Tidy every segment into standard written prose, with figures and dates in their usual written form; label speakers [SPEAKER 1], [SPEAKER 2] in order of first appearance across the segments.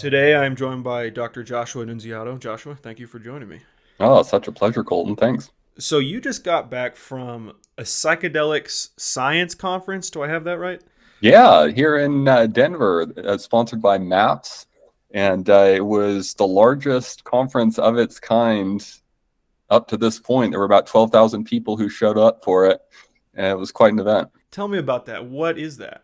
[SPEAKER 1] Today I am joined by Dr. Joshua Nunziato. Joshua, thank you for joining me.
[SPEAKER 2] Oh, it's such a pleasure, Colton. Thanks.
[SPEAKER 1] So you just got back from a psychedelics science conference. Do I have that right?
[SPEAKER 2] Yeah, here in Denver, sponsored by MAPS, and it was the largest conference of its kind up to this point. There were about 12,000 people who showed up for it, and it was quite an event.
[SPEAKER 1] Tell me about that. What is that?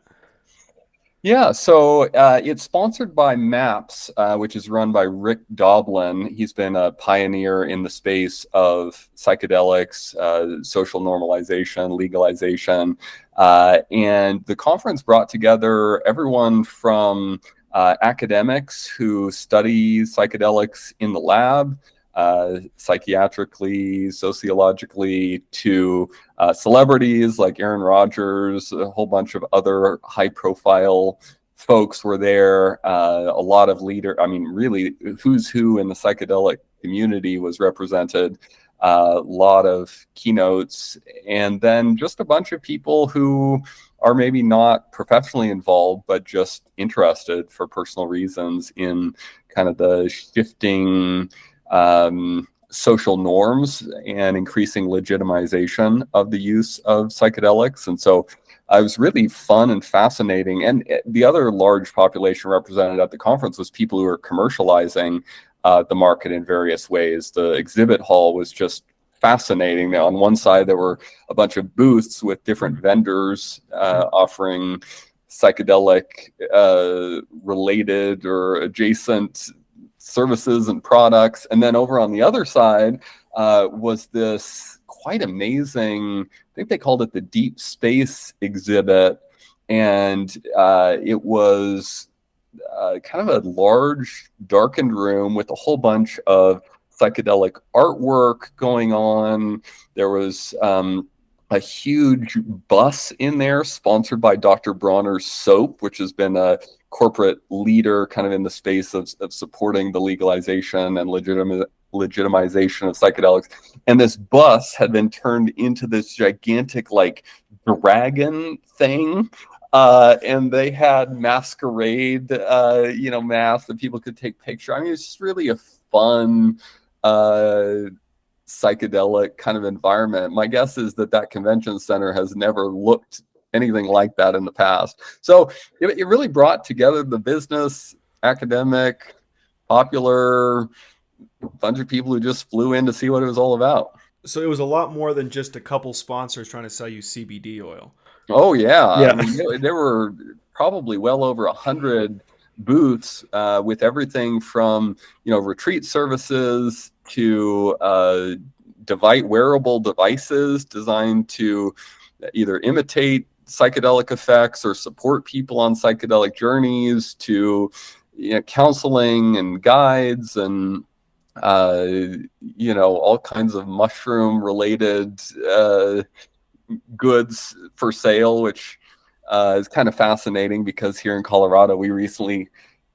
[SPEAKER 2] Yeah, so it's sponsored by MAPS, which is run by Rick Doblin. He's been a pioneer in the space of psychedelics, social normalization, legalization. And the conference brought together everyone from academics who study psychedelics in the lab, psychiatrically, sociologically, to celebrities like Aaron Rodgers. A whole bunch of other high-profile folks were there. A lot of really, who's who in the psychedelic community was represented. A lot of keynotes, and then just a bunch of people who are maybe not professionally involved, but just interested for personal reasons in kind of the shifting social norms and increasing legitimization of the use of psychedelics. And so it was really fun and fascinating. And the other large population represented at the conference was people who are commercializing the market in various ways. The exhibit hall was just fascinating. Now, on one side, there were a bunch of booths with different vendors offering psychedelic related or adjacent services and products. And then over on the other side was this quite amazing, I think they called it the Deep Space exhibit. And it was kind of a large darkened room with a whole bunch of psychedelic artwork going on. There was a huge bus in there sponsored by Dr. Bronner's soap, which has been a corporate leader kind of in the space of supporting the legalization and legitimization of psychedelics. And this bus had been turned into this gigantic like dragon thing. And they had masquerade, masks that people could take pictures. I mean, it's just really a fun psychedelic kind of environment. My guess is that convention center has never looked anything like that in the past. So it really brought together the business, academic, popular, bunch of people who just flew in to see what it was all about.
[SPEAKER 1] So it was a lot more than just a couple sponsors trying to sell you CBD oil.
[SPEAKER 2] Oh yeah, I
[SPEAKER 1] Yeah.
[SPEAKER 2] mean there were probably well over 100 booths with everything from retreat services to wearable devices designed to either imitate psychedelic effects or support people on psychedelic journeys, to counseling and guides and all kinds of mushroom related goods for sale, which is kind of fascinating because here in Colorado we recently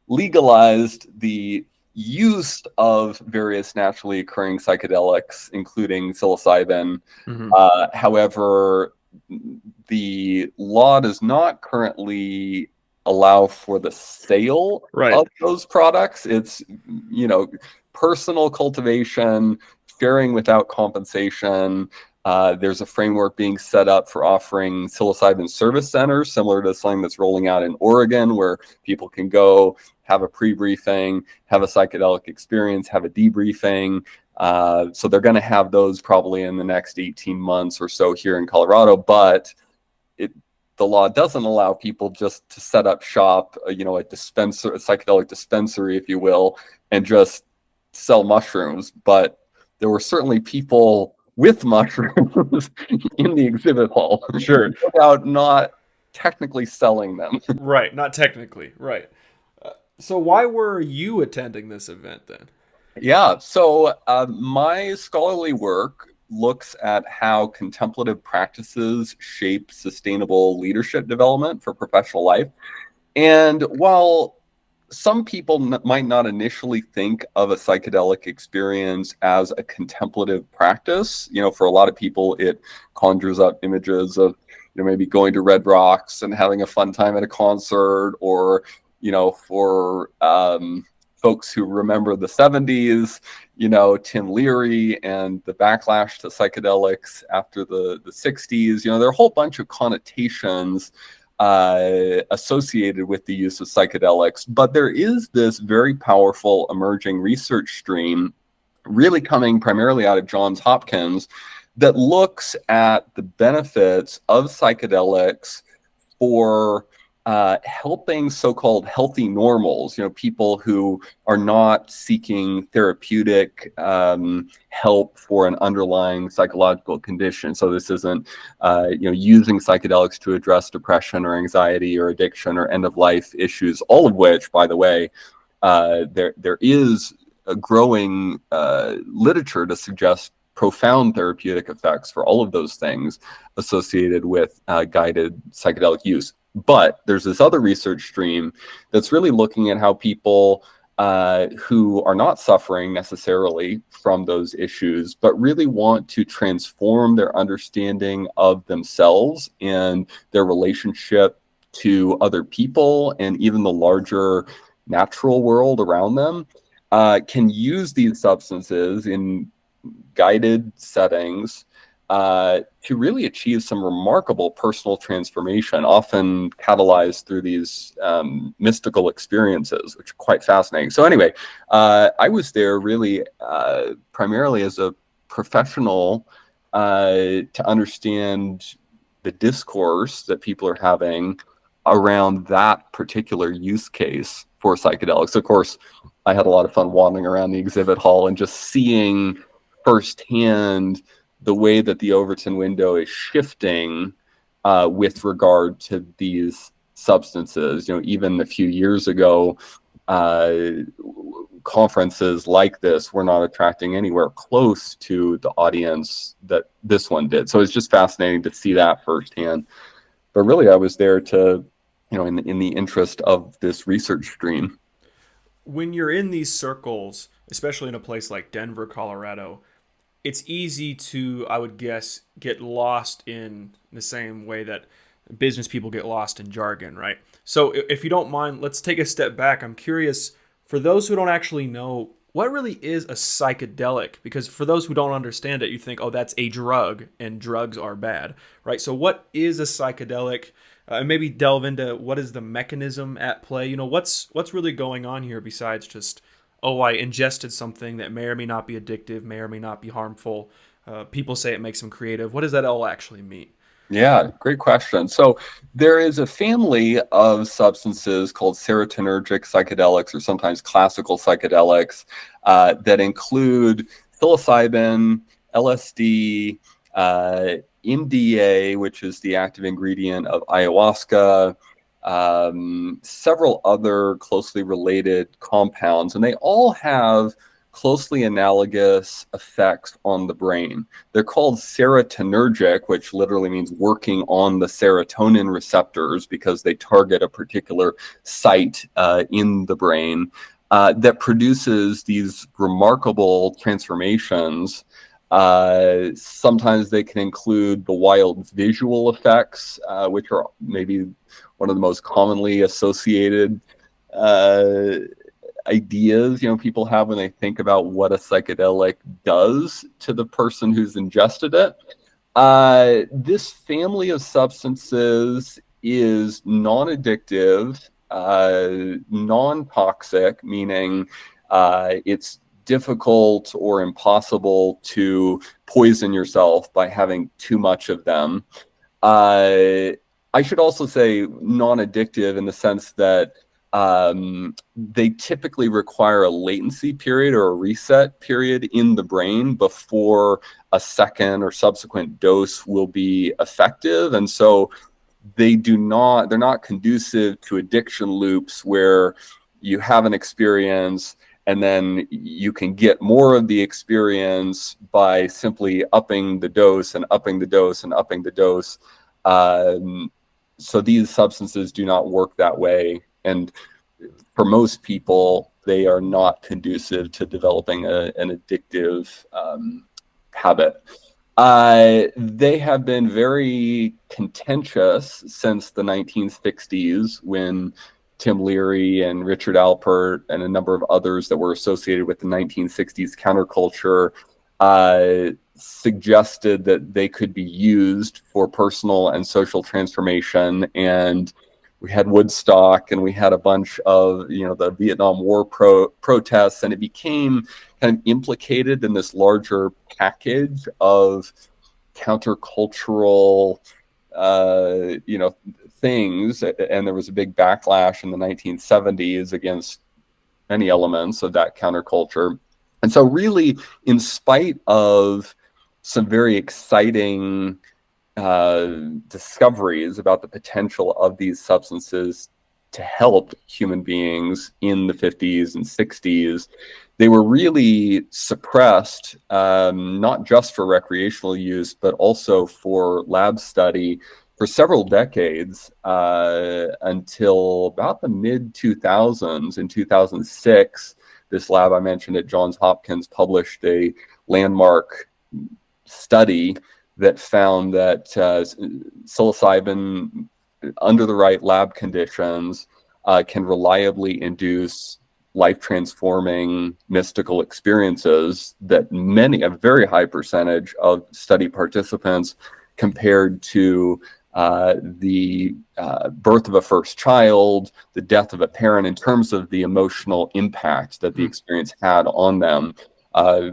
[SPEAKER 2] legalized the use of various naturally occurring psychedelics, including psilocybin.
[SPEAKER 1] Hmm.
[SPEAKER 2] However, the law does not currently allow for the sale
[SPEAKER 1] Right.
[SPEAKER 2] of those products. It's, personal cultivation, sharing without compensation. There's a framework being set up for offering psilocybin service centers, similar to something that's rolling out in Oregon, where people can go have a pre-briefing, have a psychedelic experience, have a debriefing. So they're going to have those probably in the next 18 months or so here in Colorado, but the law doesn't allow people just to set up shop, a psychedelic dispensary, if you will, and just sell mushrooms. But there were certainly people with mushrooms in the exhibit hall
[SPEAKER 1] Sure.
[SPEAKER 2] without not technically selling them.
[SPEAKER 1] Right. Not technically. Right. So why were you attending this event then?
[SPEAKER 2] Yeah, so my scholarly work looks at how contemplative practices shape sustainable leadership development for professional life. And while some people might not initially think of a psychedelic experience as a contemplative practice, for a lot of people, it conjures up images of, maybe going to Red Rocks and having a fun time at a concert, or, for folks who remember the 70s, Tim Leary and the backlash to psychedelics after the 60s. There are a whole bunch of connotations associated with the use of psychedelics, but there is this very powerful emerging research stream really coming primarily out of Johns Hopkins that looks at the benefits of psychedelics for helping so-called healthy normals, people who are not seeking therapeutic help for an underlying psychological condition. So this isn't, using psychedelics to address depression or anxiety or addiction or end-of-life issues, all of which, by the way, there is a growing literature to suggest profound therapeutic effects for all of those things associated with guided psychedelic use. But there's this other research stream that's really looking at how people who are not suffering necessarily from those issues, but really want to transform their understanding of themselves and their relationship to other people and even the larger natural world around them, can use these substances in guided settings to really achieve some remarkable personal transformation, often catalyzed through these mystical experiences, which are quite fascinating. So anyway, I was there really primarily as a professional to understand the discourse that people are having around that particular use case for psychedelics. Of course, I had a lot of fun wandering around the exhibit hall and just seeing firsthand the way that the Overton window is shifting with regard to these substances. Even a few years ago, conferences like this were not attracting anywhere close to the audience that this one did. So it's just fascinating to see that firsthand. But really, I was there to, in the interest of this research stream.
[SPEAKER 1] When you're in these circles, especially in a place like Denver, Colorado, it's easy to, I would guess, get lost in the same way that business people get lost in jargon, right? So if you don't mind, let's take a step back. I'm curious, for those who don't actually know, what really is a psychedelic? Because for those who don't understand it, you think, oh, that's a drug and drugs are bad, right? So what is a psychedelic? And maybe delve into what is the mechanism at play? What's really going on here besides just, oh, I ingested something that may or may not be addictive, may or may not be harmful. People say it makes them creative. What does that all actually mean?
[SPEAKER 2] Yeah, great question. So there is a family of substances called serotonergic psychedelics, or sometimes classical psychedelics, that include psilocybin, LSD, MDA, which is the active ingredient of ayahuasca, several other closely related compounds, and they all have closely analogous effects on the brain. They're called serotonergic, which literally means working on the serotonin receptors because they target a particular site in the brain that produces these remarkable transformations. Sometimes they can include the wild visual effects, which are maybe one of the most commonly associated ideas people have when they think about what a psychedelic does to the person who's ingested it. This family of substances is non-addictive, non-toxic, meaning it's difficult or impossible to poison yourself by having too much of them. I should also say non-addictive in the sense that they typically require a latency period or a reset period in the brain before a second or subsequent dose will be effective. And so they're not conducive to addiction loops where you have an experience and then you can get more of the experience by simply upping the dose and upping the dose and upping the dose. So these substances do not work that way. And for most people, they are not conducive to developing an addictive habit. They have been very contentious since the 1960s when Tim Leary and Richard Alpert and a number of others that were associated with the 1960s counterculture, suggested that they could be used for personal and social transformation. And we had Woodstock, and we had a bunch of, the Vietnam War protests, and it became kind of implicated in this larger package of countercultural, things. And there was a big backlash in the 1970s against many elements of that counterculture. And so really, in spite of some very exciting discoveries about the potential of these substances to help human beings in the 50s and 60s, they were really suppressed, not just for recreational use, but also for lab study for several decades, until about the mid 2000s. In 2006, this lab I mentioned at Johns Hopkins published a landmark study that found that psilocybin, under the right lab conditions, can reliably induce life-transforming mystical experiences that a very high percentage of study participants compared to the birth of a first child, the death of a parent, in terms of the emotional impact that the experience had on them,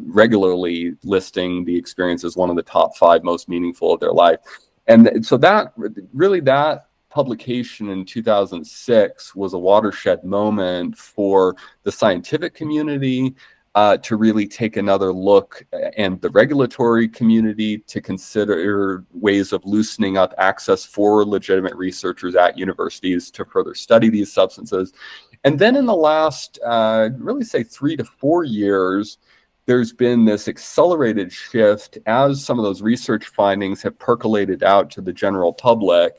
[SPEAKER 2] regularly listing the experience as one of the top 5 most meaningful of their life. And so that publication in 2006 was a watershed moment for the scientific community to really take another look, and the regulatory community to consider ways of loosening up access for legitimate researchers at universities to further study these substances. And then in the last, really say 3 to 4 years, there's been this accelerated shift as some of those research findings have percolated out to the general public,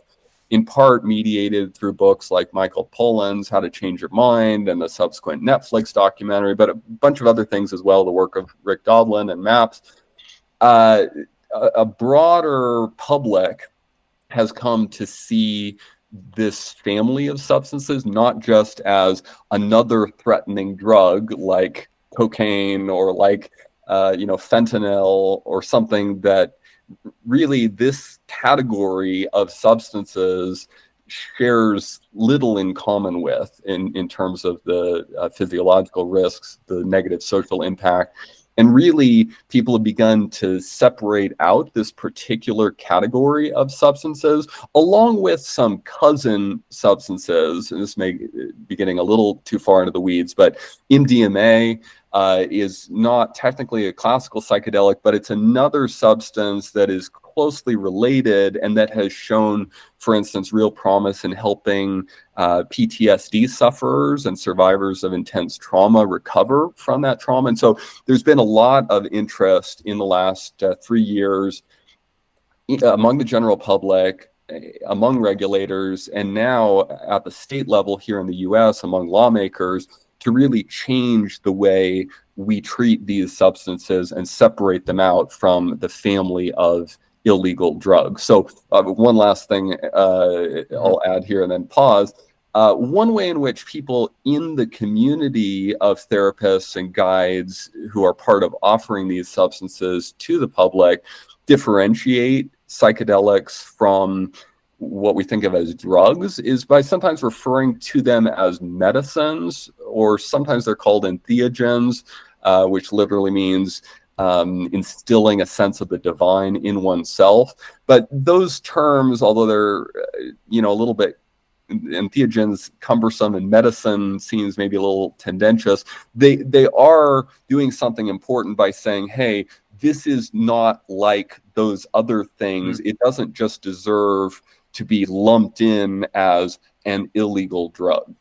[SPEAKER 2] in part mediated through books like Michael Pollan's How to Change Your Mind and the subsequent Netflix documentary, but a bunch of other things as well, the work of Rick Doblin and MAPS. A broader public has come to see this family of substances not just as another threatening drug like cocaine or like fentanyl, or something that really this category of substances shares little in common with in terms of the physiological risks, the negative social impact. And really, people have begun to separate out this particular category of substances, along with some cousin substances. And this may be getting a little too far into the weeds, but MDMA is not technically a classical psychedelic, but it's another substance that is closely related and that has shown, for instance, real promise in helping PTSD sufferers and survivors of intense trauma recover from that trauma. And so there's been a lot of interest in the last 3 years among the general public, among regulators, and now at the state level here in the US among lawmakers, to really change the way we treat these substances and separate them out from the family of illegal drugs. So one last thing I'll add here and then pause. One way in which people in the community of therapists and guides who are part of offering these substances to the public differentiate psychedelics from what we think of as drugs is by sometimes referring to them as medicines, or sometimes they're called entheogens, which literally means instilling a sense of the divine in oneself. But those terms, although they're a little bit, entheogens, cumbersome, and medicine seems maybe a little tendentious, they are doing something important by saying, hey, this is not like those other things. It doesn't just deserve to be lumped in as an illegal drug.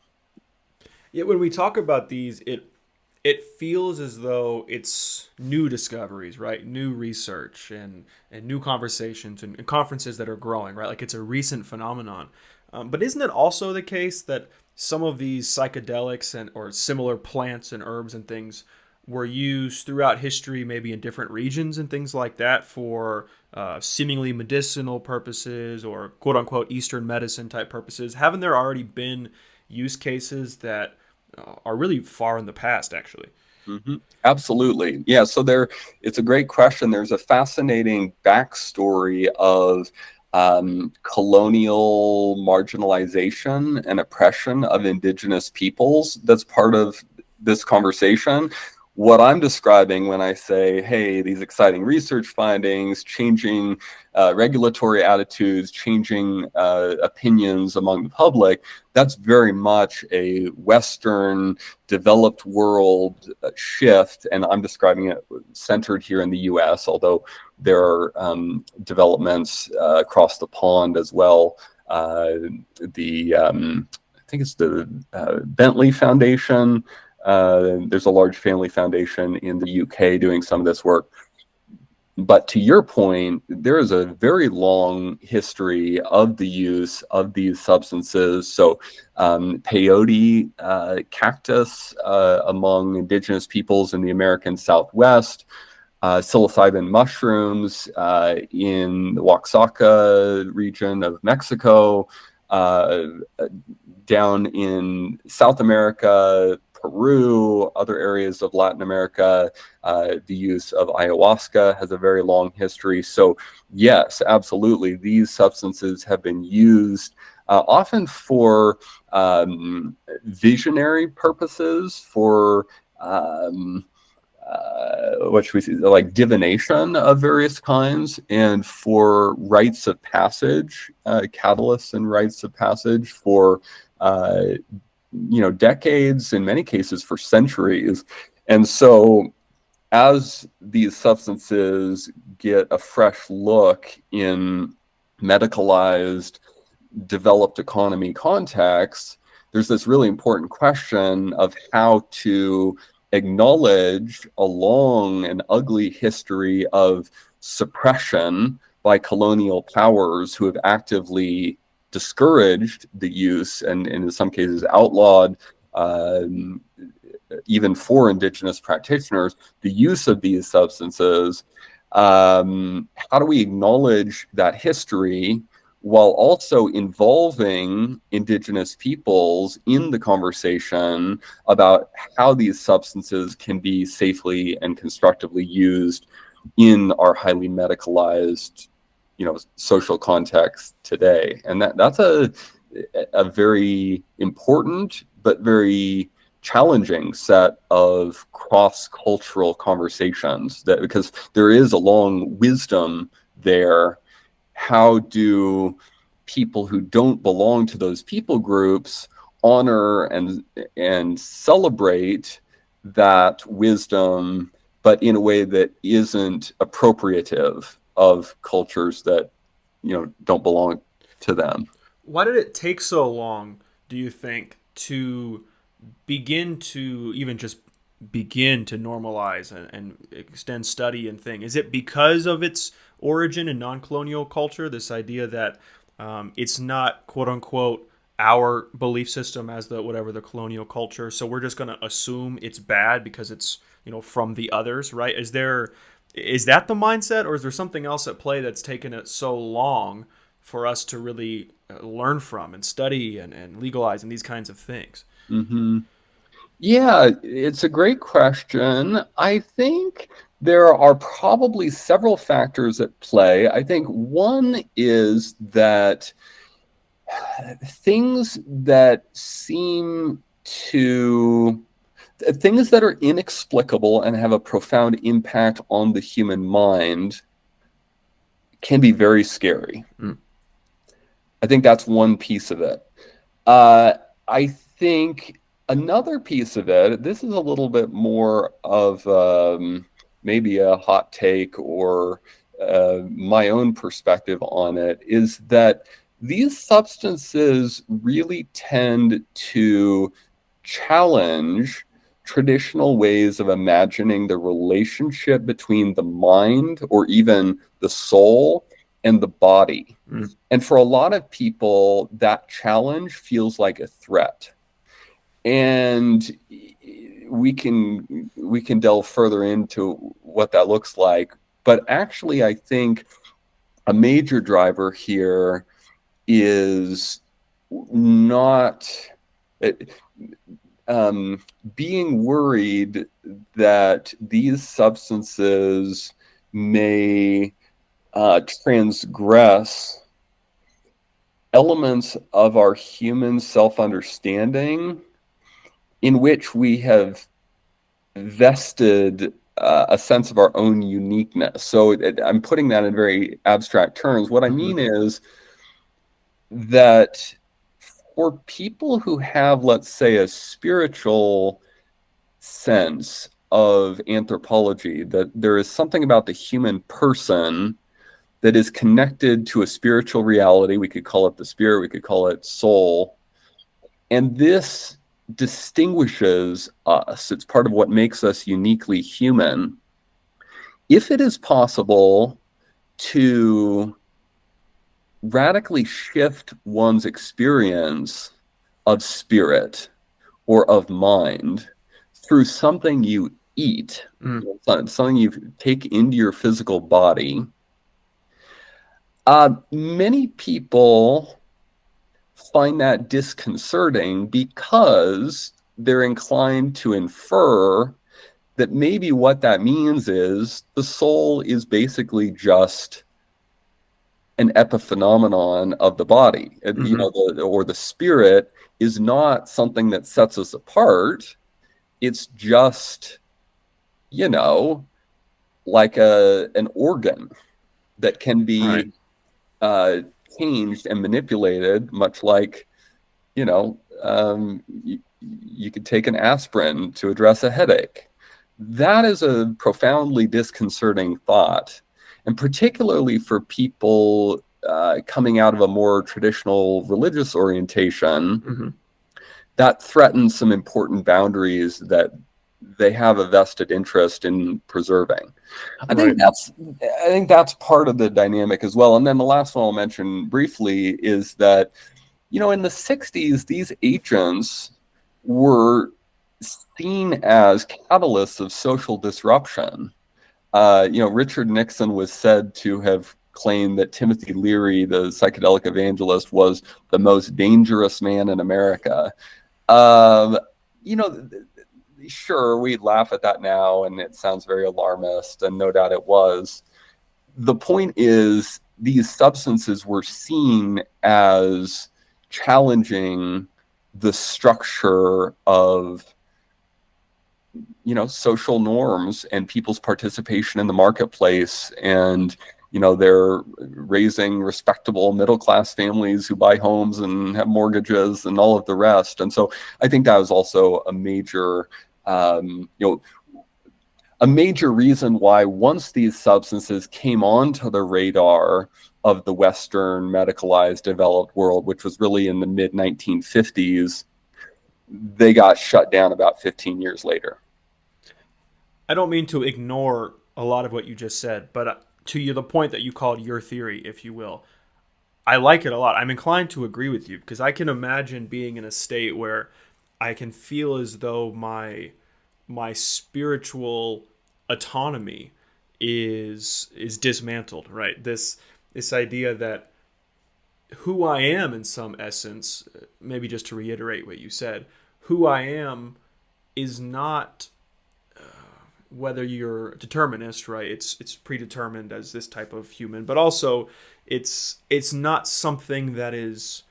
[SPEAKER 1] Yeah, when we talk about these, it feels as though it's new discoveries, right? New research and new conversations and conferences that are growing, right? Like it's a recent phenomenon. But isn't it also the case that some of these psychedelics or similar plants and herbs and things were used throughout history, maybe in different regions and things like that, for seemingly medicinal purposes or quote unquote Eastern medicine type purposes? Haven't there already been use cases that are really far in the past, actually.
[SPEAKER 2] Mm-hmm. Absolutely. Yeah. So it's a great question. There's a fascinating backstory of colonial marginalization and oppression of indigenous peoples that's part of this conversation. What I'm describing when I say, hey, these exciting research findings, changing regulatory attitudes, changing opinions among the public, that's very much a Western developed world shift. And I'm describing it centered here in the US, although there are developments across the pond as well. I think it's the Bentley Foundation. There's a large family foundation in the UK doing some of this work. But to your point, there is a very long history of the use of these substances. So peyote cactus among indigenous peoples in the American Southwest, psilocybin mushrooms in the Oaxaca region of Mexico, down in South America, Peru, other areas of Latin America. The use of ayahuasca has a very long history. So yes, absolutely, these substances have been used often for visionary purposes, for what should we say, like divination of various kinds, and for rites of passage, catalysts and rites of passage for decades, in many cases for centuries. And so as these substances get a fresh look in medicalized, developed economy contexts, there's this really important question of how to acknowledge a long and ugly history of suppression by colonial powers who have actively discouraged the use and in some cases outlawed, even for indigenous practitioners, the use of these substances. How do we acknowledge that history while also involving indigenous peoples in the conversation about how these substances can be safely and constructively used in our highly medicalized, social context today? And that's a very important but very challenging set of cross-cultural conversations, that because there is a long wisdom there. How do people who don't belong to those people groups honor and celebrate that wisdom, but in a way that isn't appropriative of cultures that don't belong to them?
[SPEAKER 1] Why did it take so long, do you think, to begin to even just begin to normalize and extend study and thing? Is it because of its origin in non-colonial culture, this idea that it's not quote unquote our belief system as the whatever the colonial culture, so we're just going to assume it's bad because it's from the others, right? Is that the mindset, or is there something else at play that's taken it so long for us to really learn from and study and legalize and these kinds of things?
[SPEAKER 2] Mm-hmm. Yeah, it's a great question. I think there are probably several factors at play. I think one is that things that are inexplicable and have a profound impact on the human mind can be very scary. I think that's one piece of it. I think another piece of it, this is a little bit more of maybe a hot take or my own perspective on it, is that these substances really tend to challenge traditional ways of imagining the relationship between the mind or even the soul and the body. And for a lot of people, that challenge feels like a threat. And we can delve further into what that looks like. But actually, I think a major driver here is not being worried that these substances may transgress elements of our human self-understanding in which we have vested a sense of our own uniqueness. So I'm putting that in very abstract terms. What I mean is that for people who have, let's say, a spiritual sense of anthropology, that there is something about the human person that is connected to a spiritual reality. We could call it the spirit, we could call it soul. And this distinguishes us. It's part of what makes us uniquely human. If it is possible to radically shift one's experience of spirit or of mind through something you eat, something you take into your physical body, many people find that disconcerting because they're inclined to infer that maybe what that means is the soul is basically just an epiphenomenon of the body. You know, or the spirit is not something that sets us apart. It's just, you know, like an organ that can be changed and manipulated, much like, you know, you could take an aspirin to address a headache. That is a profoundly disconcerting thought, and particularly for people coming out of a more traditional religious orientation, that threatens some important boundaries that they have a vested interest in preserving. I think that's part of the dynamic as well. And then the last one I'll mention briefly is that, you know, in the 60s, these agents were seen as catalysts of social disruption. You know, Richard Nixon was said to have claimed that Timothy Leary, the psychedelic evangelist, was the most dangerous man in America. You know, sure, we laugh at that now and it sounds very alarmist, and no doubt it was. The point is, these substances were seen as challenging the structure of, you know, social norms and people's participation in the marketplace. And, you know, they're raising respectable middle-class families who buy homes and have mortgages and all of the rest. And so I think that was also a major, you know, a major reason why once these substances came onto the radar of the Western medicalized developed world, which was really in the mid-1950s, they got shut down about 15 years later.
[SPEAKER 1] I don't mean to ignore a lot of what you just said, but to the point that you called your theory, if you will, I like it a lot. I'm inclined to agree with you because I can imagine being in a state where I can feel as though my spiritual autonomy is dismantled, right? This idea that who I am in some essence, maybe just to reiterate what you said, who I am is not whether you're determinist, right? It's predetermined as this type of human, but also it's not something that is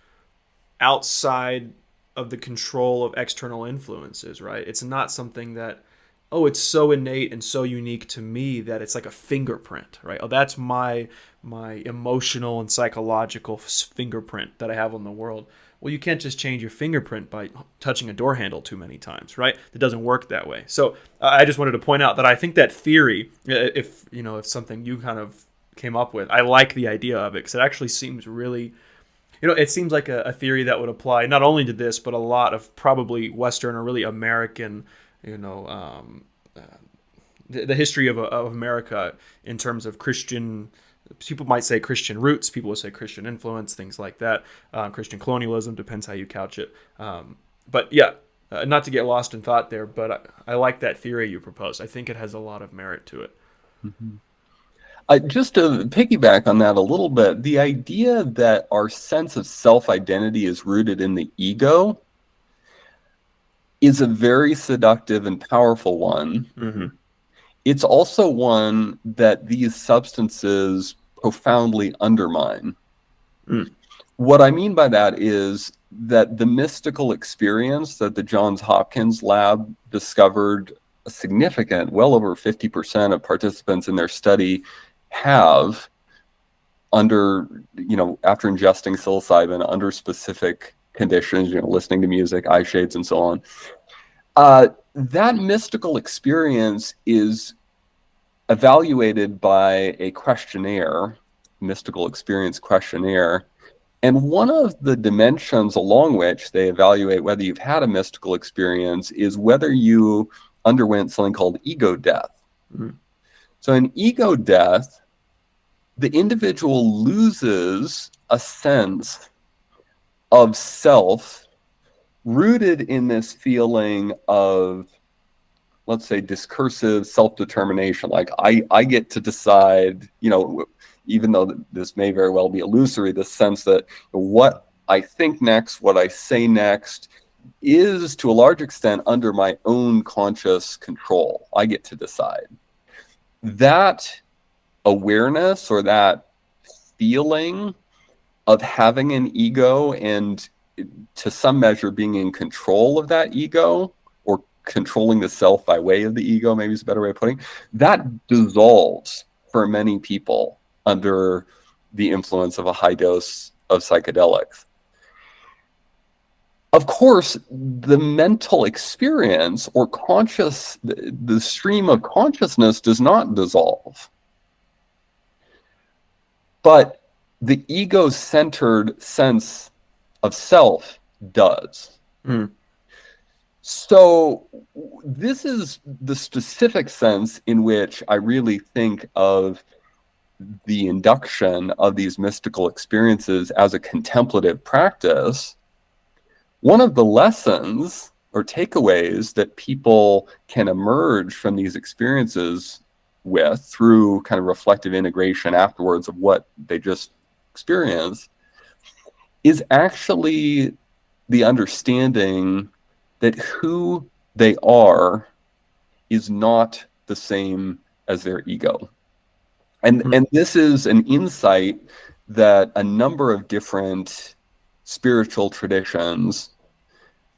[SPEAKER 1] outside of the control of external influences, right? It's not something that, oh, it's so innate and so unique to me that it's like a fingerprint, right? Oh, that's my emotional and psychological fingerprint that I have on the world. Well, you can't just change your fingerprint by touching a door handle too many times, right? It doesn't work that way. So I just wanted to point out that I think that theory, if something you kind of came up with, I like the idea of it because it actually seems really, it seems like a theory that would apply not only to this, but a lot of probably Western or really American, the history of America in terms of Christian. People might say Christian roots. People would say Christian influence, things like that. Christian colonialism, depends how you couch it. But yeah, not to get lost in thought there, but I like that theory you proposed. I think it has a lot of merit to it.
[SPEAKER 2] Just to piggyback on that a little bit, the idea that our sense of self-identity is rooted in the ego, is a very seductive and powerful one.
[SPEAKER 1] Mm-hmm.
[SPEAKER 2] It's also one that these substances profoundly undermine.
[SPEAKER 1] Mm.
[SPEAKER 2] What I mean by that is that the mystical experience that the Johns Hopkins lab discovered a significant, well over 50% of participants in their study have under, after ingesting psilocybin under specific conditions, listening to music, eye shades, and so on. That mystical experience is evaluated by a questionnaire, mystical experience questionnaire. And one of the dimensions along which they evaluate whether you've had a mystical experience is whether you underwent something called ego death.
[SPEAKER 1] Mm.
[SPEAKER 2] So in ego death, the individual loses a sense of self rooted in this feeling of, let's say, discursive self-determination. Like I get to decide, even though this may very well be illusory, the sense that what I think next, what I say next is to a large extent under my own conscious control. I get to decide. That awareness or that feeling of having an ego and to some measure being in control of that ego, or controlling the self by way of the ego, maybe is a better way of putting it, that dissolves for many people under the influence of a high dose of psychedelics. Of course, the mental experience or the stream of consciousness does not dissolve. But the ego-centered sense of self does.
[SPEAKER 1] Mm.
[SPEAKER 2] So this is the specific sense in which I really think of the induction of these mystical experiences as a contemplative practice. One of the lessons or takeaways that people can emerge from these experiences with through kind of reflective integration afterwards of what they just experienced is actually the understanding that who they are is not the same as their ego. And this is an insight that a number of different spiritual traditions,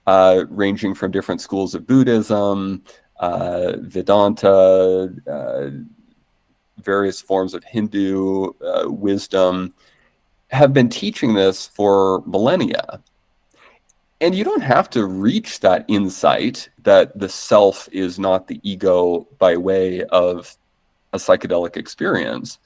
[SPEAKER 2] ranging from different schools of Buddhism, Vedanta, various forms of Hindu wisdom, have been teaching this for millennia. And you don't have to reach that insight that the self is not the ego by way of a psychedelic experience,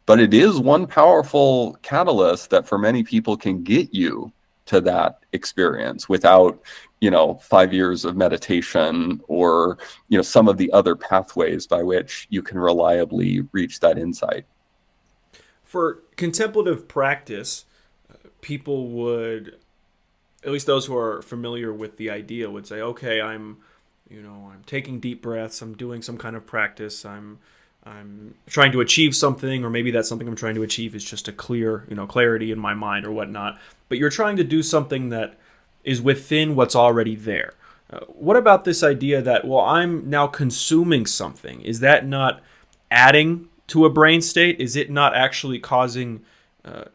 [SPEAKER 2] but it is one powerful catalyst that for many people can get you to that experience without 5 years of meditation or some of the other pathways by which you can reliably reach that insight.
[SPEAKER 1] For contemplative practice, people would, at least those who are familiar with the idea, would say, okay, I'm taking deep breaths, I'm doing some kind of practice, I'm trying to achieve something, or maybe that something I'm trying to achieve is just a clarity in my mind or whatnot. But you're trying to do something that is within what's already there. What about this idea that, well, I'm now consuming something? Is that not adding to a brain state? Is it not actually causing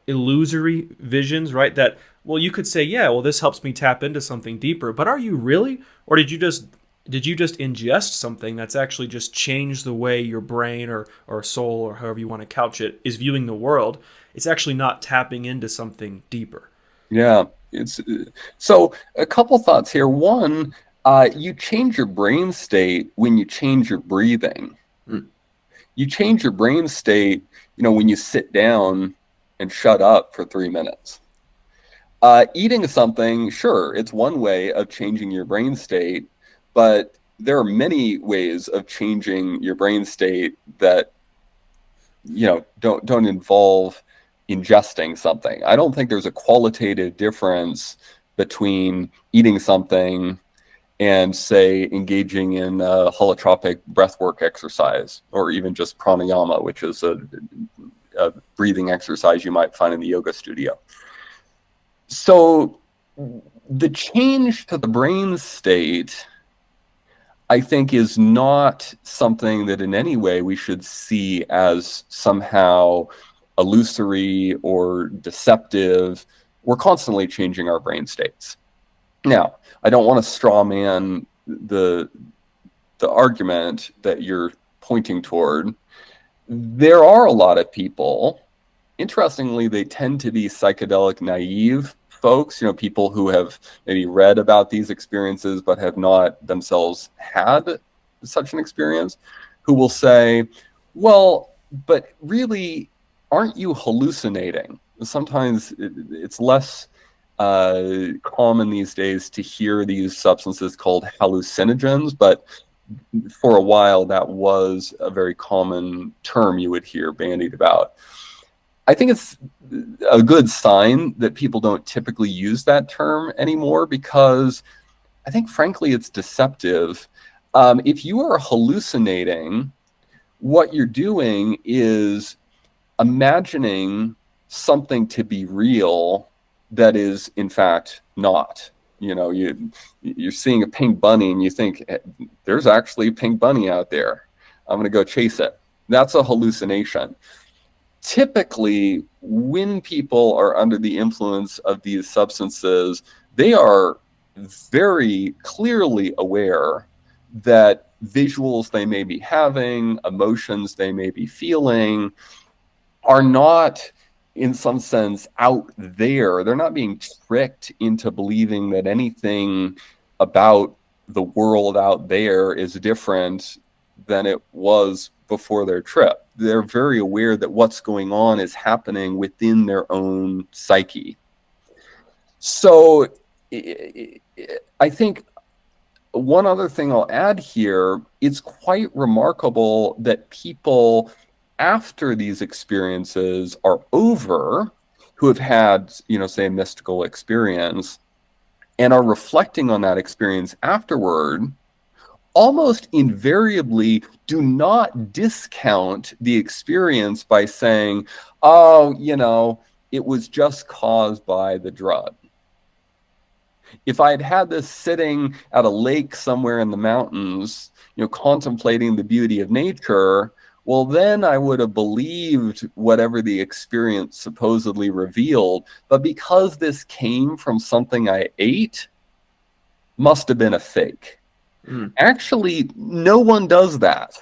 [SPEAKER 1] illusory visions, right? That, well, you could say, yeah, well, this helps me tap into something deeper, but are you really? Or did you just ingest something that's actually just changed the way your brain or soul, or however you want to couch it, is viewing the world? It's actually not tapping into something deeper.
[SPEAKER 2] Yeah. So a couple thoughts here. One, you change your brain state when you change your breathing. You change your brain state, when you sit down and shut up for 3 minutes. Eating something, sure, it's one way of changing your brain state, but there are many ways of changing your brain state that, don't involve ingesting something. I don't think there's a qualitative difference between eating something and, say, engaging in holotropic breathwork exercise, or even just pranayama, which is a breathing exercise you might find in the yoga studio. So the change to the brain state I think is not something that in any way we should see as somehow illusory or deceptive. We're constantly changing our brain states. Now, I don't want to straw man the argument that you're pointing toward. There are a lot of people, interestingly, they tend to be psychedelic naive folks, people who have maybe read about these experiences but have not themselves had such an experience, who will say, well, but really, aren't you hallucinating? Sometimes it's less common these days to hear these substances called hallucinogens, but for a while that was a very common term you would hear bandied about. I think it's a good sign that people don't typically use that term anymore, because I think, frankly, it's deceptive. If you are hallucinating, what you're doing is imagining something to be real that is, in fact, not. You're seeing a pink bunny and you think, there's actually a pink bunny out there. I'm going to go chase it. That's a hallucination. Typically, when people are under the influence of these substances, they are very clearly aware that visuals they may be having, emotions they may be feeling, are not, in some sense, out there. They're not being tricked into believing that anything about the world out there is different than it was before their trip. They're very aware that what's going on is happening within their own psyche. So I think one other thing I'll add here, it's quite remarkable that people after these experiences are over, who have had, say, a mystical experience and are reflecting on that experience afterward, almost invariably do not discount the experience by saying, oh, it was just caused by the drug. If I had this sitting at a lake somewhere in the mountains, contemplating the beauty of nature, well, then I would have believed whatever the experience supposedly revealed. But because this came from something I ate, must have been a fake. Actually, no one does that.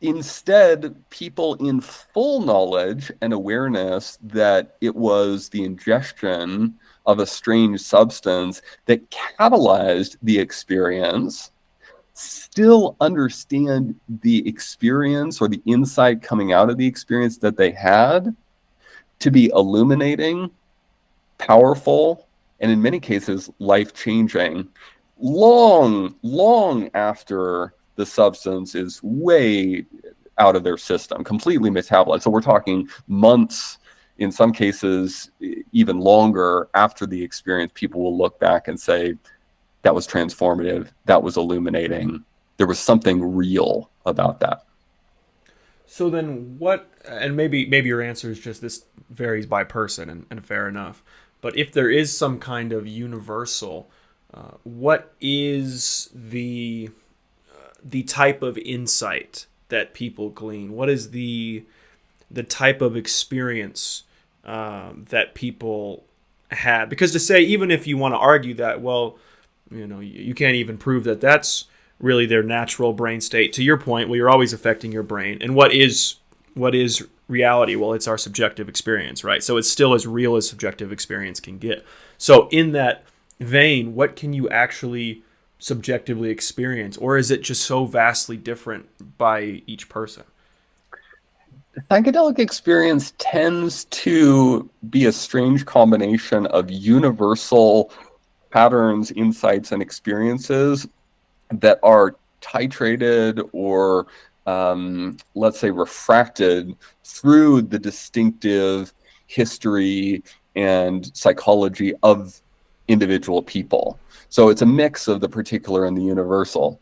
[SPEAKER 2] Instead, people in full knowledge and awareness that it was the ingestion of a strange substance that catalyzed the experience still understand the experience or the insight coming out of the experience that they had to be illuminating, powerful, and in many cases, life-changing, long after the substance is way out of their system, completely metabolized. So we're talking months, in some cases, even longer after the experience, people will look back and say, that was transformative, that was illuminating, there was something real about that.
[SPEAKER 1] So then what, and maybe your answer is just this varies by person, and fair enough, but if there is some kind of universal, what is the type of insight that people glean? What is the type of experience that people had? Because to say, even if you want to argue that, well, you can't even prove that that's really their natural brain state. To your point, well, you're always affecting your brain. And what is reality? Well, it's our subjective experience, right? So it's still as real as subjective experience can get. So in that vein, what can you actually subjectively experience? Or is it just so vastly different by each person?
[SPEAKER 2] Psychedelic experience tends to be a strange combination of universal patterns, insights, and experiences that are titrated or, let's say, refracted through the distinctive history and psychology of individual people. So it's a mix of the particular and the universal.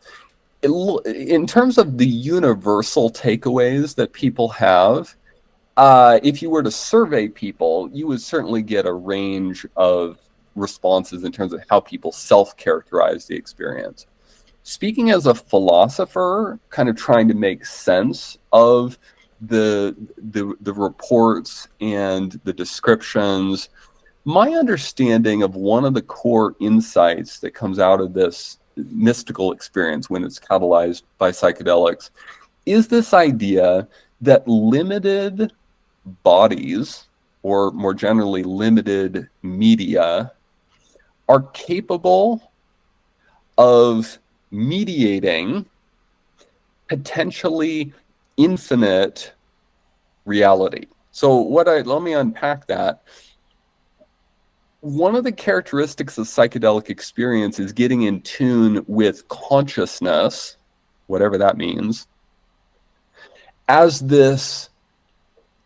[SPEAKER 2] In terms of the universal takeaways that people have, if you were to survey people, you would certainly get a range of responses in terms of how people self-characterize the experience. Speaking as a philosopher, kind of trying to make sense of the reports and the descriptions, my understanding of one of the core insights that comes out of this mystical experience when it's catalyzed by psychedelics is this idea that limited bodies, or more generally limited media, are capable of mediating potentially infinite reality. So let me unpack that. One of the characteristics of psychedelic experience is getting in tune with consciousness, whatever that means, as this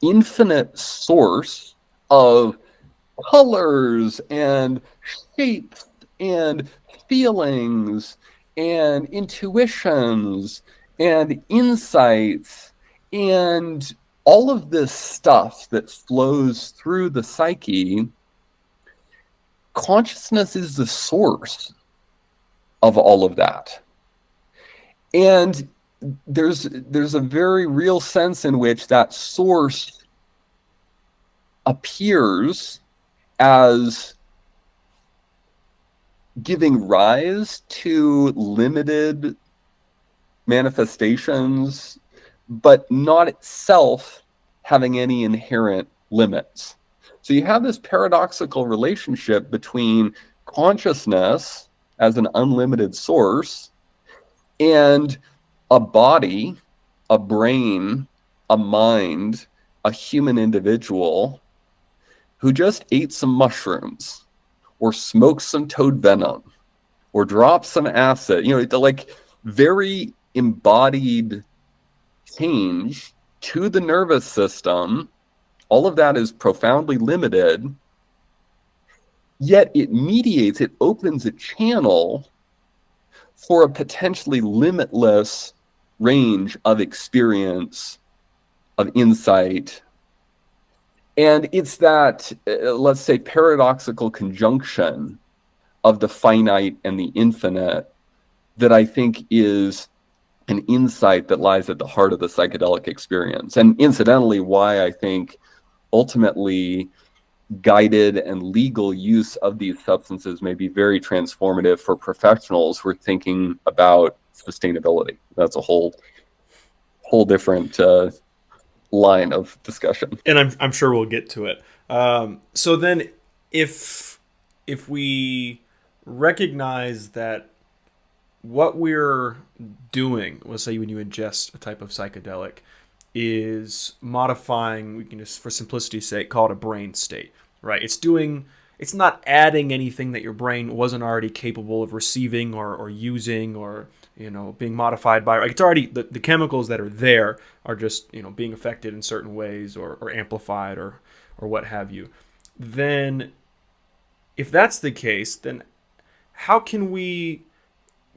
[SPEAKER 2] infinite source of colors and shapes and feelings and intuitions and insights and all of this stuff that flows through the psyche. Consciousness is the source of all of that. And there's a very real sense in which that source appears as giving rise to limited manifestations, but not itself having any inherent limits. So you have this paradoxical relationship between consciousness as an unlimited source and a body, a brain, a mind, a human individual who just ate some mushrooms or smoked some toad venom or dropped some acid, like very embodied change to the nervous system. All of that is profoundly limited, yet it mediates, it opens a channel for a potentially limitless range of experience, of insight. And it's that, let's say, paradoxical conjunction of the finite and the infinite that I think is an insight that lies at the heart of the psychedelic experience. And incidentally, why I think ultimately guided and legal use of these substances may be very transformative for professionals who are thinking about sustainability. That's a whole different line of discussion.
[SPEAKER 1] And I'm sure we'll get to it. So then if we recognize that what we're doing, let's say when you ingest a type of psychedelic, is modifying, we can just, for simplicity's sake, call it a brain state, right? It's not adding anything that your brain wasn't already capable of receiving or using or, being modified by. Like, it's already, the chemicals that are there are just, being affected in certain ways or amplified or what have you. Then if that's the case, then how can we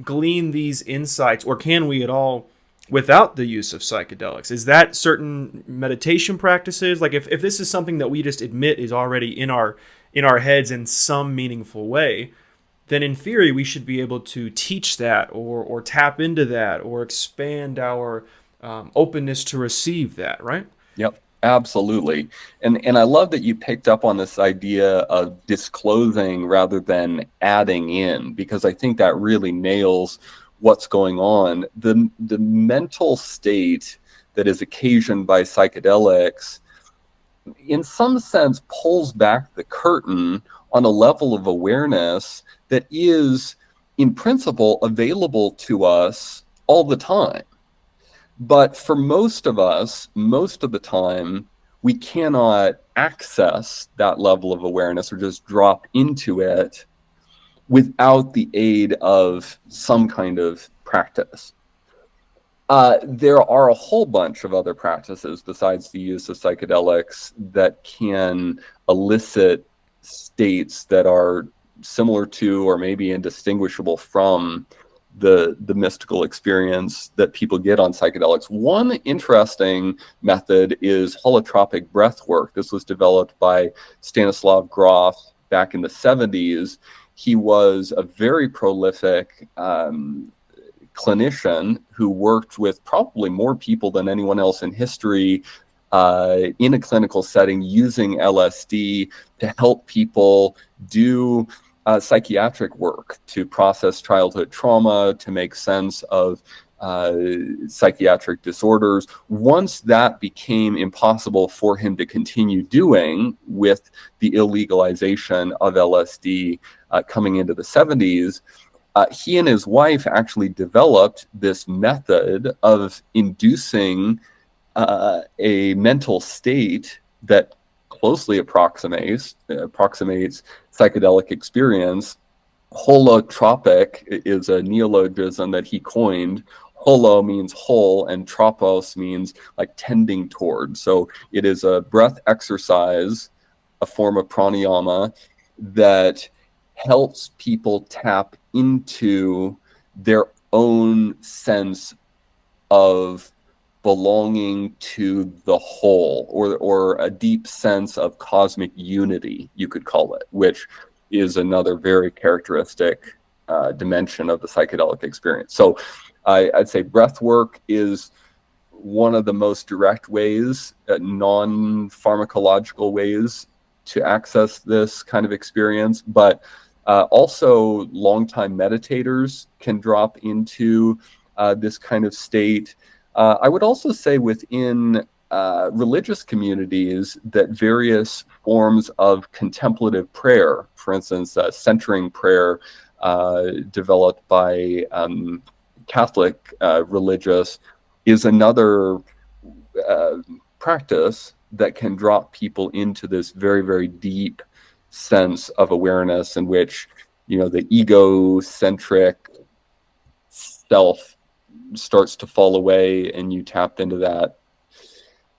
[SPEAKER 1] glean these insights, or can we at all, without the use of psychedelics? Is that certain meditation practices? Like if this is something that we just admit is already in our heads in some meaningful way, then in theory we should be able to teach that or tap into that or expand our openness to receive that, right?
[SPEAKER 2] Yep, absolutely. And I love that you picked up on this idea of disclosing rather than adding in, because I think that really nails what's going on. The mental state that is occasioned by psychedelics, in some sense, pulls back the curtain on a level of awareness that is, in principle, available to us all the time. But for most of us, most of the time, we cannot access that level of awareness or just drop into it without the aid of some kind of practice. There are a whole bunch of other practices besides the use of psychedelics that can elicit states that are similar to or maybe indistinguishable from the mystical experience that people get on psychedelics. One interesting method is holotropic breath work. This was developed by Stanislav Grof back in the 70s, he was a very prolific clinician who worked with probably more people than anyone else in history in a clinical setting using LSD to help people do psychiatric work, to process childhood trauma, to make sense of psychiatric disorders. Once that became impossible for him to continue doing with the illegalization of LSD coming into the 70s, he and his wife actually developed this method of inducing a mental state that closely approximates psychedelic experience. Holotropic is a neologism that he coined. Holo means whole, and tropos means like tending toward. So it is a breath exercise, a form of pranayama that helps people tap into their own sense of belonging to the whole, or a deep sense of cosmic unity, you could call it, which is another very characteristic dimension of the psychedelic experience. So I'd say breath work is one of the most direct ways, non-pharmacological ways to access this kind of experience, but also longtime meditators can drop into this kind of state. I would also say within religious communities that various forms of contemplative prayer, for instance, centering prayer developed by Catholic religious, is another practice that can drop people into this very, very deep sense of awareness in which, you know, the egocentric self starts to fall away and you tap into that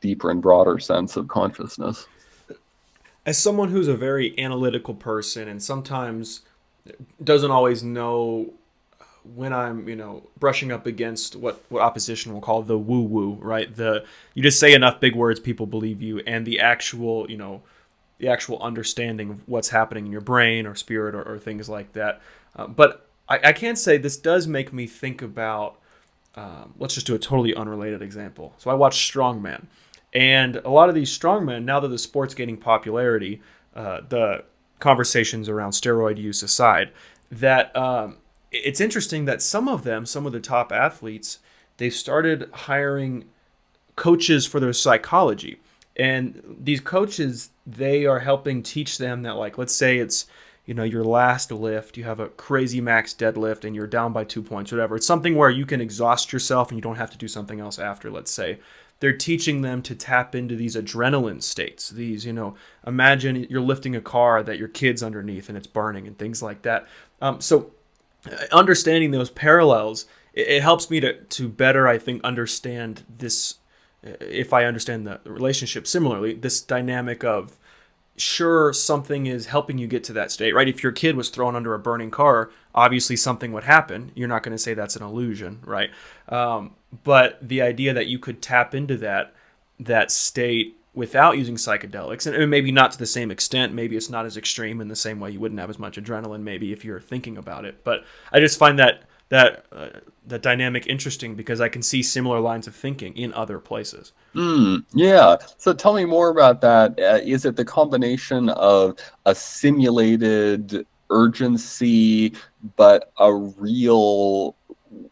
[SPEAKER 2] deeper and broader sense of consciousness.
[SPEAKER 1] As someone who's a very analytical person and sometimes doesn't always know when I'm, brushing up against what opposition will call the woo-woo, right? You just say enough big words, people believe you, and the actual understanding of what's happening in your brain or spirit or things like that. But I can say this does make me think about, let's just do a totally unrelated example. So I watch strongman, and a lot of these strongmen, now that the sport's gaining popularity, the conversations around steroid use aside, that it's interesting that some of the top athletes, they've started hiring coaches for their psychology. And these coaches, they are helping teach them that, like, let's say it's, your last lift, you have a crazy max deadlift and you're down by 2 points, whatever. It's something where you can exhaust yourself and you don't have to do something else after, let's say. They're teaching them to tap into these adrenaline states. These, imagine you're lifting a car that your kid's underneath and it's burning and things like that. So understanding those parallels, it helps me to better, I think, understand this. If I understand the relationship similarly, this dynamic of, sure, something is helping you get to that state, right? If your kid was thrown under a burning car, obviously something would happen. You're not going to say that's an illusion, right? But the idea that you could tap into that state without using psychedelics, and maybe not to the same extent, maybe it's not as extreme in the same way, you wouldn't have as much adrenaline maybe if you're thinking about it. But I just find that dynamic interesting because I can see similar lines of thinking in other places.
[SPEAKER 2] Yeah. So tell me more about that. Is it the combination of a simulated urgency, but a real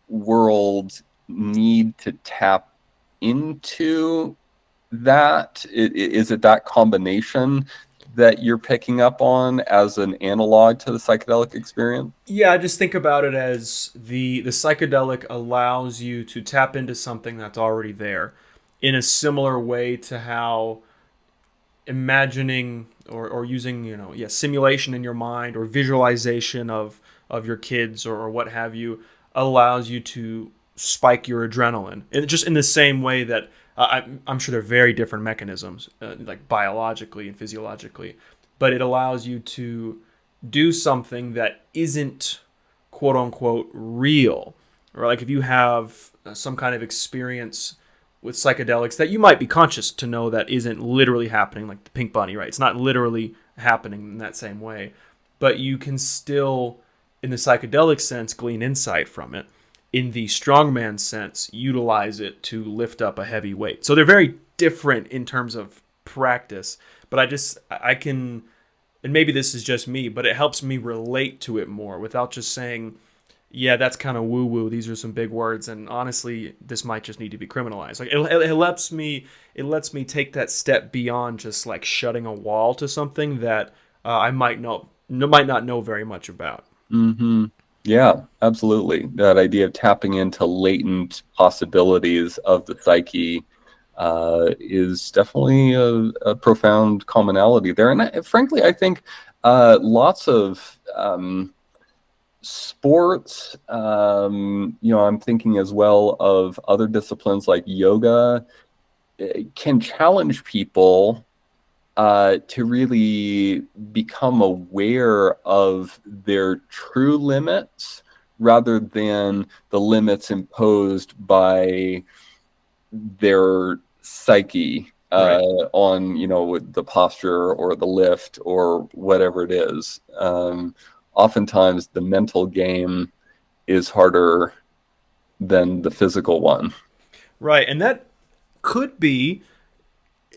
[SPEAKER 2] world need to tap into that? Is it that combination that you're picking up on as an analog to the psychedelic experience?
[SPEAKER 1] Yeah, I just think about it as the psychedelic allows you to tap into something that's already there in a similar way to how imagining or using, simulation in your mind or visualization of your kids or what have you allows you to spike your adrenaline. And just in the same way that I'm sure they're very different mechanisms, like biologically and physiologically, but it allows you to do something that isn't quote unquote real. Or like if you have some kind of experience with psychedelics that you might be conscious to know that isn't literally happening, like the pink bunny, right? It's not literally happening in that same way. But you can still, in the psychedelic sense, glean insight from it. In the strongman sense, utilize it to lift up a heavy weight. So they're very different in terms of practice. But I can, and maybe this is just me, but it helps me relate to it more without just saying, yeah, that's kind of woo woo. These are some big words, and honestly, this might just need to be criminalized. Like it lets me take that step beyond just like shutting a wall to something that I might not know very much about.
[SPEAKER 2] Hmm. Yeah, absolutely. That idea of tapping into latent possibilities of the psyche is definitely a profound commonality there. And frankly, I think lots of sports, I'm thinking as well of other disciplines like yoga, can challenge people to really become aware of their true limits rather than the limits imposed by their psyche
[SPEAKER 1] Right.
[SPEAKER 2] on, the posture or the lift or whatever it is. Oftentimes the mental game is harder than the physical one.
[SPEAKER 1] Right. And that could be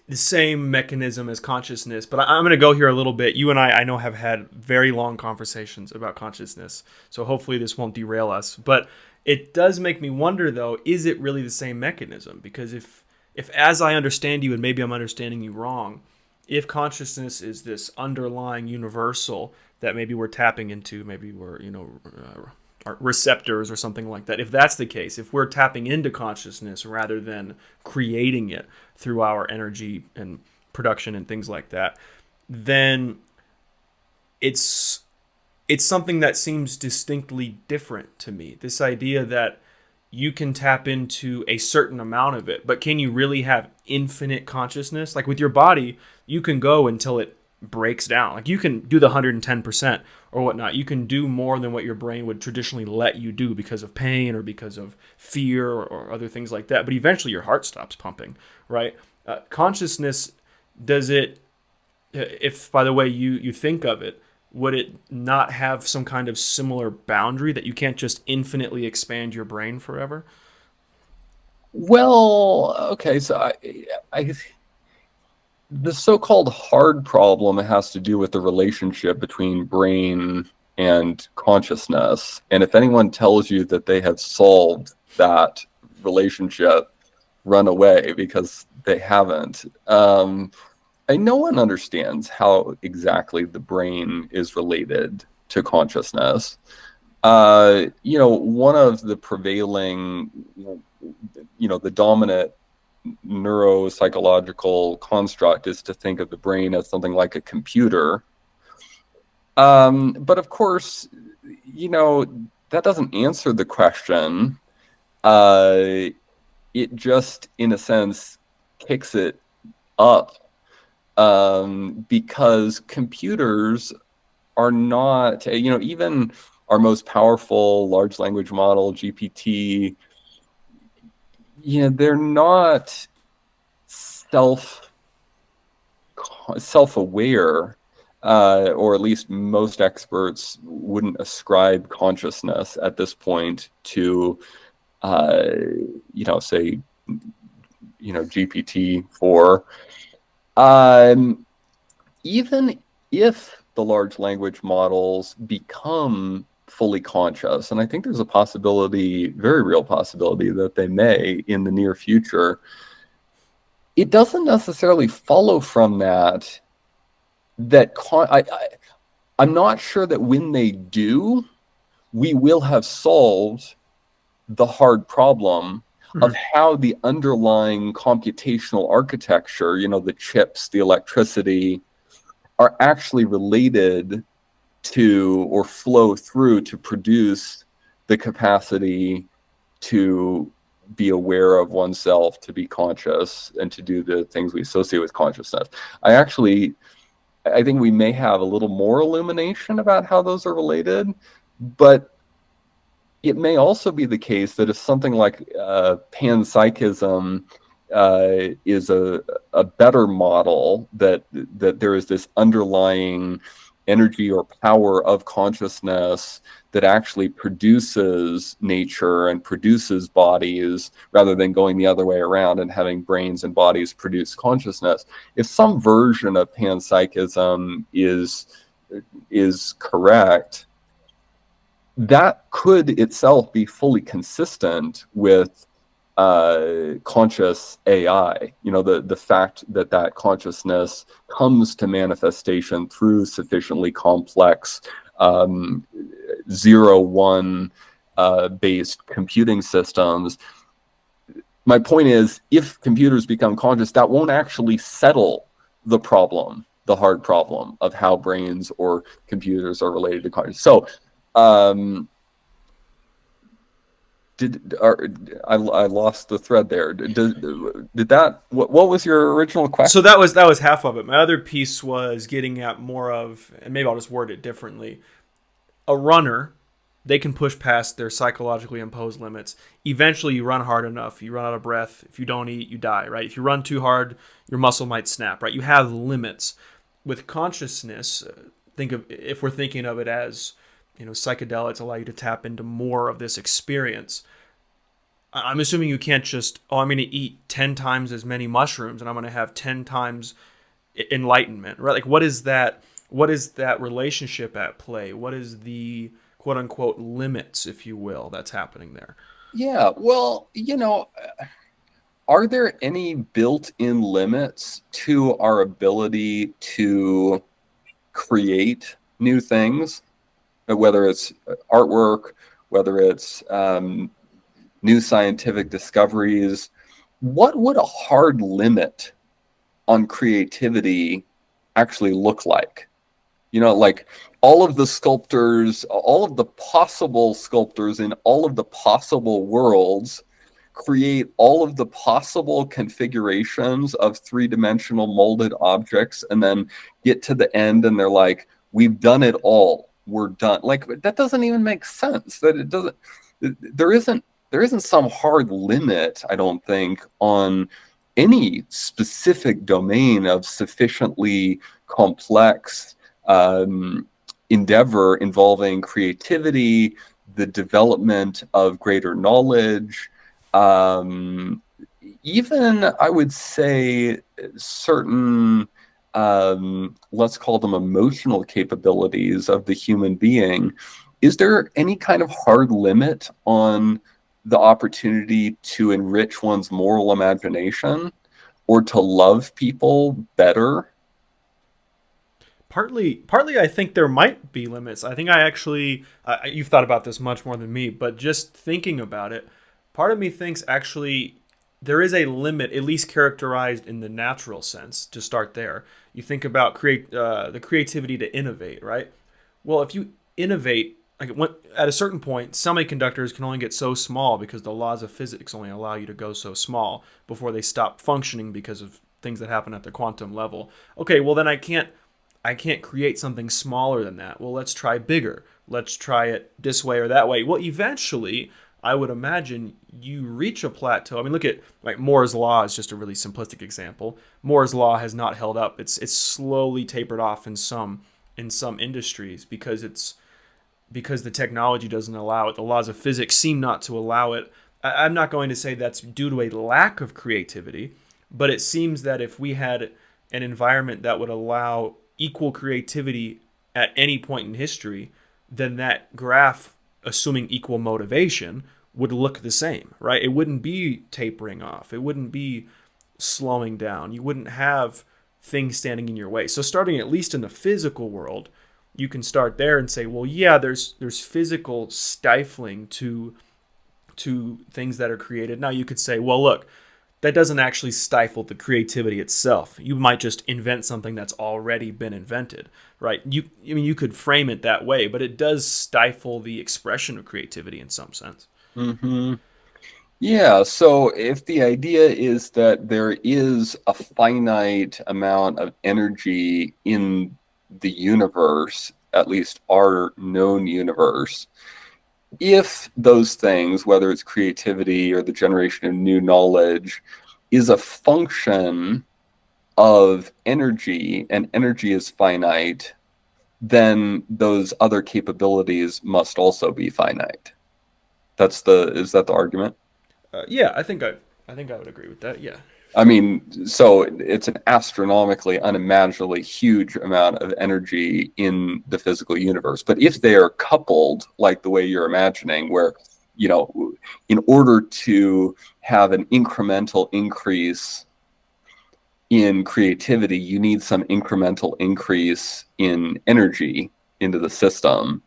[SPEAKER 1] the same mechanism as consciousness, but I'm going to go here a little bit. You and I know, have had very long conversations about consciousness, so hopefully this won't derail us. But it does make me wonder, though, is it really the same mechanism? Because if as I understand you, and maybe I'm understanding you wrong, if consciousness is this underlying universal that maybe we're tapping into, maybe we're, our receptors or something like that. If that's the case, if we're tapping into consciousness rather than creating it through our energy and production and things like that, then it's something that seems distinctly different to me. This idea that you can tap into a certain amount of it, but can you really have infinite consciousness? Like with your body, you can go until it breaks down. Like you can do the 110% or whatnot. You can do more than what your brain would traditionally let you do because of pain or because of fear or other things like that. But eventually your heart stops pumping, right? Consciousness, does it, if by the way you think of it, would it not have some kind of similar boundary that you can't just infinitely expand your brain forever?
[SPEAKER 2] Well, okay, so I the so-called hard problem has to do with the relationship between brain and consciousness. And if anyone tells you that they have solved that relationship, run away, because they haven't. No one understands how exactly the brain is related to consciousness. One of the prevailing, the dominant neuropsychological construct is to think of the brain as something like a computer. But of course, that doesn't answer the question. It just, in a sense, kicks it up, because computers are not, even our most powerful large language model, GPT, they're not self-aware, or at least most experts wouldn't ascribe consciousness at this point to, say, GPT-4. Even if the large language models become fully conscious, and I think there's a possibility, very real possibility, that they may in the near future, it doesn't necessarily follow from that I'm not sure that when they do, we will have solved the hard problem of how the underlying computational architecture, the chips, the electricity, are actually related to or flow through to produce the capacity to be aware of oneself, to be conscious, and to do the things we associate with consciousness. I think we may have a little more illumination about how those are related, but it may also be the case that if something like panpsychism is a better model, that there is this underlying energy or power of consciousness that actually produces nature and produces bodies, rather than going the other way around and having brains and bodies produce consciousness. If some version of panpsychism is correct, that could itself be fully consistent with conscious AI. You know, the fact that that consciousness comes to manifestation through sufficiently complex um, 0-1 based computing systems. My point is, if computers become conscious, that won't actually settle the problem, the hard problem of how brains or computers are related to consciousness. So, I lost the thread there. Did that? What was your original
[SPEAKER 1] So
[SPEAKER 2] question?
[SPEAKER 1] that was half of it. My other piece was getting at more of, and maybe I'll just word it differently. A runner, they can push past their psychologically imposed limits. Eventually, you run hard enough, you run out of breath. If you don't eat, you die, right? If you run too hard, your muscle might snap, right? You have limits. With consciousness, think of, if we're thinking of it as, psychedelics allow you to tap into more of this experience. I'm assuming you can't just, oh, I'm going to eat 10 times as many mushrooms and I'm going to have 10 times enlightenment, right? Like, what is that? What is that relationship at play? What is the quote unquote limits, if you will, that's happening there?
[SPEAKER 2] Yeah, well, are there any built-in limits to our ability to create new things, whether it's artwork, whether it's new scientific discoveries? What would a hard limit on creativity actually look like? Like all of the sculptors, all of the possible sculptors in all of the possible worlds create all of the possible configurations of three-dimensional molded objects, and then get to the end and they're like, we've done it all. We're done. Like, that doesn't even make sense. That it doesn't, there isn't some hard limit, I don't think, on any specific domain of sufficiently complex endeavor involving creativity, the development of greater knowledge, even, I would say, certain, let's call them emotional capabilities of the human being. Is there any kind of hard limit on the opportunity to enrich one's moral imagination or to love people better?
[SPEAKER 1] Partly, I think there might be limits. I think I actually, you've thought about this much more than me, but just thinking about it, part of me thinks actually there is a limit, at least characterized in the natural sense. To start there, you think about the creativity to innovate, right? Well, if you innovate, like at a certain point, semiconductors can only get so small because the laws of physics only allow you to go so small before they stop functioning because of things that happen at the quantum level. Okay, well then I can't create something smaller than that. Well, let's try bigger. Let's try it this way or that way. Well, eventually, I would imagine you reach a plateau. I mean, look at, like, Moore's law is just a really simplistic example. Moore's law has not held up. It's slowly tapered off in some industries because the technology doesn't allow it. The laws of physics seem not to allow it. I'm not going to say that's due to a lack of creativity, but it seems that if we had an environment that would allow equal creativity at any point in history, then that graph, assuming equal motivation, would look the same, right? It wouldn't be tapering off. It wouldn't be slowing down. You wouldn't have things standing in your way. So starting at least in the physical world, you can start there and say, well, yeah, there's physical stifling to things that are created. Now you could say, well, look, that doesn't actually stifle the creativity itself. You might just invent something that's already been invented, right? You could frame it that way, but it does stifle the expression of creativity in some sense.
[SPEAKER 2] Mm-hmm. Yeah, so if the idea is that there is a finite amount of energy in the universe, at least our known universe, if those things, whether it's creativity or the generation of new knowledge, is a function of energy, and energy is finite, then those other capabilities must also be finite. Is that the argument?
[SPEAKER 1] Yeah, I would agree with that. Yeah.
[SPEAKER 2] I mean, so it's an astronomically, unimaginably huge amount of energy in the physical universe. But if they are coupled, like the way you're imagining, where, in order to have an incremental increase in creativity, you need some incremental increase in energy into the system,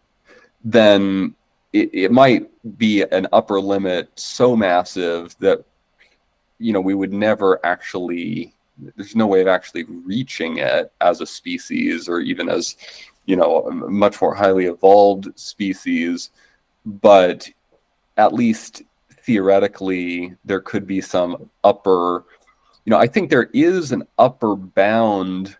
[SPEAKER 2] then it might be an upper limit so massive that we would never actually, there's no way of actually reaching it as a species, or even as a much more highly evolved species. But at least theoretically there could be some upper, I think there is an upper bound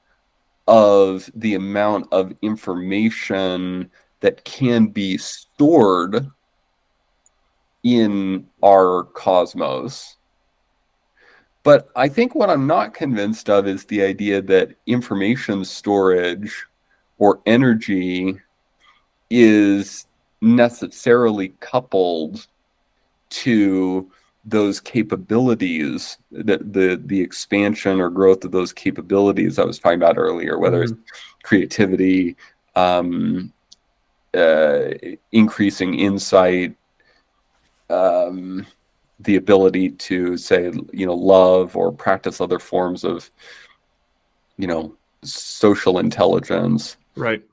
[SPEAKER 2] of the amount of information that can be stored in our cosmos. But I think what I'm not convinced of is the idea that information storage or energy is necessarily coupled to those capabilities, that the expansion or growth of those capabilities I was talking about earlier, whether it's creativity, increasing insight, the ability to say, love or practice other forms of, social intelligence.
[SPEAKER 1] Right.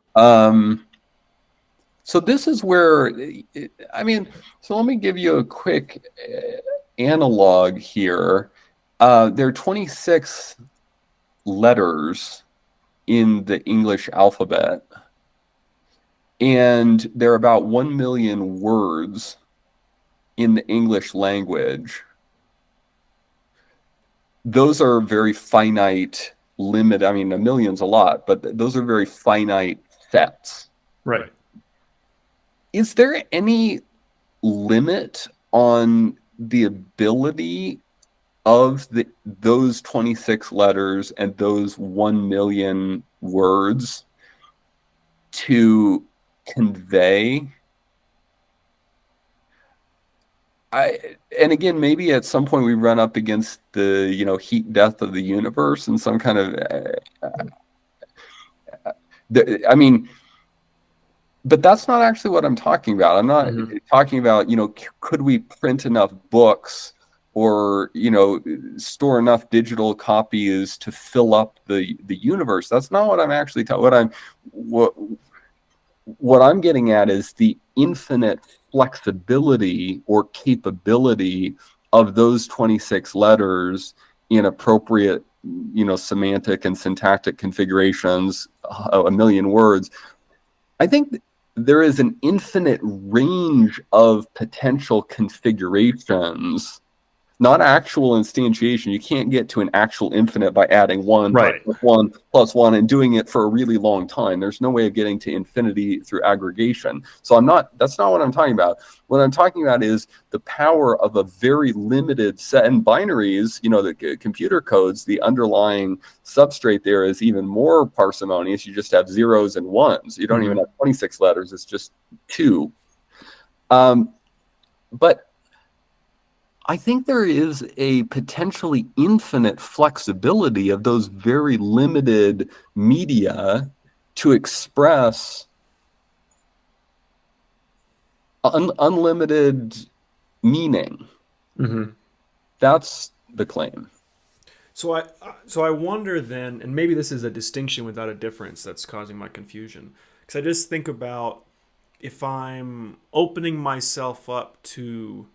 [SPEAKER 2] So this is where, so let me give you a quick analog here. There are 26 letters in the English alphabet, and there are about 1 million words in the English language. Those are very finite limit. I mean, a million's a lot, but those are very finite sets.
[SPEAKER 1] Right.
[SPEAKER 2] Is there any limit on the ability of those 26 letters and those 1 million words to convey? And again, maybe at some point we run up against the heat death of the universe and some kind of but that's not actually what I'm talking about. I'm not talking about, could we print enough books or, store enough digital copies to fill up the universe. That's not what I'm actually talking. What I'm getting at is the infinite flexibility or capability of those 26 letters in appropriate, semantic and syntactic configurations, 1 million words. I think there is an infinite range of potential configurations, not actual instantiation. You can't get to an actual infinite by adding 1 plus 1 plus 1 and doing it for a really long time. There's no way of getting to infinity through aggregation. So that's not what I'm talking about. What I'm talking about is the power of a very limited set. And binaries, the computer codes, the underlying substrate there is even more parsimonious. You just have zeros and ones. You don't even have 26 letters. It's just 2. But I think there is a potentially infinite flexibility of those very limited media to express unlimited meaning. That's the claim.
[SPEAKER 1] So I wonder then, and maybe this is a distinction without a difference that's causing my confusion, because I just think about if I'm opening myself up to,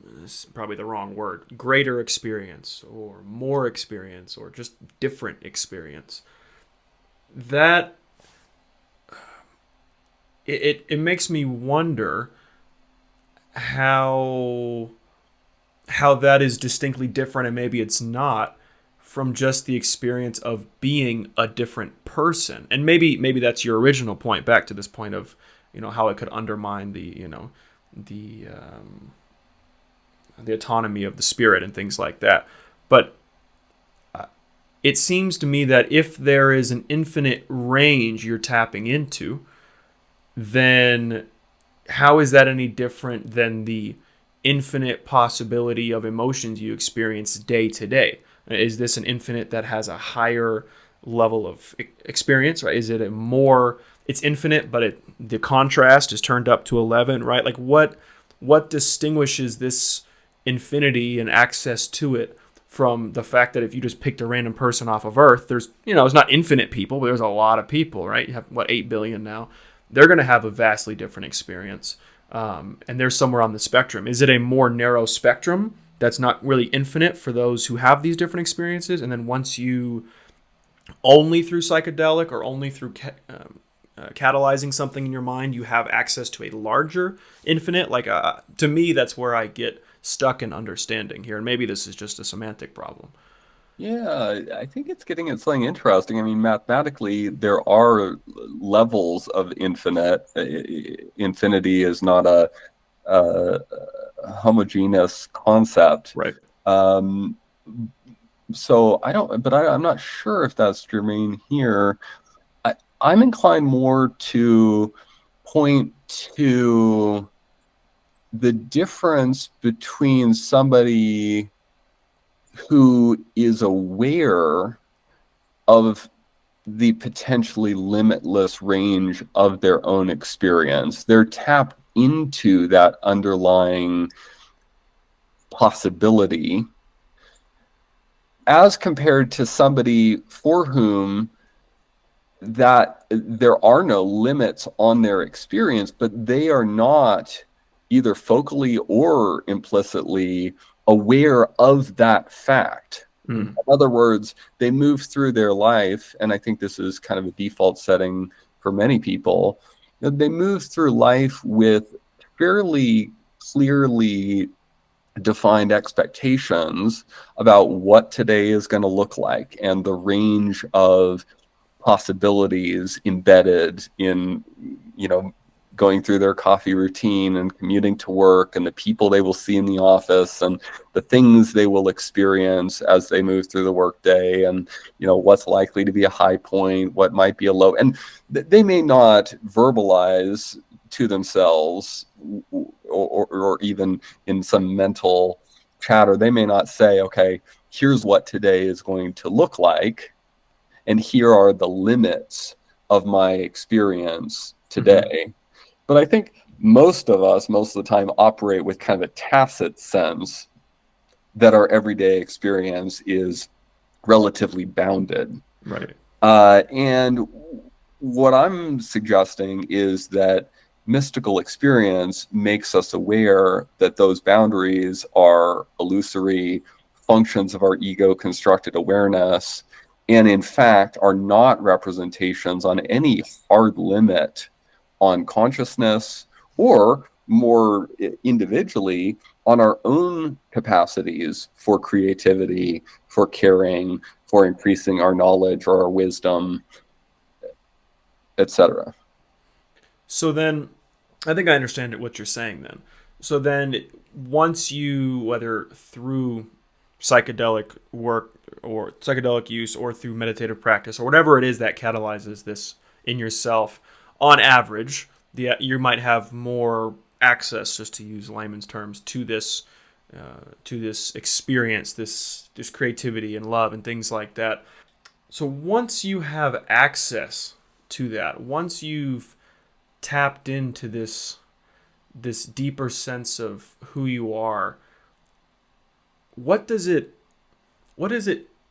[SPEAKER 1] this is probably the wrong word, greater experience or more experience or just different experience, that it makes me wonder how that is distinctly different, and maybe it's not, from just the experience of being a different person. And maybe that's your original point, back to this point of how it could undermine the the autonomy of the spirit and things like that. But it seems to me that if there is an infinite range you're tapping into, then how is that any different than the infinite possibility of emotions you experience day to day? Is this an infinite that has a higher level of experience, right? Is it a more, it's infinite, but the contrast is turned up to 11, right? Like what distinguishes this infinity and access to it from the fact that if you just picked a random person off of Earth, there's, it's not infinite people, but there's a lot of people, right? You have, 8 billion now. They're going to have a vastly different experience. And they're somewhere on the spectrum. Is it a more narrow spectrum that's not really infinite for those who have these different experiences? And then once you, only through psychedelic or only through catalyzing something in your mind, you have access to a larger infinite? Like, to me, that's where I get stuck in understanding here. And maybe this is just a semantic problem.
[SPEAKER 2] Yeah, I think it's getting at something interesting. I mean, mathematically, there are levels of infinite. Infinity is not a homogeneous concept.
[SPEAKER 1] Right.
[SPEAKER 2] So I'm not sure if that's germane here. I'm inclined more to point to the difference between somebody who is aware of the potentially limitless range of their own experience. They're tapped into that underlying possibility, as compared to somebody for whom that there are no limits on their experience, but they are not either focally or implicitly aware of that fact. In other words, they move through their life, and I think this is kind of a default setting for many people. They move through life with fairly clearly defined expectations about what today is going to look like and the range of possibilities embedded in, going through their coffee routine and commuting to work, and the people they will see in the office, and the things they will experience as they move through the workday, and what's likely to be a high point, what might be a low. And they may not verbalize to themselves, or even in some mental chatter, they may not say, okay, here's what today is going to look like, and here are the limits of my experience today. But I think most of us, most of the time, operate with kind of a tacit sense that our everyday experience is relatively bounded.
[SPEAKER 1] Right.
[SPEAKER 2] And what I'm suggesting is that mystical experience makes us aware that those boundaries are illusory functions of our ego-constructed awareness, and in fact are not representations on any hard limit on consciousness, or more individually on our own capacities for creativity, for caring, for increasing our knowledge or our wisdom, etc.
[SPEAKER 1] So then, I think I understand what you're saying then. So then, once you, whether through psychedelic work or psychedelic use or through meditative practice or whatever it is that catalyzes this in yourself, on average, you might have more access, just to use layman's terms, to this experience, this creativity and love and things like that. So once you have access to that, once you've tapped into this deeper sense of who you are, what does it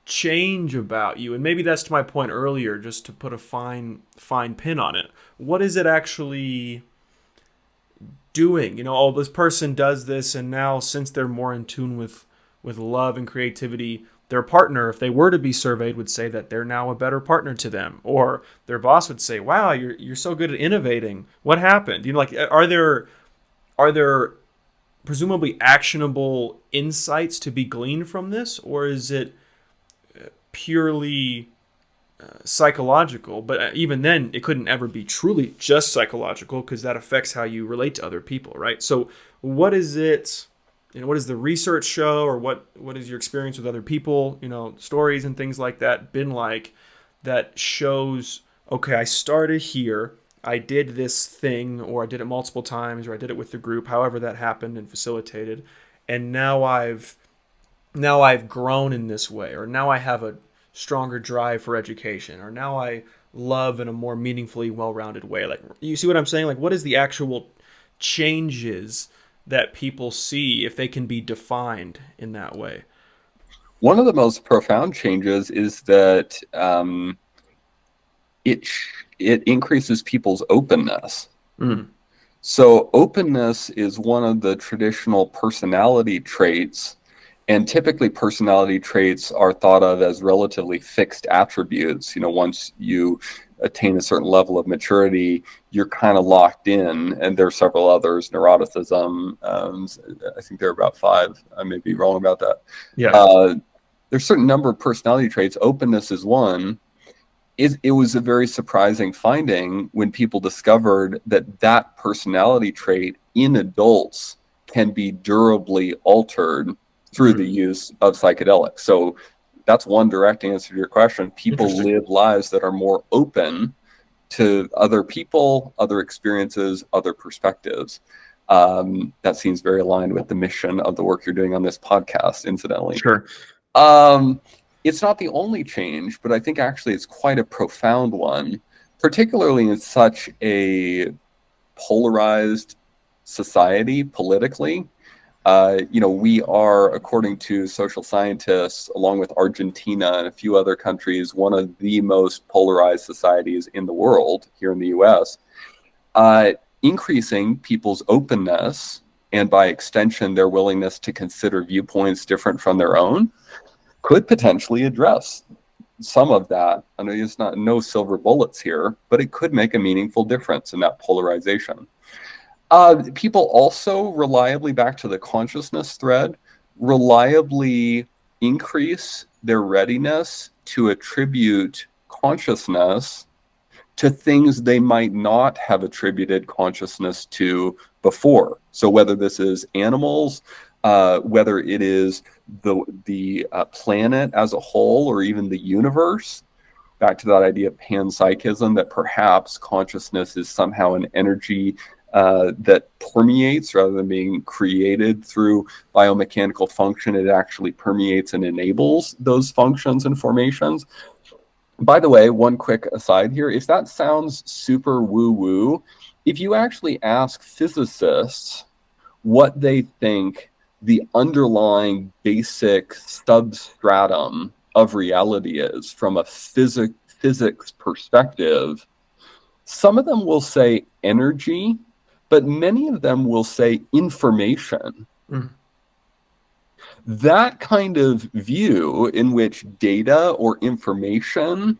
[SPEAKER 1] change about you? And maybe that's to my point earlier, just to put a fine pin on it. What is it actually doing? This person does this, and now, since they're more in tune with love and creativity, their partner, if they were to be surveyed, would say that they're now a better partner to them. Or their boss would say, wow, you're so good at innovating. What happened? Are there presumably actionable insights to be gleaned from this? Or is it purely psychological? But even then, it couldn't ever be truly just psychological, because that affects how you relate to other people, right? So what is it what does the research show, or what is your experience with other people, stories and things like that been like, that shows, okay, I started here, I did this thing, or I did it multiple times, or I did it with the group, however that happened and facilitated, and now I've grown in this way, or now I have a stronger drive for education, or now I love in a more meaningfully well-rounded way. Like, you see what I'm saying? Like, what is the actual changes that people see if they can be defined in that way?
[SPEAKER 2] One of the most profound changes is that it increases people's openness.
[SPEAKER 1] Mm.
[SPEAKER 2] So openness is one of the traditional personality traits, and typically personality traits are thought of as relatively fixed attributes. Once you attain a certain level of maturity, you're kind of locked in, and there are several others. Neuroticism, I think there are about 5. I may be wrong about that.
[SPEAKER 1] Yeah.
[SPEAKER 2] There's a certain number of personality traits. Openness is one. It was a very surprising finding when people discovered that personality trait in adults can be durably altered through the use of psychedelics. So that's one direct answer to your question. People live lives that are more open to other people, other experiences, other perspectives. That seems very aligned with the mission of the work you're doing on this podcast, incidentally.
[SPEAKER 1] Sure.
[SPEAKER 2] It's not the only change, but I think actually it's quite a profound one, particularly in such a polarized society politically. We are, according to social scientists, along with Argentina and a few other countries, one of the most polarized societies in the world here in the US. Increasing people's openness, and by extension, their willingness to consider viewpoints different from their own, could potentially address some of that. I know there's no silver bullets here, but it could make a meaningful difference in that polarization. People also reliably, back to the consciousness thread, reliably increase their readiness to attribute consciousness to things they might not have attributed consciousness to before. So whether this is animals, whether it is the planet as a whole, or even the universe, back to that idea of panpsychism, that perhaps consciousness is somehow an energy that permeates rather than being created through biomechanical function. It actually permeates and enables those functions and formations. By the way, one quick aside here, if that sounds super woo-woo, if you actually ask physicists what they think the underlying basic substratum of reality is from a physics perspective, some of them will say energy, but many of them will say information.
[SPEAKER 1] Mm.
[SPEAKER 2] That kind of view, in which data or information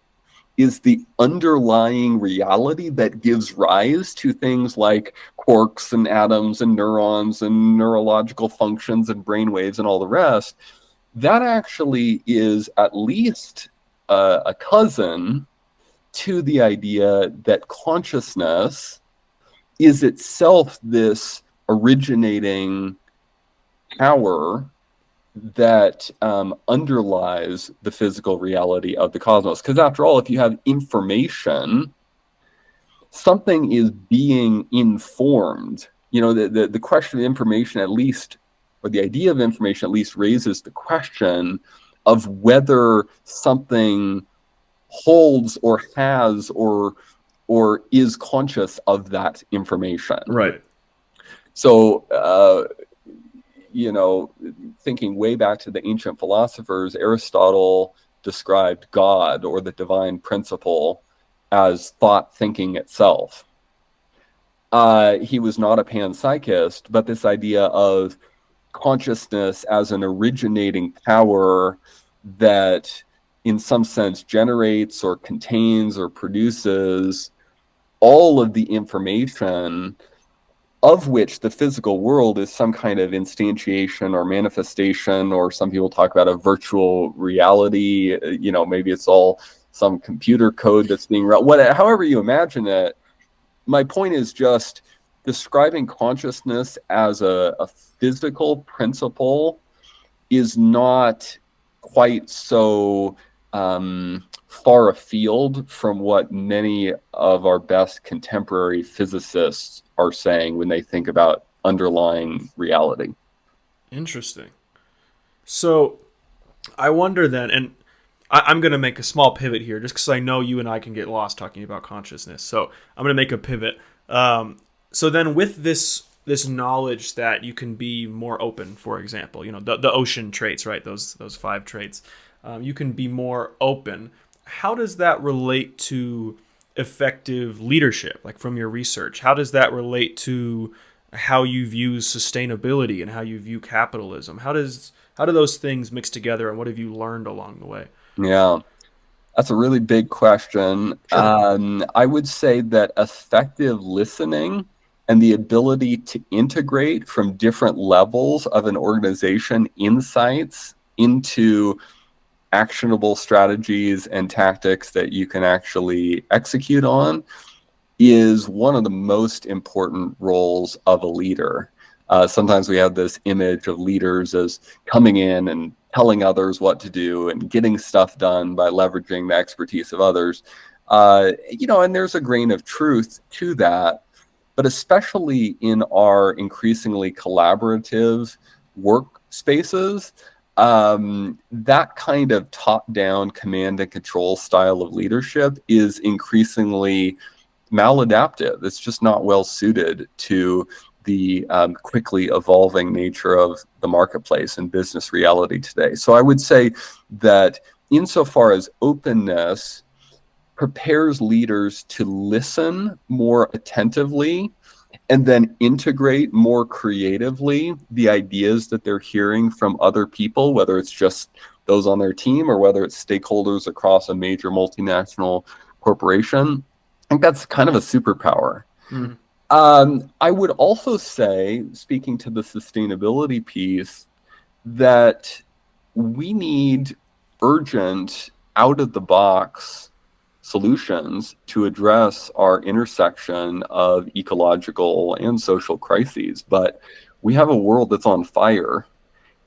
[SPEAKER 2] is the underlying reality that gives rise to things like quarks and atoms and neurons and neurological functions and brainwaves and all the rest, that actually is at least a cousin to the idea that consciousness is itself this originating power that underlies the physical reality of the cosmos. Because after all, if you have information, something is being informed. The question of information, at least, or the idea of information at least, raises the question of whether something holds or has or is conscious of that information.
[SPEAKER 1] Right.
[SPEAKER 2] So, thinking way back to the ancient philosophers, Aristotle described God, or the divine principle, as thought thinking itself. He was not a panpsychist, but this idea of consciousness as an originating power that in some sense generates or contains or produces all of the information of which the physical world is some kind of instantiation or manifestation, or some people talk about a virtual reality. Maybe it's all some computer code that's being run. However you imagine it, my point is just describing consciousness as a physical principle is not quite so far afield from what many of our best contemporary physicists are saying when they think about underlying reality.
[SPEAKER 1] Interesting. So I wonder then, and I'm going to make a small pivot here just because I know you and I can get lost talking about consciousness. So I'm going to make a pivot. So then with this knowledge that you can be more open, for example, the ocean traits, right? Those 5 traits. You can be more open. How does that relate to effective leadership, like from your research? How does that relate to how you view sustainability and how you view capitalism? How do those things mix together, and what have you learned along the way?
[SPEAKER 2] Yeah, that's a really big question.
[SPEAKER 1] Sure.
[SPEAKER 2] I would say that effective listening and the ability to integrate from different levels of an organization insights into actionable strategies and tactics that you can actually execute on is one of the most important roles of a leader. Sometimes we have this image of leaders as coming in and telling others what to do and getting stuff done by leveraging the expertise of others. And there's a grain of truth to that, but especially in our increasingly collaborative workspaces, that kind of top-down command and control style of leadership is increasingly maladaptive. It's just not well suited to the quickly evolving nature of the marketplace and business reality today. So I would say that insofar as openness prepares leaders to listen more attentively and then integrate more creatively the ideas that they're hearing from other people, whether it's just those on their team or whether it's stakeholders across a major multinational corporation, I think that's kind of a superpower.
[SPEAKER 1] Mm.
[SPEAKER 2] I would also say, speaking to the sustainability piece, that we need urgent, out-of-the-box solutions to address our intersection of ecological and social crises. But we have a world that's on fire,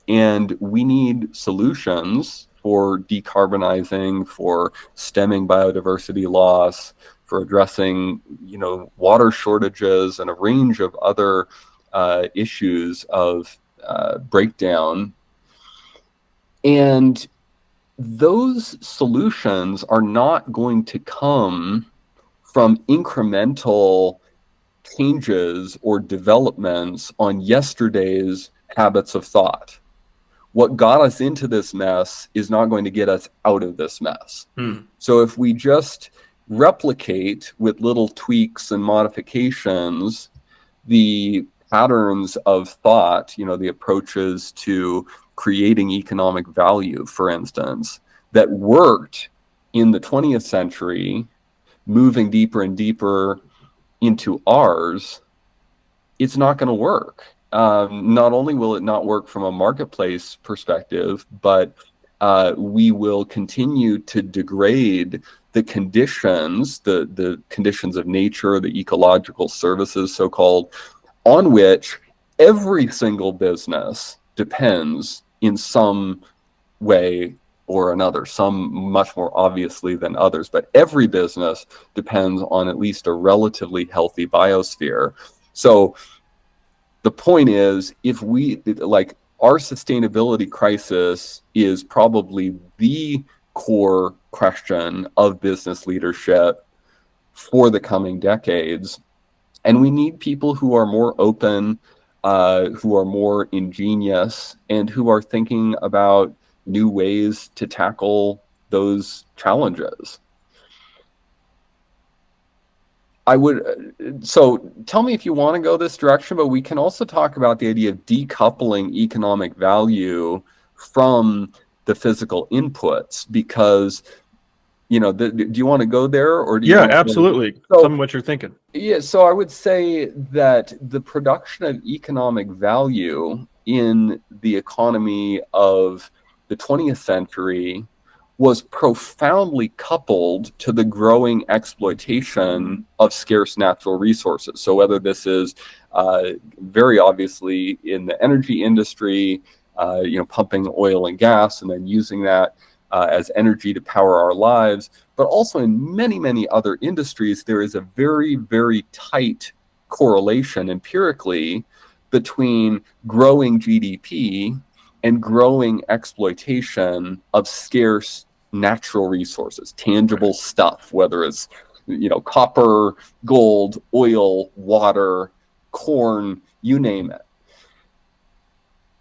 [SPEAKER 2] and we need solutions for decarbonizing, for stemming biodiversity loss, for addressing, water shortages and a range of other issues of breakdown. And those solutions are not going to come from incremental changes or developments on yesterday's habits of thought. What got us into this mess is not going to get us out of this mess. So if we just replicate with little tweaks and modifications the patterns of thought, the approaches to creating economic value, for instance, that worked in the 20th century, moving deeper and deeper into ours, it's not going to work. Not only will it not work from a marketplace perspective, but we will continue to degrade the conditions, the conditions of nature, the ecological services, so-called, on which every single business depends in some way or another, some much more obviously than others, but every business depends on at least a relatively healthy biosphere. So the point is, if we, like, our sustainability crisis is probably the core question of business leadership for the coming decades. And we need people who are more open, who are more ingenious, and who are thinking about new ways to tackle those challenges. So tell me if you want to go this direction, but we can also talk about the idea of decoupling economic value from the physical inputs, because, do you want to go there, or do you want
[SPEAKER 1] Absolutely.
[SPEAKER 2] to...
[SPEAKER 1] Tell me what you're thinking.
[SPEAKER 2] Yeah, so I would say that the production of economic value in the economy of the 20th century was profoundly coupled to the growing exploitation of scarce natural resources. So whether this is very obviously in the energy industry, pumping oil and gas and then using that as energy to power our lives, but also in many, many other industries, there is a very, very tight correlation empirically between growing GDP and growing exploitation of scarce natural resources, tangible stuff, whether it's copper, gold, oil, water, corn, you name it.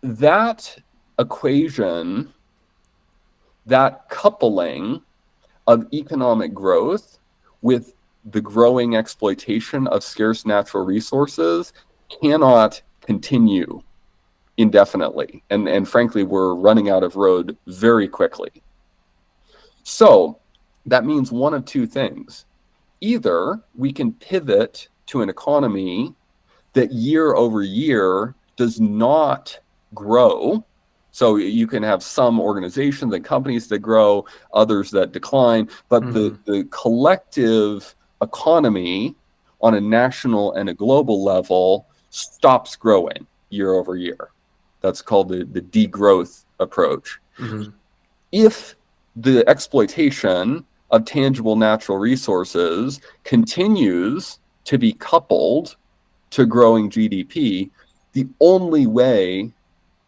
[SPEAKER 2] That equation, that coupling of economic growth with the growing exploitation of scarce natural resources cannot continue indefinitely. And frankly, we're running out of road very quickly. So that means one of two things. Either we can pivot to an economy that year over year does not grow. So you can have some organizations and companies that grow, others that decline, but the collective economy on a national and a global level stops growing year over year. That's called the degrowth approach. If the exploitation of tangible natural resources continues to be coupled to growing GDP, the only way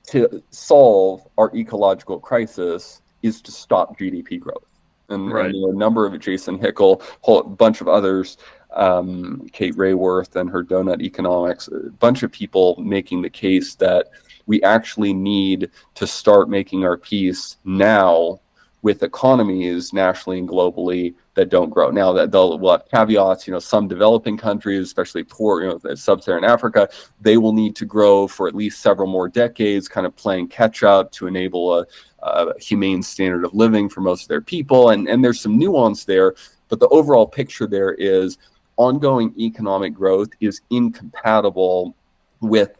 [SPEAKER 2] to solve our ecological crisis is to stop GDP growth. And there are a number of Jason Hickel, a bunch of others, Kate Rayworth and her Donut Economics, a bunch of people making the case that we actually need to start making our peace now with economies nationally and globally that don't grow. Now that they'll have caveats, some developing countries, especially poor, sub-Saharan Africa, they will need to grow for at least several more decades, kind of playing catch up to enable a humane standard of living for most of their people. And there's some nuance there, but the overall picture there is ongoing economic growth is incompatible with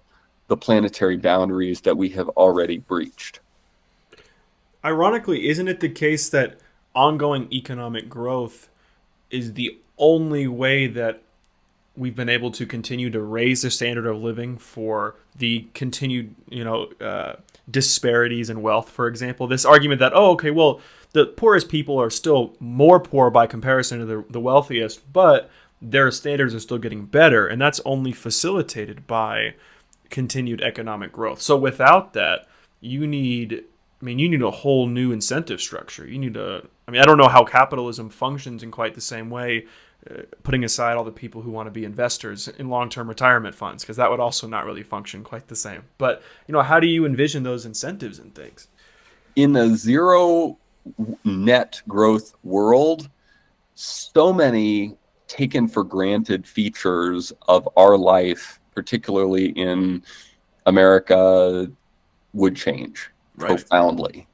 [SPEAKER 2] the planetary boundaries that we have already breached.
[SPEAKER 1] Ironically, isn't it the case that ongoing economic growth is the only way that we've been able to continue to raise the standard of living for the continued, disparities in wealth, for example? This argument that, the poorest people are still more poor by comparison to the wealthiest, but their standards are still getting better, and that's only facilitated by continued economic growth. So without that, you need a whole new incentive structure. I don't know how capitalism functions in quite the same way, putting aside all the people who want to be investors in long-term retirement funds, because that would also not really function quite the same. But, how do you envision those incentives and things?
[SPEAKER 2] In a zero net growth world, so many taken for granted features of our life, particularly in America, would change profoundly.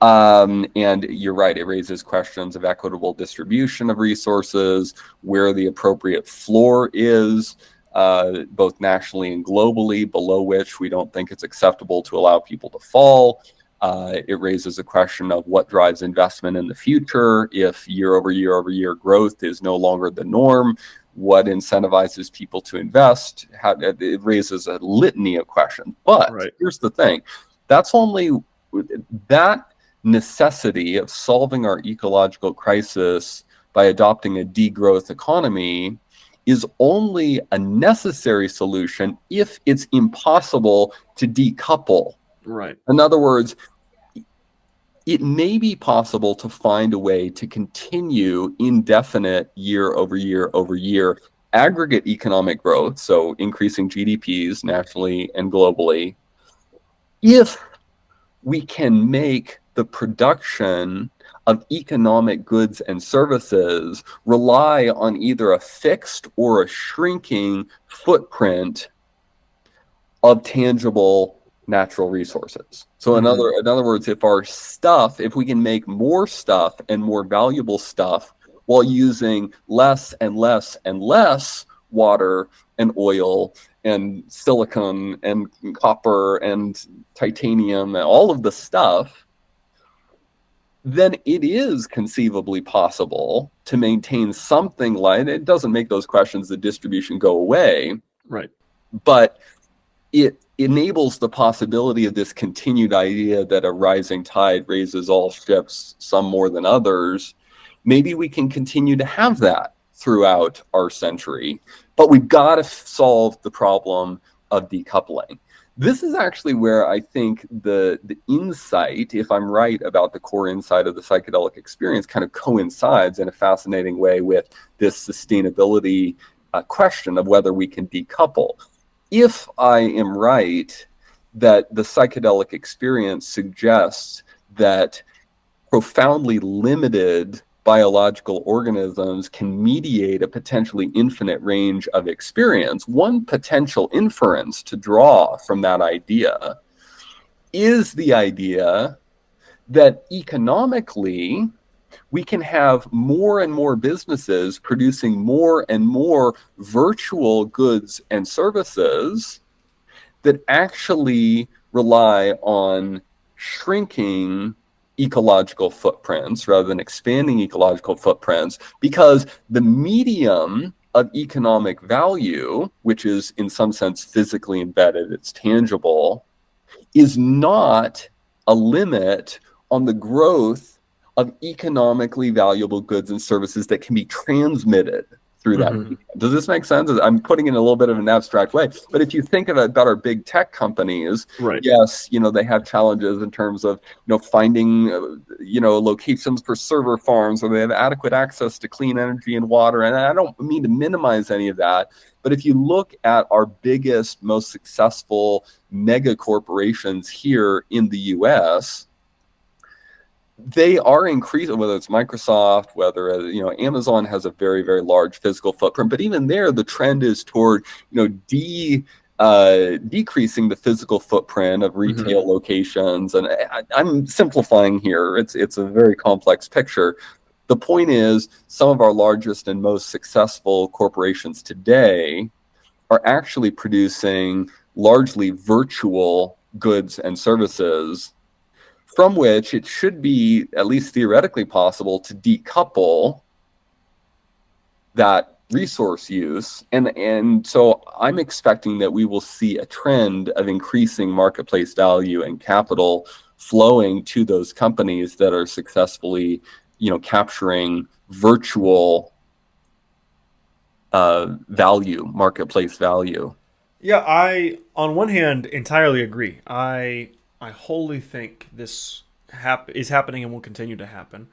[SPEAKER 2] And you're right, it raises questions of equitable distribution of resources, where the appropriate floor is, both nationally and globally, below which we don't think it's acceptable to allow people to fall. It raises a question of what drives investment in the future. If year over year growth is no longer the norm, what incentivizes people to invest? It raises a litany of questions. But here's the thing. That necessity of solving our ecological crisis by adopting a degrowth economy is only a necessary solution if it's impossible to decouple. In other words, it may be possible to find a way to continue indefinite year over year aggregate economic growth, so increasing GDPs nationally and globally, if we can make the production of economic goods and services rely on either a fixed or a shrinking footprint of tangible natural resources. So in other words, if we can make more stuff and more valuable stuff while using less and less and less water and oil and silicon and copper and titanium and all of the stuff, then it is conceivably possible to maintain something like, it doesn't make those questions of distribution go away,
[SPEAKER 1] Right.
[SPEAKER 2] but it enables the possibility of this continued idea that a rising tide raises all ships, some more than others. Maybe we can continue to have that throughout our century, but we've got to solve the problem of decoupling. This is actually where I think the insight, if I'm right about the core insight of the psychedelic experience, kind of coincides in a fascinating way with this sustainability question of whether we can decouple. If I am right that the psychedelic experience suggests that profoundly limited biological organisms can mediate a potentially infinite range of experience, one potential inference to draw from that idea is the idea that economically we can have more and more businesses producing more and more virtual goods and services that actually rely on shrinking ecological footprints rather than expanding ecological footprints, because the medium of economic value, which is in some sense physically embedded, it's tangible, is not a limit on the growth of economically valuable goods and services that can be transmitted through that.
[SPEAKER 1] Mm-hmm.
[SPEAKER 2] Does this make sense? I'm putting it in a little bit of an abstract way, but if you think about our big tech companies,
[SPEAKER 1] Right.
[SPEAKER 2] yes, they have challenges in terms of finding locations for server farms, where they have adequate access to clean energy and water. And I don't mean to minimize any of that, but if you look at our biggest, most successful mega corporations here in the US, they are increasing, whether it's Microsoft, whether Amazon has a very, very large physical footprint, but even there, the trend is toward decreasing the physical footprint of retail locations. And I'm simplifying here; it's a very complex picture. The point is, some of our largest and most successful corporations today are actually producing largely virtual goods and services, from which it should be, at least theoretically, possible to decouple that resource use. And so I'm expecting that we will see a trend of increasing marketplace value and capital flowing to those companies that are successfully, capturing virtual value, marketplace value.
[SPEAKER 1] Yeah, I, on one hand, entirely agree. I wholly think this is happening and will continue to happen.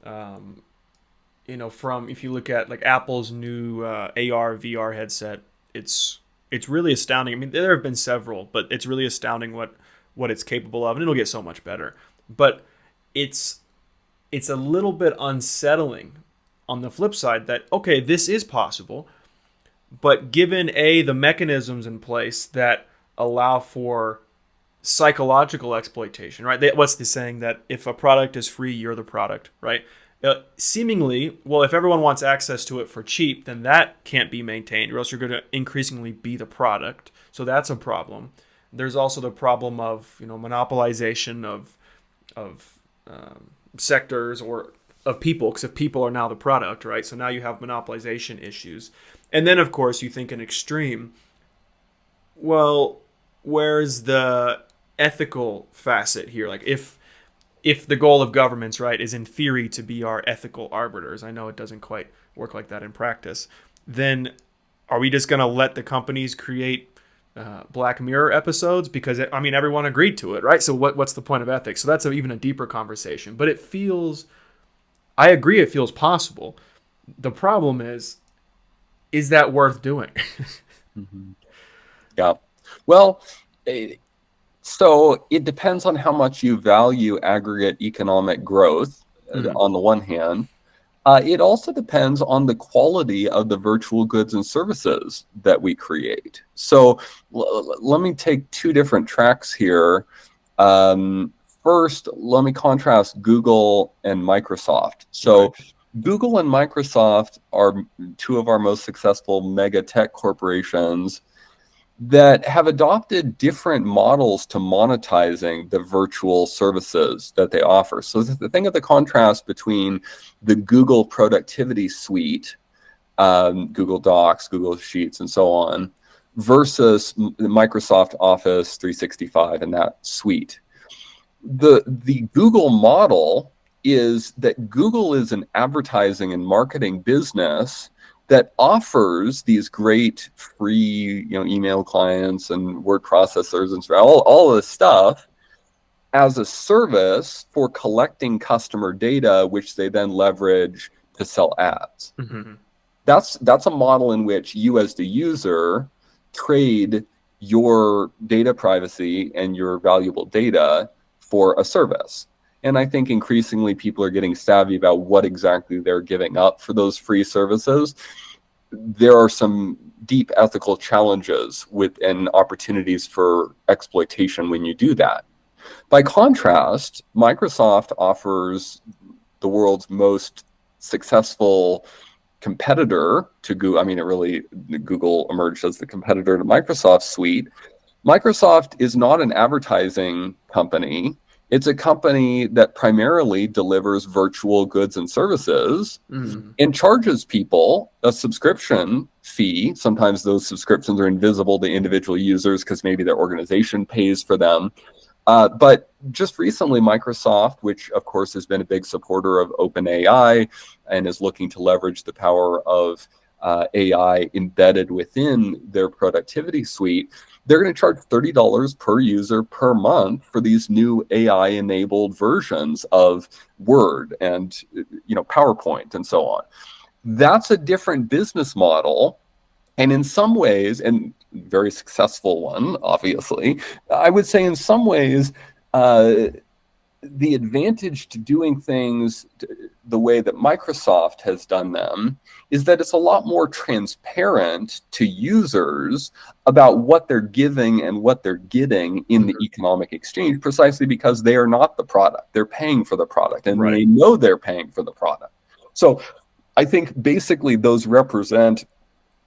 [SPEAKER 1] From, if you look at like Apple's new AR VR headset, it's really astounding. I mean, there have been several, but it's really astounding what it's capable of, and it'll get so much better. But it's a little bit unsettling on the flip side that, okay, this is possible, but given the mechanisms in place that allow for psychological exploitation, right? What's the saying that if a product is free, you're the product, right? Seemingly, well, if everyone wants access to it for cheap, then that can't be maintained, or else you're going to increasingly be the product. So that's a problem. There's also the problem of monopolization of sectors or of people, because if people are now the product, right? So now you have monopolization issues. And then, of course, you think an extreme. Well, where's the ethical facet here? Like if the goal of governments, right, is in theory to be our ethical arbiters, I know it doesn't quite work like that in practice, then are we just going to let the companies create Black Mirror episodes? Because, everyone agreed to it, right? So what's the point of ethics? So that's even a deeper conversation. But I agree it feels possible. The problem is that worth doing?
[SPEAKER 2] Mm-hmm. Yeah. Well, so it depends on how much you value aggregate economic growth, on the one hand. It also depends on the quality of the virtual goods and services that we create. So let me take two different tracks here. First, let me contrast Google and Microsoft. So right. Google and Microsoft are two of our most successful mega tech corporations. that have adopted different models to monetizing the virtual services that they offer. So the thing of the contrast between the Google productivity suite, Google Docs, Google Sheets, and so on, versus the Microsoft Office 365 and that suite. The Google model is that Google is an advertising and marketing business that offers these great free, email clients and word processors and all of this stuff as a service for collecting customer data, which they then leverage to sell ads.
[SPEAKER 1] Mm-hmm.
[SPEAKER 2] That's a model in which you as the user trade your data privacy and your valuable data for a service. And I think increasingly people are getting savvy about what exactly they're giving up for those free services. There are some deep ethical challenges and opportunities for exploitation when you do that. By contrast, Microsoft offers the world's most successful competitor to Google. I mean, Google emerged as the competitor to Microsoft suite. Microsoft is not an advertising company. It's a company that primarily delivers virtual goods and services and charges people a subscription fee. Sometimes those subscriptions are invisible to individual users because maybe their organization pays for them. But just recently, Microsoft, which of course has been a big supporter of OpenAI and is looking to leverage the power of AI embedded within their productivity suite, they're going to charge $30 per user per month for these new AI-enabled versions of Word and PowerPoint and so on. That's a different business model. And in some ways, and very successful one, obviously, I would say in some ways, the advantage to doing things the way that Microsoft has done them is that it's a lot more transparent to users about what they're giving and what they're getting in the economic exchange, precisely because they are not the product. They're paying for the product, and they know they're paying for the product. So I think basically those represent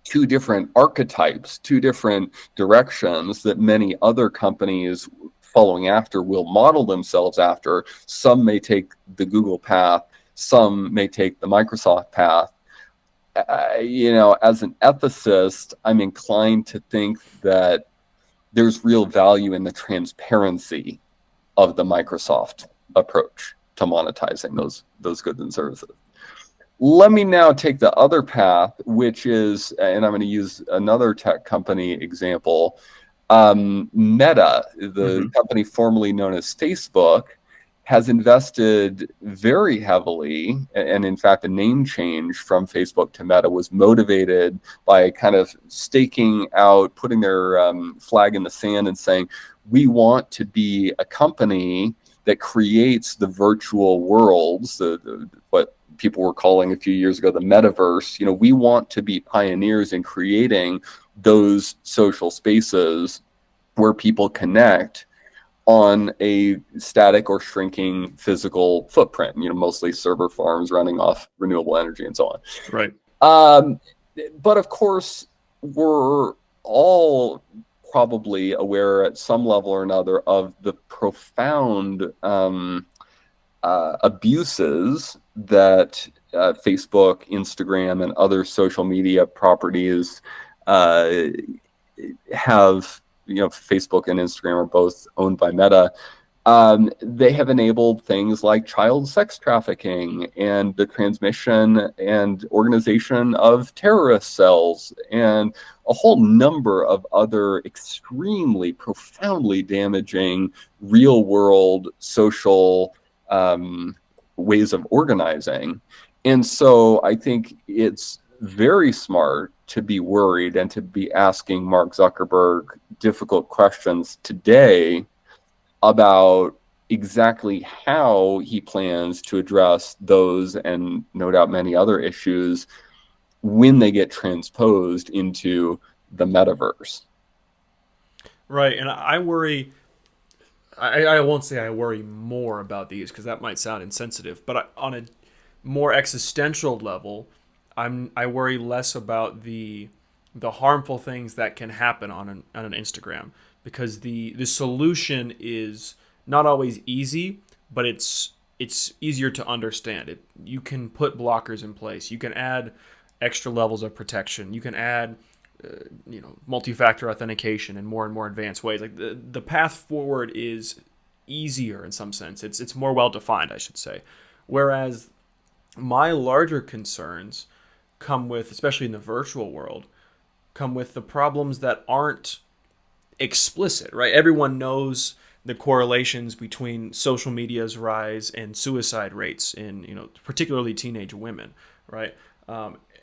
[SPEAKER 2] two different archetypes, two different directions that many other companies following after will model themselves after. Some may take the Google path, some may take the Microsoft path. As an ethicist, I'm inclined to think that there's real value in the transparency of the Microsoft approach to monetizing those goods and services. Let me now take the other path, which is, and I'm going to use another tech company example, Meta, the company formerly known as Facebook, has invested very heavily, and in fact, the name change from Facebook to Meta was motivated by kind of staking out, putting their flag in the sand and saying, we want to be a company that creates the virtual worlds, what people were calling a few years ago the metaverse. We want to be pioneers in creating those social spaces where people connect on a static or shrinking physical footprint, mostly server farms running off renewable energy and so on.
[SPEAKER 1] Right.
[SPEAKER 2] But of course, we're all probably aware at some level or another of the profound abuses that Facebook, Instagram, and other social media properties have. Facebook and Instagram are both owned by Meta. They have enabled things like child sex trafficking and the transmission and organization of terrorist cells and a whole number of other extremely profoundly damaging real-world social ways of organizing. And so I think it's very smart to be worried and to be asking Mark Zuckerberg difficult questions today about exactly how he plans to address those and no doubt many other issues when they get transposed into the metaverse.
[SPEAKER 1] Right. And I worry, I won't say I worry more about these because that might sound insensitive, but on a more existential level, I worry less about the the harmful things that can happen on an Instagram, because the solution is not always easy, but it's easier to understand. You can put blockers in place. You can add extra levels of protection. You can add multi-factor authentication in more and more advanced ways. Like the path forward is easier in some sense. It's more well defined, I should say. Whereas my larger concerns come with, especially in the virtual world, come with the problems that aren't explicit, right? Everyone knows the correlations between social media's rise and suicide rates in, particularly teenage women, right?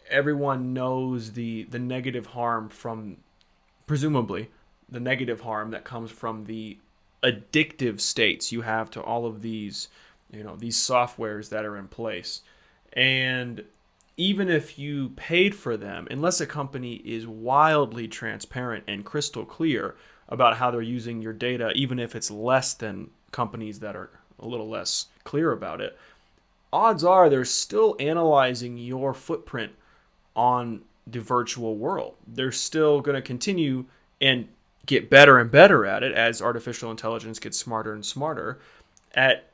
[SPEAKER 1] Everyone knows the negative harm from, presumably, the negative harm that comes from the addictive states you have to all of these, these softwares that are in place. And even if you paid for them, unless a company is wildly transparent and crystal clear about how they're using your data, even if it's less than companies that are a little less clear about it, odds are they're still analyzing your footprint on the virtual world. They're still going to continue and get better and better at it as artificial intelligence gets smarter and smarter at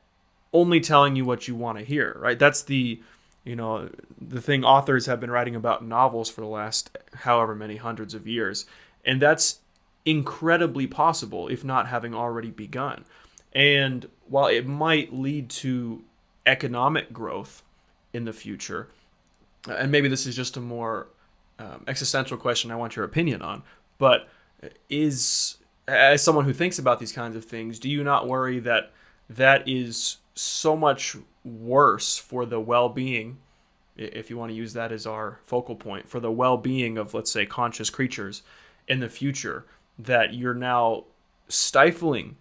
[SPEAKER 1] only telling you what you want to hear, right? That's the thing authors have been writing about in novels for the last however many hundreds of years. And that's incredibly possible, if not having already begun. And while it might lead to economic growth in the future, and maybe this is just a more existential question I want your opinion on, but as someone who thinks about these kinds of things, do you not worry that that is so much worse for the well-being, if you want to use that as our focal point, for the well-being of, let's say, conscious creatures in the future, that you're now stifling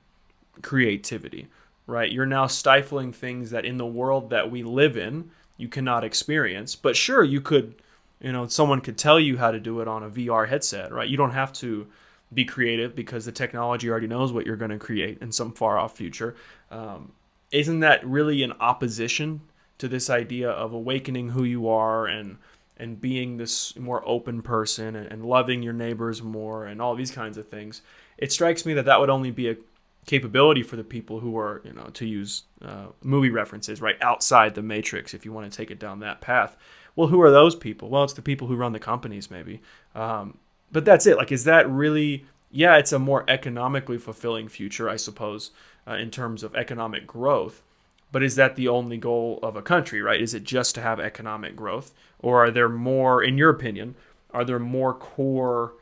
[SPEAKER 1] creativity, right? You're now stifling things that in the world that we live in, you cannot experience. But sure, you could, someone could tell you how to do it on a VR headset, right? You don't have to be creative because the technology already knows what you're going to create in some far off future. Isn't that really in opposition to this idea of awakening who you are and being this more open person and loving your neighbors more and all these kinds of things? It strikes me that that would only be a capability for the people who are, to use movie references, right, outside the matrix, if you want to take it down that path. Well, who are those people? Well, it's the people who run the companies, maybe. But that's it. Like, is that really, yeah, it's a more economically fulfilling future, I suppose, in terms of economic growth. But is that the only goal of a country, right? Is it just to have economic growth? Or are there more, in your opinion, are there more core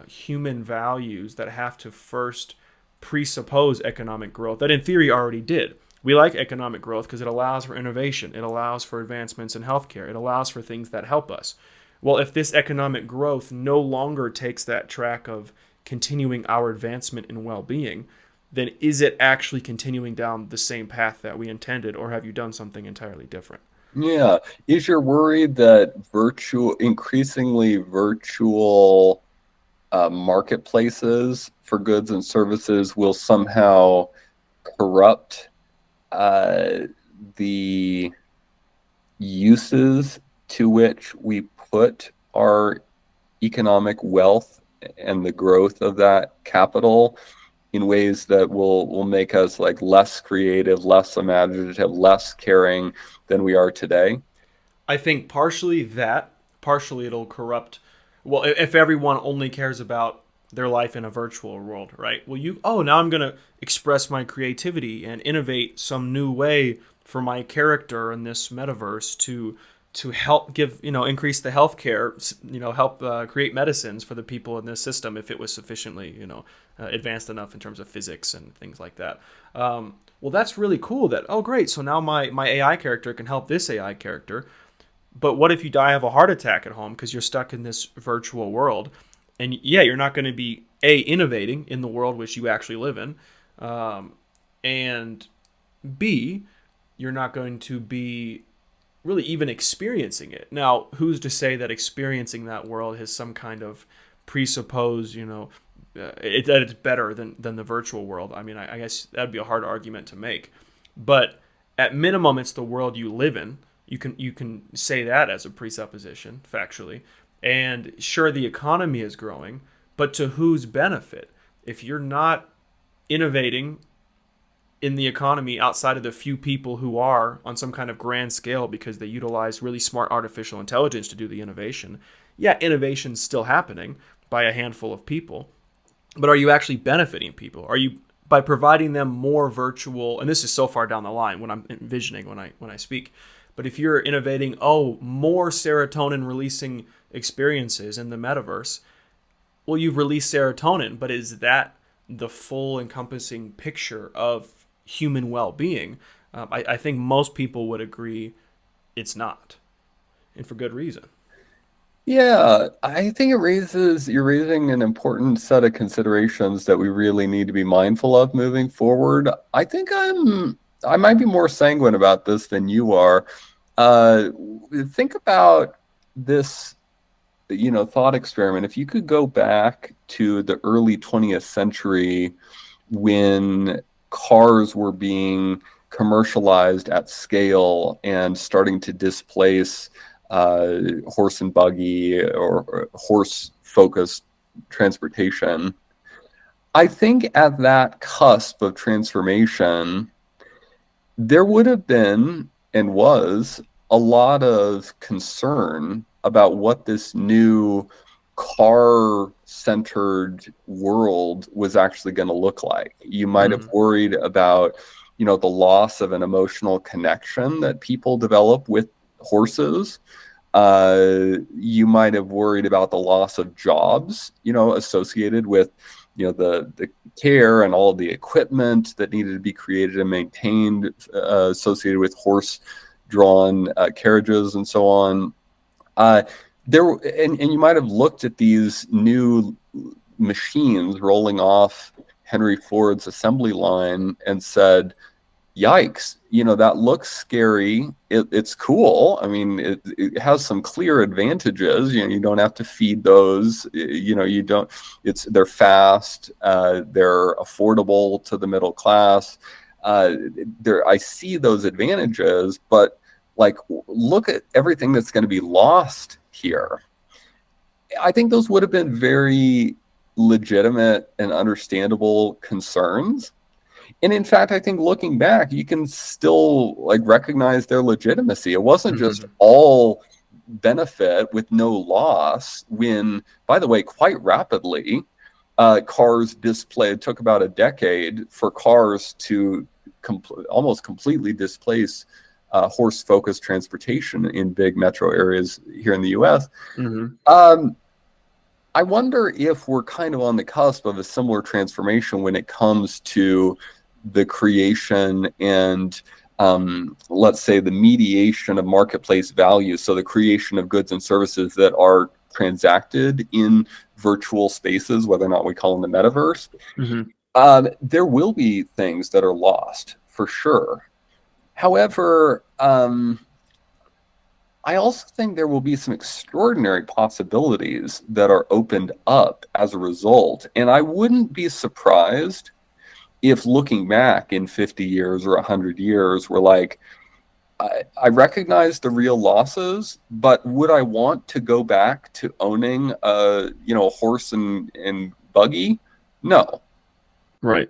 [SPEAKER 1] human values that have to first presuppose economic growth that in theory already did? We like economic growth because it allows for innovation. It allows for advancements in healthcare. It allows for things that help us. Well, if this economic growth no longer takes that track of continuing our advancement in well-being, then is it actually continuing down the same path that we intended, or have you done something entirely different?
[SPEAKER 2] Yeah. Is your worry that increasingly virtual marketplaces for goods and services will somehow corrupt the uses to which we put our economic wealth and the growth of that capital in ways that will make us like less creative, less imaginative, less caring than we are today?
[SPEAKER 1] I think partially that, partially it'll corrupt. Well, if everyone only cares about their life in a virtual world, right? Well, now I'm going to express my creativity and innovate some new way for my character in this metaverse to help give, increase the healthcare, help create medicines for the people in this system if it was sufficiently, advanced enough in terms of physics and things like that. Well, that's really cool that, oh, great. So now my AI character can help this AI character. But what if you die of a heart attack at home because you're stuck in this virtual world? And yeah, you're not going to be innovating in the world which you actually live in, and B, you're not going to be really even experiencing it. Now, who's to say that experiencing that world has some kind of presupposed, that it's better than the virtual world? I mean, I guess that'd be a hard argument to make, but at minimum, it's the world you live in. You can say that as a presupposition, factually. And sure, the economy is growing, but to whose benefit? If you're not innovating in the economy outside of the few people who are on some kind of grand scale because they utilize really smart artificial intelligence to do the innovation, yeah, innovation's still happening by a handful of people. But are you actually benefiting people? Are you by providing them more virtual, and this is so far down the line when I'm envisioning when I speak, but if you're innovating, more serotonin releasing experiences in the metaverse, well, you've released serotonin, but is that the full encompassing picture of human well-being? I think most people would agree it's not, and for good reason.
[SPEAKER 2] Yeah, I think you're raising an important set of considerations that we really need to be mindful of moving forward. I might be more sanguine about this than you are. Uh, think about this, thought experiment. If you could go back to the early 20th century when cars were being commercialized at scale and starting to displace horse and buggy or horse focused transportation. I think at that cusp of transformation, there would have been and was a lot of concern about what this new car centered world was actually going to look like. You might have
[SPEAKER 1] Mm-hmm.
[SPEAKER 2] worried about, the loss of an emotional connection that people develop with horses. You might have worried about the loss of jobs, associated with, the care and all of the equipment that needed to be created and maintained, associated with horse-drawn carriages and so on. Uh, and you might have looked at these new machines rolling off Henry Ford's assembly line and said, yikes, that looks scary. It's cool. I mean, it has some clear advantages. You don't have to feed those. You don't. They're fast. They're affordable to the middle class. I see those advantages, but like, look at everything that's going to be lost here. I think those would have been very legitimate and understandable concerns. And in fact, I think looking back, you can still recognize their legitimacy. It wasn't just
[SPEAKER 1] Mm-hmm.
[SPEAKER 2] all benefit with no loss when, by the way, quite rapidly, cars displayed. It took about a decade for cars to almost completely displace horse-focused transportation in big metro areas here in the U.S.
[SPEAKER 1] Mm-hmm.
[SPEAKER 2] Um, I wonder if we're kind of on the cusp of a similar transformation when it comes to the creation and let's say the mediation of marketplace value. So the creation of goods and services that are transacted in virtual spaces, whether or not we call them the metaverse.
[SPEAKER 1] Mm-hmm.
[SPEAKER 2] There will be things that are lost for sure. However, I also think there will be some extraordinary possibilities that are opened up as a result. And I wouldn't be surprised if looking back in 50 years or 100 years, we're like, I recognize the real losses, but would I want to go back to owning a horse and buggy? No.
[SPEAKER 1] Right.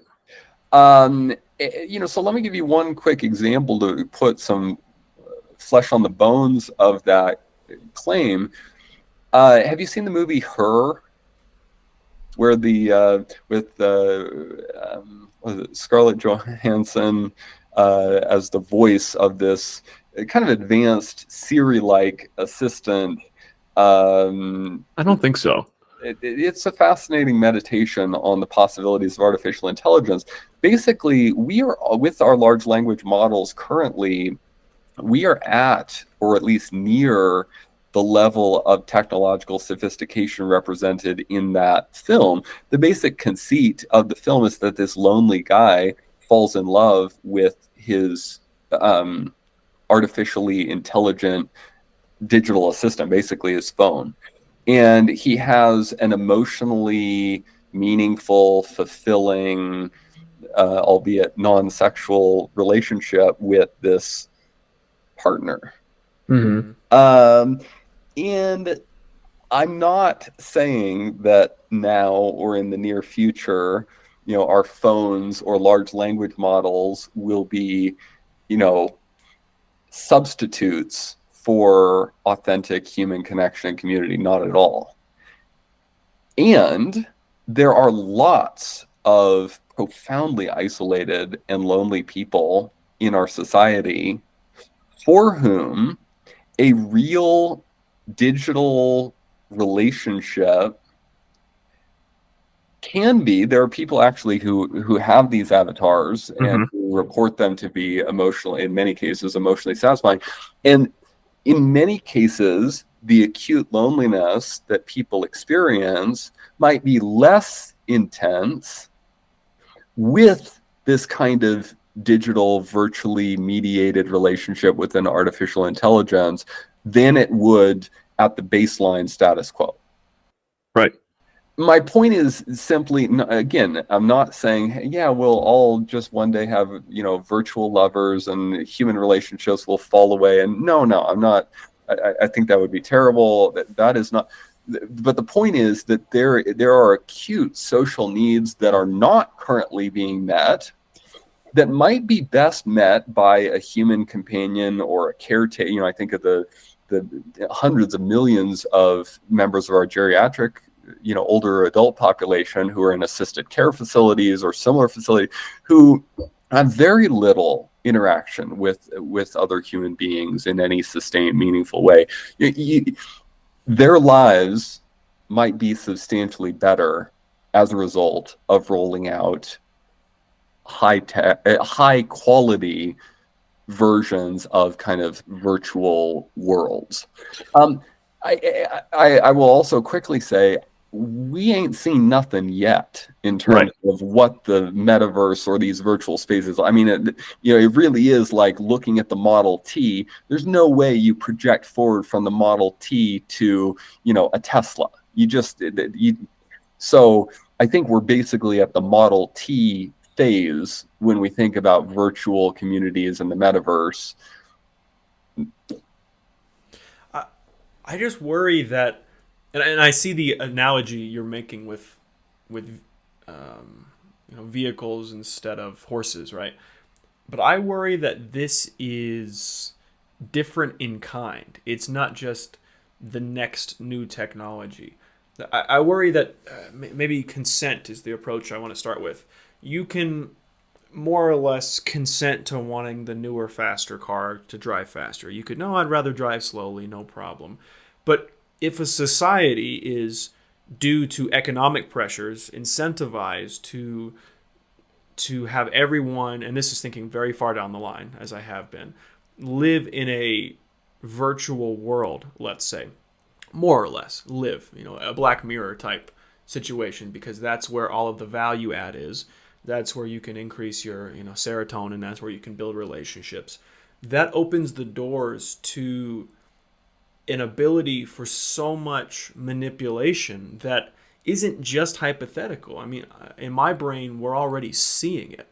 [SPEAKER 2] So let me give you one quick example to put some flesh on the bones of that claim. Have you seen the movie Her, where was it Scarlett Johansson as the voice of this kind of advanced Siri-like assistant?
[SPEAKER 1] I don't think so.
[SPEAKER 2] It's a fascinating meditation on the possibilities of artificial intelligence. Basically, we are, with our large language models currently, we are at, or at least near, the level of technological sophistication represented in that film. The basic conceit of the film is that this lonely guy falls in love with his artificially intelligent digital assistant, basically his phone. And he has an emotionally meaningful, fulfilling, albeit non-sexual relationship with this partner.
[SPEAKER 1] Mm-hmm.
[SPEAKER 2] And I'm not saying that now or in the near future, our phones or large language models will be, you know, substitutes for authentic human connection and community. Not at all. And there are lots of profoundly isolated and lonely people in our society for whom a real digital relationship can be. There are people actually who have these avatars and
[SPEAKER 1] Mm-hmm.
[SPEAKER 2] who report them to be emotionally, in many cases, emotionally satisfying. And in many cases, the acute loneliness that people experience might be less intense with this kind of digital, virtually mediated relationship with an artificial intelligence than it would at the baseline status quo.
[SPEAKER 1] Right.
[SPEAKER 2] My point is simply, again, I'm not saying, hey, yeah, we'll all just one day have, virtual lovers and human relationships will fall away. And no, I'm not. I think that would be terrible. That is not. But the point is that there are acute social needs that are not currently being met that might be best met by a human companion or a caretaker. I think of the hundreds of millions of members of our geriatric, older adult population who are in assisted care facilities or similar facilities who have very little interaction with other human beings in any sustained, meaningful way. Their lives might be substantially better as a result of rolling out high quality versions of kind of virtual worlds. I will also quickly say we ain't seen nothing yet in
[SPEAKER 1] Right.
[SPEAKER 2] terms of what the metaverse or these virtual spaces. I mean, it really is like looking at the Model T. There's no way you project forward from the Model T to, a Tesla. So I think we're basically at the Model T phase when we think about virtual communities and the metaverse.
[SPEAKER 1] I just worry that, and I see the analogy you're making with vehicles instead of horses, right? But I worry that this is different in kind. It's not just the next new technology. I worry that maybe consent is the approach I want to start with. You can more or less consent to wanting the newer, faster car to drive faster. You could, no, I'd rather drive slowly, no problem. But if a society is, due to economic pressures, incentivized to have everyone, and this is thinking very far down the line, as I have been, live in a virtual world, let's say, more or less live, a Black Mirror type situation, because that's where all of the value add is. That's where you can increase your, serotonin. That's where you can build relationships. That opens the doors to an ability for so much manipulation that isn't just hypothetical. I mean, in my brain, we're already seeing it.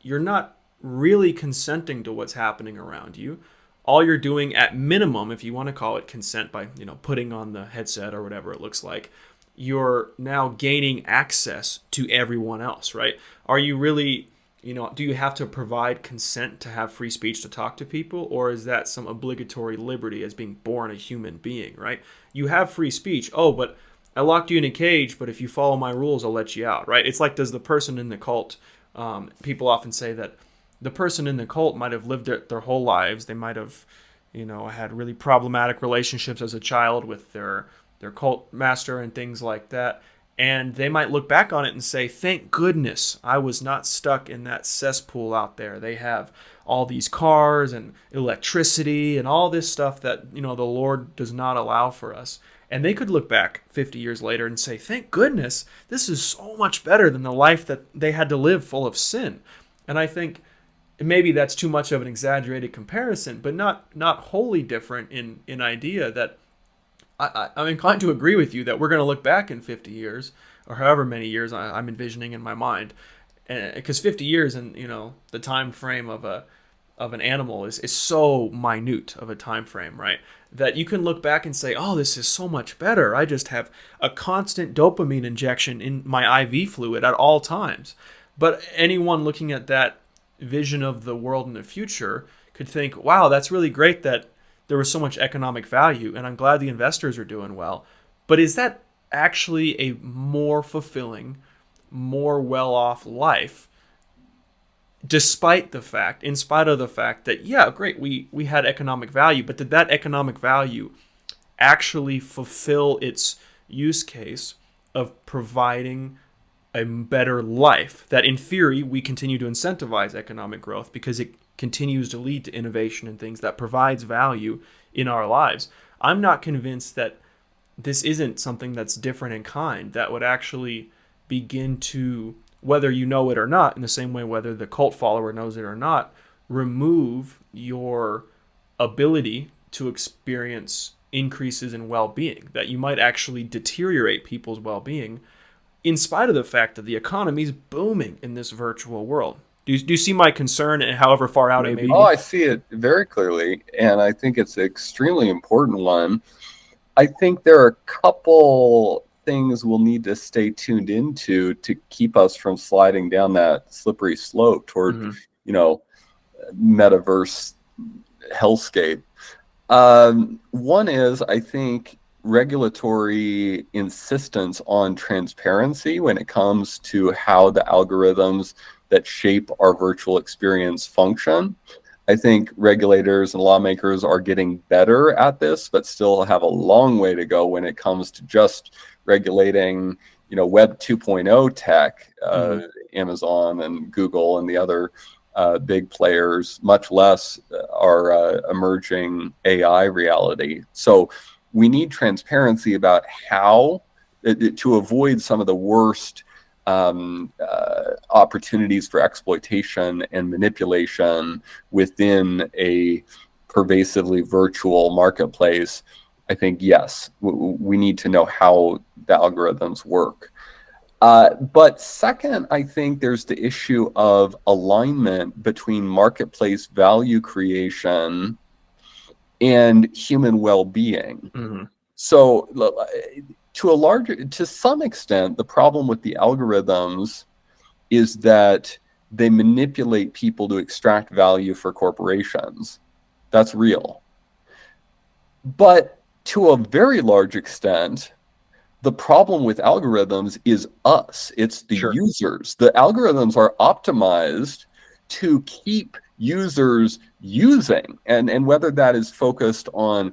[SPEAKER 1] You're not really consenting to what's happening around you. All you're doing, at minimum, if you want to call it consent, by putting on the headset or whatever it looks like, you're now gaining access to everyone else, right? Are you really, do you have to provide consent to have free speech to talk to people? Or is that some obligatory liberty as being born a human being, right? You have free speech. Oh, but I locked you in a cage, but if you follow my rules, I'll let you out, right? It's like, does the person in the cult, people often say that the person in the cult might have lived their whole lives. They might have, had really problematic relationships as a child with their cult master and things like that. And they might look back on it and say, thank goodness I was not stuck in that cesspool out there. They have all these cars and electricity and all this stuff that, the Lord does not allow for us. And they could look back 50 years later and say, thank goodness, this is so much better than the life that they had to live full of sin. And I think maybe that's too much of an exaggerated comparison, but not wholly different in idea that I'm inclined to agree with you that we're going to look back in 50 years or however many years I'm envisioning in my mind, because 50 years and the time frame of a of an animal is so minute of a time frame, right? That you can look back and say, oh, this is so much better. I just have a constant dopamine injection in my IV fluid at all times. But anyone looking at that vision of the world in the future could think, wow, that's really great that there was so much economic value, and I'm glad the investors are doing well. But is that actually a more fulfilling, more well-off life, despite the fact, in spite of the fact that, yeah, great, we had economic value, but did that economic value actually fulfill its use case of providing a better life? That in theory, we continue to incentivize economic growth because it continues to lead to innovation and things that provides value in our lives. I'm not convinced that this isn't something that's different in kind that would actually begin to, whether you know it or not, in the same way whether the cult follower knows it or not, remove your ability to experience increases in well-being, that you might actually deteriorate people's well-being in spite of the fact that the economy is booming in this virtual world. Do you see my concern, and however far out it may be?
[SPEAKER 2] Oh, I see it very clearly, and I think it's an extremely important one. I think there are a couple things we'll need to stay tuned into to keep us from sliding down that slippery slope toward, metaverse hellscape. One is, I think, regulatory insistence on transparency when it comes to how the algorithms that shape our virtual experience function. I think regulators and lawmakers are getting better at this, but still have a long way to go when it comes to just regulating, Web 2.0 tech, Amazon and Google and the other big players, much less our emerging AI reality. So we need transparency about how to avoid some of the worst opportunities for exploitation and manipulation within a pervasively virtual marketplace. I think, yes, we need to know how the algorithms work. But second, I think there's the issue of alignment between marketplace value creation and human well-being.
[SPEAKER 1] Mm-hmm.
[SPEAKER 2] So to some extent, the problem with the algorithms is that they manipulate people to extract value for corporations. That's real. But to a very large extent, the problem with algorithms is us. It's the users. The algorithms are optimized to keep users using, and whether that is focused on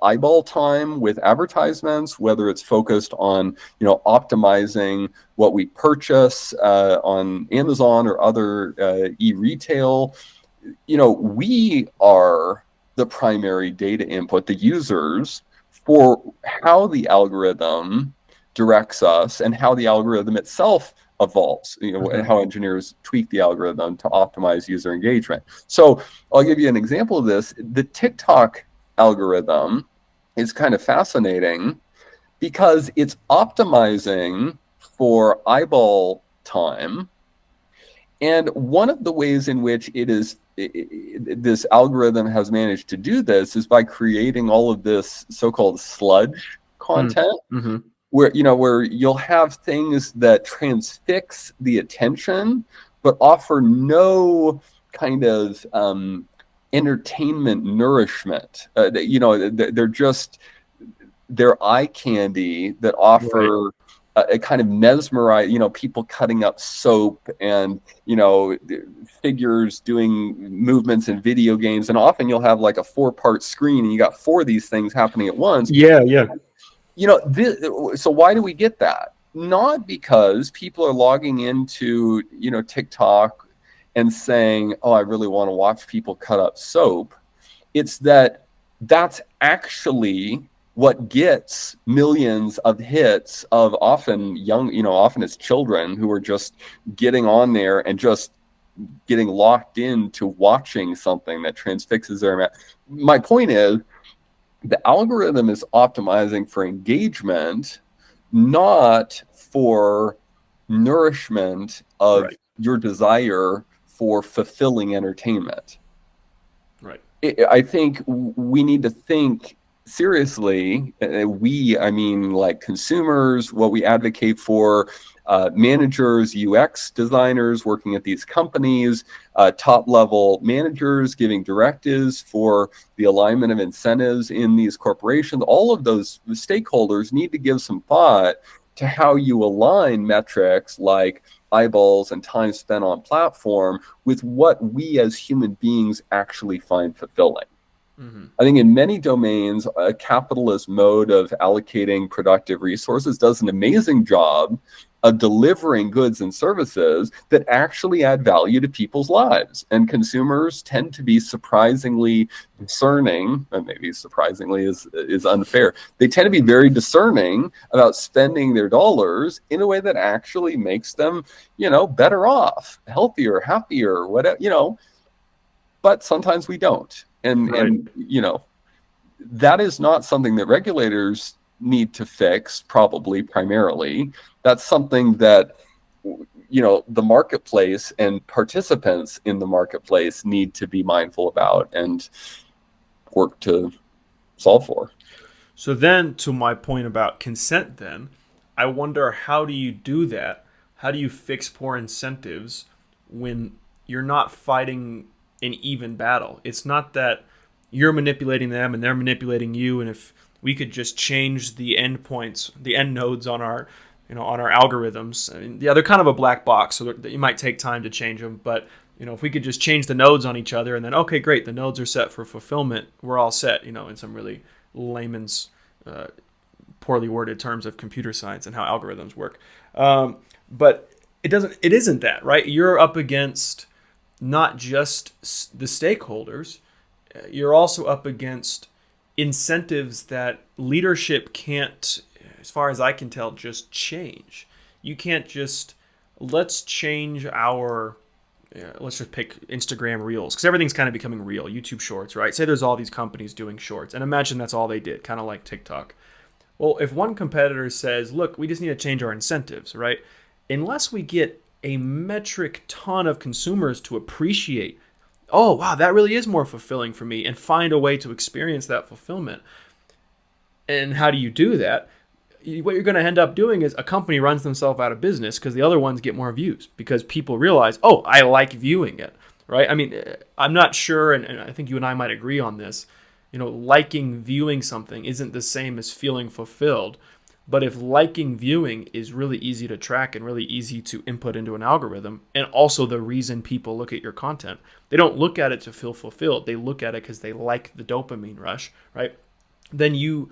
[SPEAKER 2] eyeball time with advertisements, whether it's focused on optimizing what we purchase on Amazon or other e-retail, we are the primary data input, the users, for how the algorithm directs us and how the algorithm itself evolves, how engineers tweak the algorithm to optimize user engagement. So I'll give you an example of this. The TikTok algorithm is kind of fascinating because it's optimizing for eyeball time. And one of the ways in which this algorithm has managed to do this is by creating all of this so-called sludge content. Mm-hmm. Where you'll have things that transfix the attention, but offer no kind of entertainment nourishment. They're eye candy that offer a kind of mesmerize. People cutting up soap and figures doing movements in video games, and often you'll have like a 4-part screen, and you got 4 of these things happening at once.
[SPEAKER 1] Yeah.
[SPEAKER 2] So why do we get that? Not because people are logging into, TikTok and saying, oh, I really want to watch people cut up soap. It's that's actually what gets millions of hits of often often it's children who are just getting on there and just getting locked into watching something that transfixes their. My point is, the algorithm is optimizing for engagement, not for nourishment of your desire for fulfilling entertainment.
[SPEAKER 1] Right.
[SPEAKER 2] I think we need to think seriously. I mean, like consumers, what we advocate for, managers, UX designers working at these companies, top level managers giving directives for the alignment of incentives in these corporations. All of those stakeholders need to give some thought to how you align metrics like eyeballs and time spent on platform with what we as human beings actually find fulfilling.
[SPEAKER 1] Mm-hmm.
[SPEAKER 2] I think in many domains, a capitalist mode of allocating productive resources does an amazing job of delivering goods and services that actually add value to people's lives. And consumers tend to be surprisingly discerning, and maybe surprisingly is unfair. They tend to be very discerning about spending their dollars in a way that actually makes them, better off, healthier, happier, whatever, but sometimes we don't. And that is not something that regulators need to fix, probably primarily. That's something that the marketplace and participants in the marketplace need to be mindful about and work to solve for.
[SPEAKER 1] So then, to my point about consent, then I wonder, how do you do that? How do you fix poor incentives when you're not fighting an even battle? It's not that you're manipulating them and they're manipulating you. And if we could just change the endpoints, the end nodes on our, on our algorithms, I mean, yeah, they're kind of a black box, so you might take time to change them. But if we could just change the nodes on each other, and then okay, great, the nodes are set for fulfillment, we're all set. In some really layman's, poorly worded terms of computer science and how algorithms work. But it isn't that, right? You're up against not just the stakeholders, you're also up against incentives that leadership can't, as far as I can tell, just change. You can't just, let's change our, let's just pick Instagram Reels, because everything's kind of becoming real. YouTube Shorts, right? Say there's all these companies doing shorts, and imagine that's all they did, kind of like TikTok. Well, if one competitor says, look, we just need to change our incentives, right? Unless we get a metric ton of consumers to appreciate, oh, wow, that really is more fulfilling for me, and find a way to experience that fulfillment. And how do you do that? What you're going to end up doing is a company runs themselves out of business because the other ones get more views because people realize, oh, I like viewing it, right? I mean, I'm not sure, and I think you and I might agree on this, liking viewing something isn't the same as feeling fulfilled. But if liking viewing is really easy to track and really easy to input into an algorithm, and also the reason people look at your content, they don't look at it to feel fulfilled. They look at it because they like the dopamine rush, right? Then you,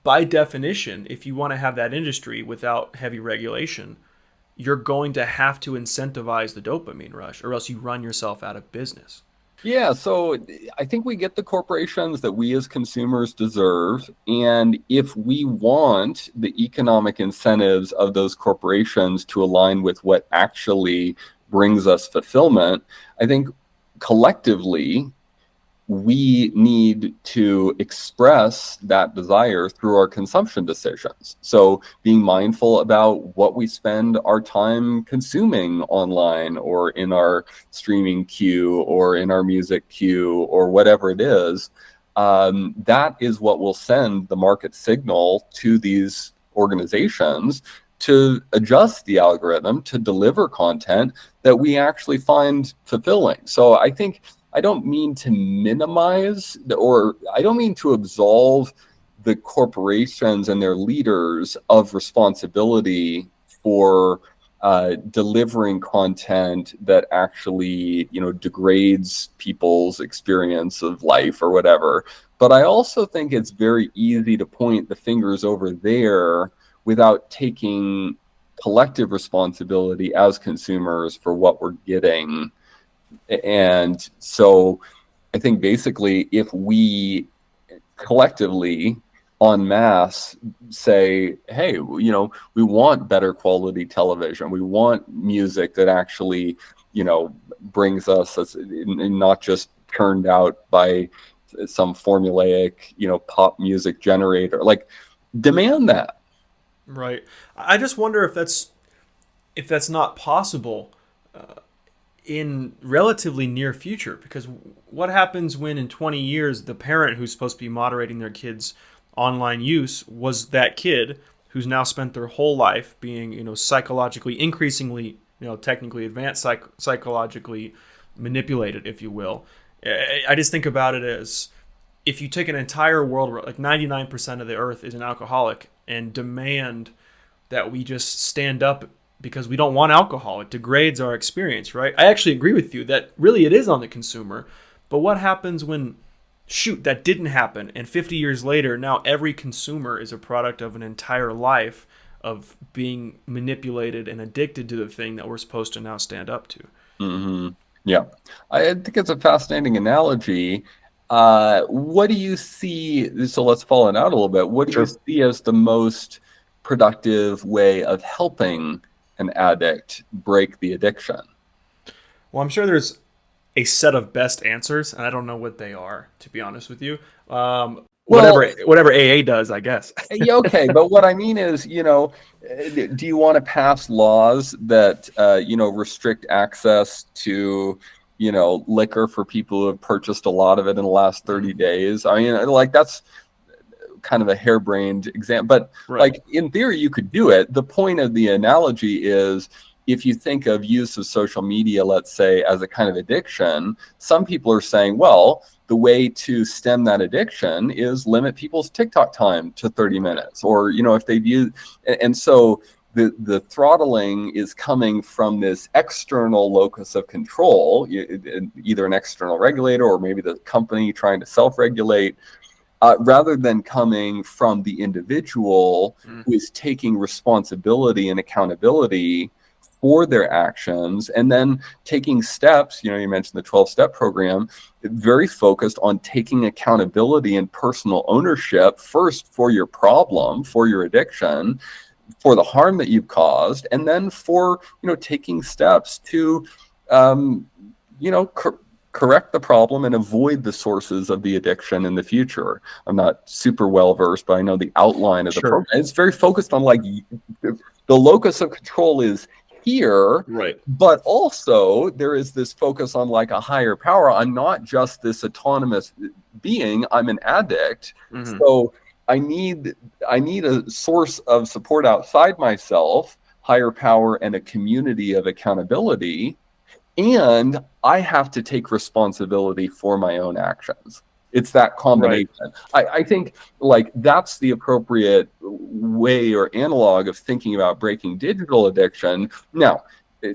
[SPEAKER 1] by definition, if you want to have that industry without heavy regulation, you're going to have to incentivize the dopamine rush, or else you run yourself out of business.
[SPEAKER 2] Yeah, so I think we get the corporations that we as consumers deserve. And if we want the economic incentives of those corporations to align with what actually brings us fulfillment, I think collectively we need to express that desire through our consumption decisions. So being mindful about what we spend our time consuming online or in our streaming queue or in our music queue or whatever it is, that is what will send the market signal to these organizations to adjust the algorithm to deliver content that we actually find fulfilling. So I think I don't mean to minimize or I don't mean to absolve the corporations and their leaders of responsibility for delivering content that actually, degrades people's experience of life or whatever. But I also think it's very easy to point the fingers over there without taking collective responsibility as consumers for what we're getting. And so I think basically if we collectively en masse say, hey, we want better quality television. We want music that actually, brings us, not just turned out by some formulaic, pop music generator. Like, demand that.
[SPEAKER 1] Right. I just wonder if that's not possible. in relatively near future, because what happens when in 20 years the parent who's supposed to be moderating their kids online use was that kid who's now spent their whole life being, psychologically increasingly, technically advanced, psychologically manipulated, if you will. I just think about it as, if you take an entire world, like 99% of the earth is an alcoholic, and demand that we just stand up because we don't want alcohol, it degrades our experience, right? I actually agree with you that really it is on the consumer. But what happens when, shoot, that didn't happen, and 50 years later, now every consumer is a product of an entire life of being manipulated and addicted to the thing that we're supposed to now stand up to?
[SPEAKER 2] Mm-hmm. Yeah, I think it's a fascinating analogy. What do you see? So let's follow it out a little bit. What do you see as the most productive way of helping an addict break the addiction?
[SPEAKER 1] Well, I'm sure there's a set of best answers, and I don't know what they are, to be honest with you. Whatever AA does, I guess.
[SPEAKER 2] Yeah, okay, but what I mean is, do you want to pass laws that restrict access to liquor for people who have purchased a lot of it in the last 30 days? I mean, like, that's kind of a harebrained example, but like, in theory you could do it. The point of the analogy is, if you think of use of social media, let's say, as a kind of addiction, some people are saying, well, the way to stem that addiction is limit people's TikTok time to 30 minutes, or if they've used, and so the throttling is coming from this external locus of control, either an external regulator or maybe the company trying to self-regulate, rather than coming from the individual who is taking responsibility and accountability for their actions, and then taking steps. You mentioned the 12-step program, very focused on taking accountability and personal ownership first for your problem, for your addiction, for the harm that you've caused, and then for taking steps to correct the problem and avoid the sources of the addiction in the future. I'm not super well versed, but I know the outline of the program. It's very focused on, like, the locus of control is here,
[SPEAKER 1] right?
[SPEAKER 2] But also there is this focus on, like, a higher power. I'm not just this autonomous being. I'm an addict. So I need a source of support outside myself, higher power, and a community of accountability. And I have to take responsibility for my own actions. It's that combination. I think, like, that's the appropriate way or analog of thinking about breaking digital addiction. Now,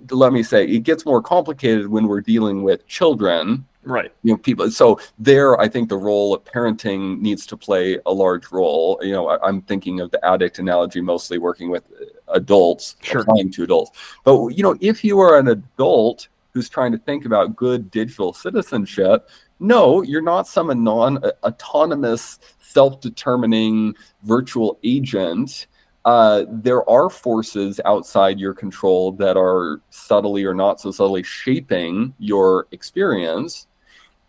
[SPEAKER 2] let me say, it gets more complicated when we're dealing with children.
[SPEAKER 1] Right.
[SPEAKER 2] People. So there, I think the role of parenting needs to play a large role. I'm thinking of the addict analogy, mostly working with adults, applying to adults. But, if you are an adult who's trying to think about good digital citizenship, no, you're not some non-autonomous, self-determining virtual agent. There are forces outside your control that are subtly or not so subtly shaping your experience.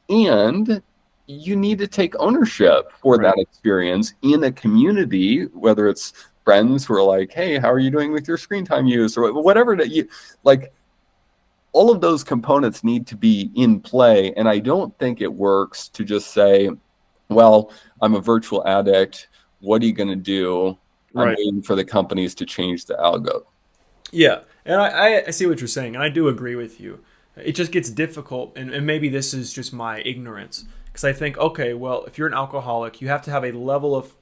[SPEAKER 2] And you need to take ownership for that experience in a community, whether it's friends who are like, hey, how are you doing with your screen time use, or whatever that you like. All of those components need to be in play. And I don't think it works to just say, well, I'm a virtual addict. What are you going to do? I'm waiting for the companies to change the algo.
[SPEAKER 1] Yeah. And I see what you're saying. And I do agree with you. It just gets difficult. And maybe this is just my ignorance. Because I think, okay, well, if you're an alcoholic, you have to have a level of,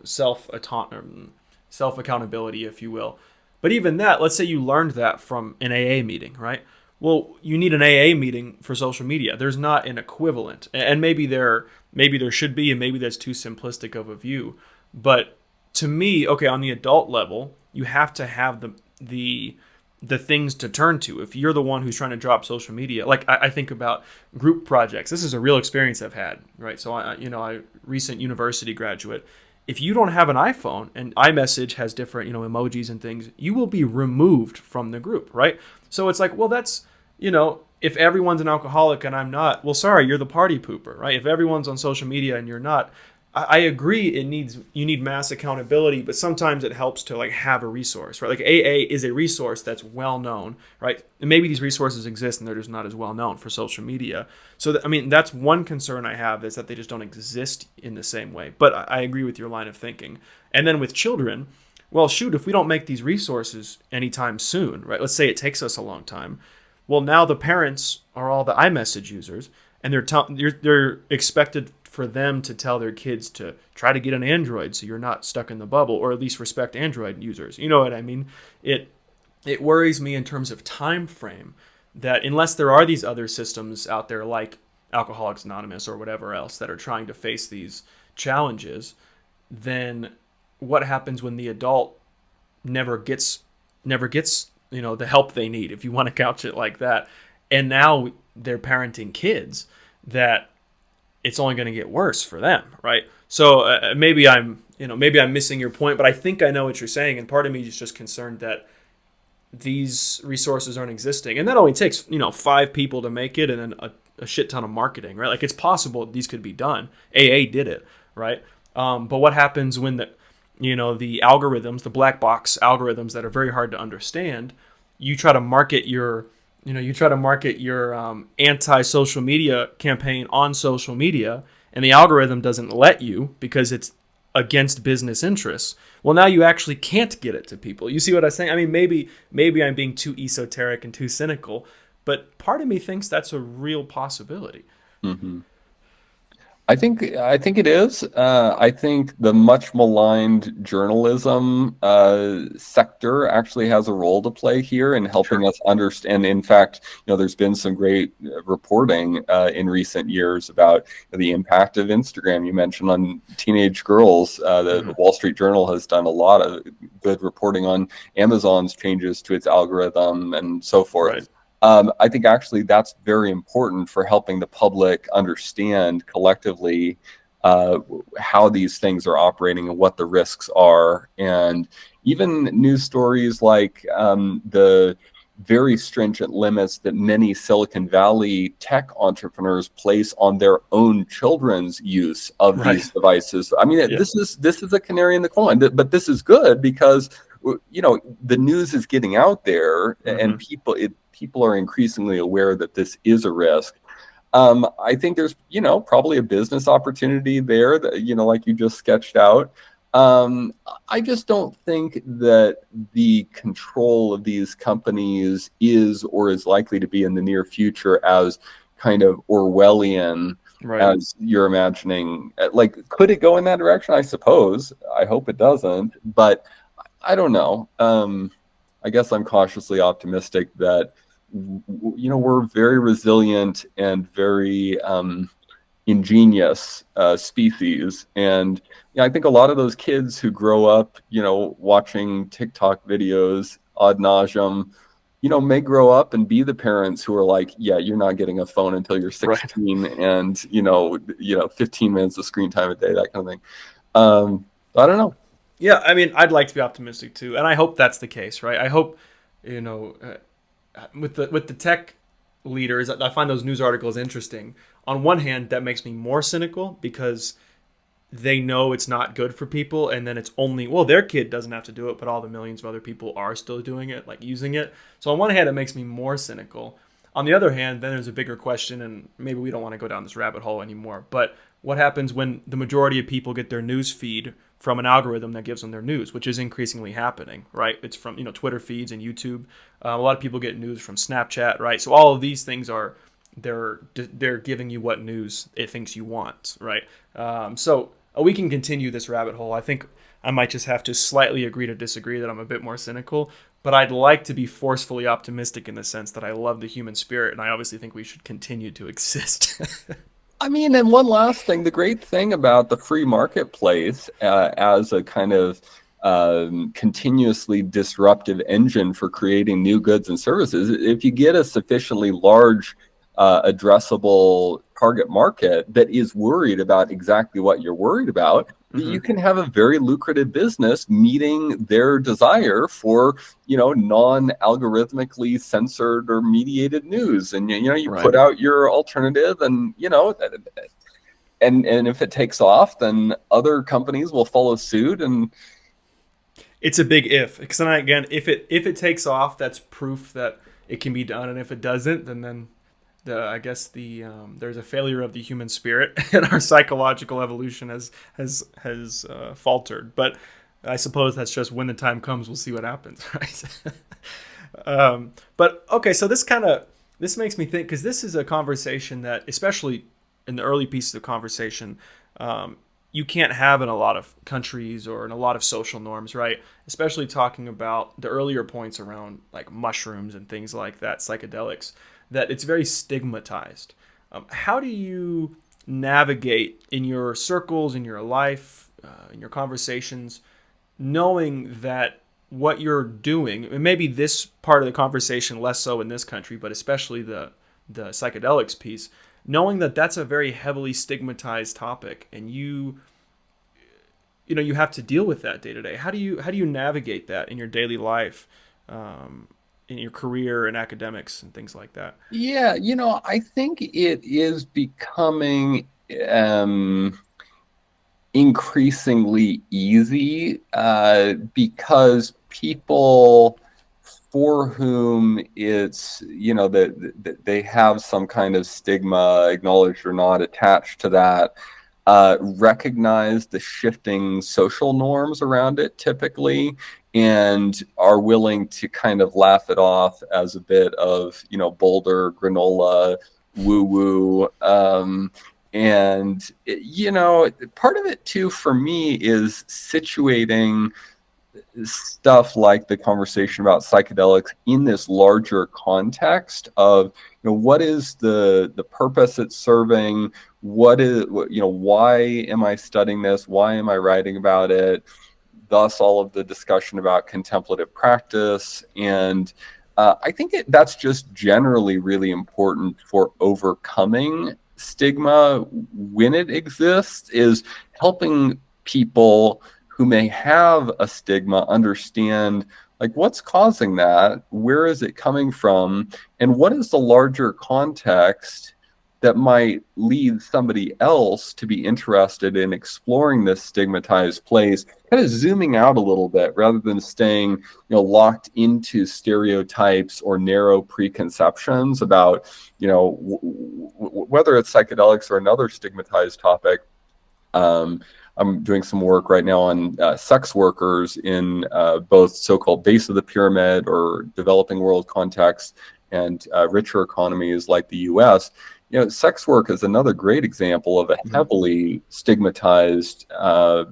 [SPEAKER 1] self-accountability, if you will. But even that, let's say you learned that from an AA meeting, right? Well, you need an AA meeting for social media. There's not an equivalent. And maybe there should be, and maybe that's too simplistic of a view. But to me, okay, on the adult level, you have to have the things to turn to. If you're the one who's trying to drop social media, like I think about group projects. This is a real experience I've had, right? So I recent university graduate. If you don't have an iPhone and iMessage has different, emojis and things, you will be removed from the group, right? So it's like, well, that's, if everyone's an alcoholic and I'm not, well, sorry, you're the party pooper, right? If everyone's on social media and you're not, I agree. You need mass accountability, but sometimes it helps to like have a resource, right? Like AA is a resource that's well known, right? And maybe these resources exist and they're just not as well known for social media. So I mean, that's one concern I have, is that they just don't exist in the same way. But I agree with your line of thinking. And then with children, well, shoot, if we don't make these resources anytime soon, right? Let's say it takes us a long time. Well, now the parents are all the iMessage users, and they're expected for them to tell their kids to try to get an Android so you're not stuck in the bubble, or at least respect Android users. You know what I mean? It worries me in terms of time frame, that unless there are these other systems out there like Alcoholics Anonymous or whatever else that are trying to face these challenges, then what happens when the adult never gets the help they need, if you want to couch it like that, and now they're parenting kids that it's only going to get worse for them, right? So maybe I'm missing your point, but I think I know what you're saying, and part of me is just concerned that these resources aren't existing, and that only takes 5 people to make it, and then a shit ton of marketing, right? Like, it's possible these could be done. AA did it, right? But what happens when the algorithms, the black box algorithms that are very hard to understand, you try to market your anti-social media campaign on social media, and the algorithm doesn't let you because it's against business interests. Well, now you actually can't get it to people. You see what I'm saying? I mean, maybe I'm being too esoteric and too cynical, but part of me thinks that's a real possibility.
[SPEAKER 2] Mm-hmm. I think it is. I think the much maligned journalism sector actually has a role to play here in helping us understand. In fact, there's been some great reporting in recent years about the impact of Instagram. You mentioned on teenage girls. The Wall Street Journal has done a lot of good reporting on Amazon's changes to its algorithm and so forth.
[SPEAKER 1] Right.
[SPEAKER 2] I think actually that's very important for helping the public understand collectively how these things are operating and what the risks are. And even news stories like the very stringent limits that many Silicon Valley tech entrepreneurs place on their own children's use of these devices. I mean, this is a canary in the coal mine, but this is good because the news is getting out there, and people are increasingly aware that this is a risk. I think there's, probably a business opportunity there that, like you just sketched out. I just don't think that the control of these companies is or is likely to be in the near future as kind of Orwellian as you're imagining. Like, could it go in that direction? I suppose. I hope it doesn't, but I don't know. I guess I'm cautiously optimistic that we're very resilient and very ingenious species, and I think a lot of those kids who grow up watching TikTok videos ad nauseum may grow up and be the parents who are like, yeah, you're not getting a phone until you're 16, and 15 minutes of screen time a day, that kind of thing. I don't know.
[SPEAKER 1] Yeah, I mean, I'd like to be optimistic too, and I hope that's the case, right? I hope, with the tech leaders, I find those news articles interesting. On one hand, that makes me more cynical because they know it's not good for people, and then it's only, well, their kid doesn't have to do it, but all the millions of other people are still doing it, like using it. So on one hand, it makes me more cynical. On the other hand, then there's a bigger question, and maybe we don't want to go down this rabbit hole anymore, but what happens when the majority of people get their news feed from an algorithm that gives them their news, which is increasingly happening, right? It's from Twitter feeds and YouTube. A lot of people get news from Snapchat, right? So all of these things they're giving you what news it thinks you want, right? So we can continue this rabbit hole. I think I might just have to slightly agree to disagree that I'm a bit more cynical, but I'd like to be forcefully optimistic in the sense that I love the human spirit, and I obviously think we should continue to exist.
[SPEAKER 2] I mean, and one last thing, the great thing about the free marketplace as a kind of continuously disruptive engine for creating new goods and services, if you get a sufficiently large addressable target market that is worried about exactly what you're worried about, you can have a very lucrative business meeting their desire for, non-algorithmically censored or mediated news. And, you put out your alternative, and, and if it takes off, then other companies will follow suit. And
[SPEAKER 1] It's a big if, because then again, if it takes off, that's proof that it can be done, and if it doesn't, then I guess there's a failure of the human spirit, and our psychological evolution has faltered. But I suppose that's just when the time comes, we'll see what happens, right? But okay, so this makes me think, because this is a conversation that, especially in the early pieces of conversation, you can't have in a lot of countries or in a lot of social norms, right? Especially talking about the earlier points around like mushrooms and things like that, psychedelics, that it's very stigmatized. How do you navigate in your circles, in your life, in your conversations, knowing that what you're doing, and maybe this part of the conversation less so in this country, but especially the psychedelics piece, knowing that that's a very heavily stigmatized topic, and you have to deal with that day to day. How do you navigate that in your daily life, in your career and academics and things like that?
[SPEAKER 2] yeah, I think it is becoming increasingly easy because people for whom it's, that they have some kind of stigma, acknowledged or not, attached to that, recognize the shifting social norms around it typically, and are willing to kind of laugh it off as a bit of, Boulder granola woo woo. And, part of it too, for me, is situating stuff like the conversation about psychedelics in this larger context of, what is the purpose it's serving? Why am I studying this? Why am I writing about it? Thus all of the discussion about contemplative practice. And I think that's just generally really important for overcoming stigma when it exists, is helping people who may have a stigma understand, like, what's causing that, where is it coming from, and what is the larger context that might lead somebody else to be interested in exploring this stigmatized place, kind of zooming out a little bit rather than staying, locked into stereotypes or narrow preconceptions about, whether it's psychedelics or another stigmatized topic. I'm doing some work right now on sex workers in both so-called base of the pyramid or developing world contexts and richer economies like the US. Sex work is another great example of a heavily stigmatized part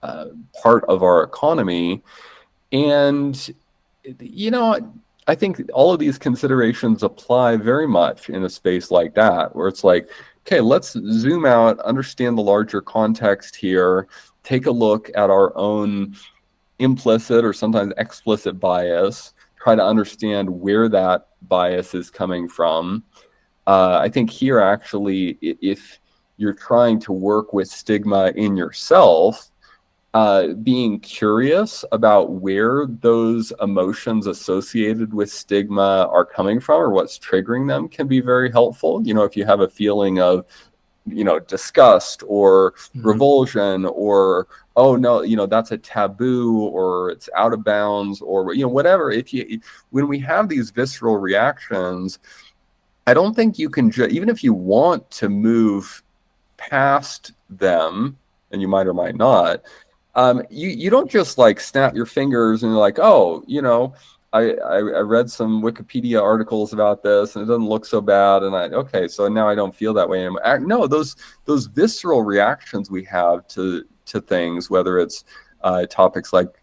[SPEAKER 2] of our economy. And, I think all of these considerations apply very much in a space like that, where it's like, okay, let's zoom out, understand the larger context here, take a look at our own implicit or sometimes explicit bias, try to understand where that bias is coming from. I think here, actually, if you're trying to work with stigma in yourself, being curious about where those emotions associated with stigma are coming from or what's triggering them can be very helpful. If you have a feeling of, disgust or revulsion, or, oh no, that's a taboo, or it's out of bounds, or, whatever. When we have these visceral reactions, I don't think you can, even if you want to move past them, and you might or might not, you don't just like snap your fingers and you're like, oh, I read some Wikipedia articles about this and it doesn't look so bad, and okay, so now I don't feel that way anymore. No, those visceral reactions we have to things, whether it's topics like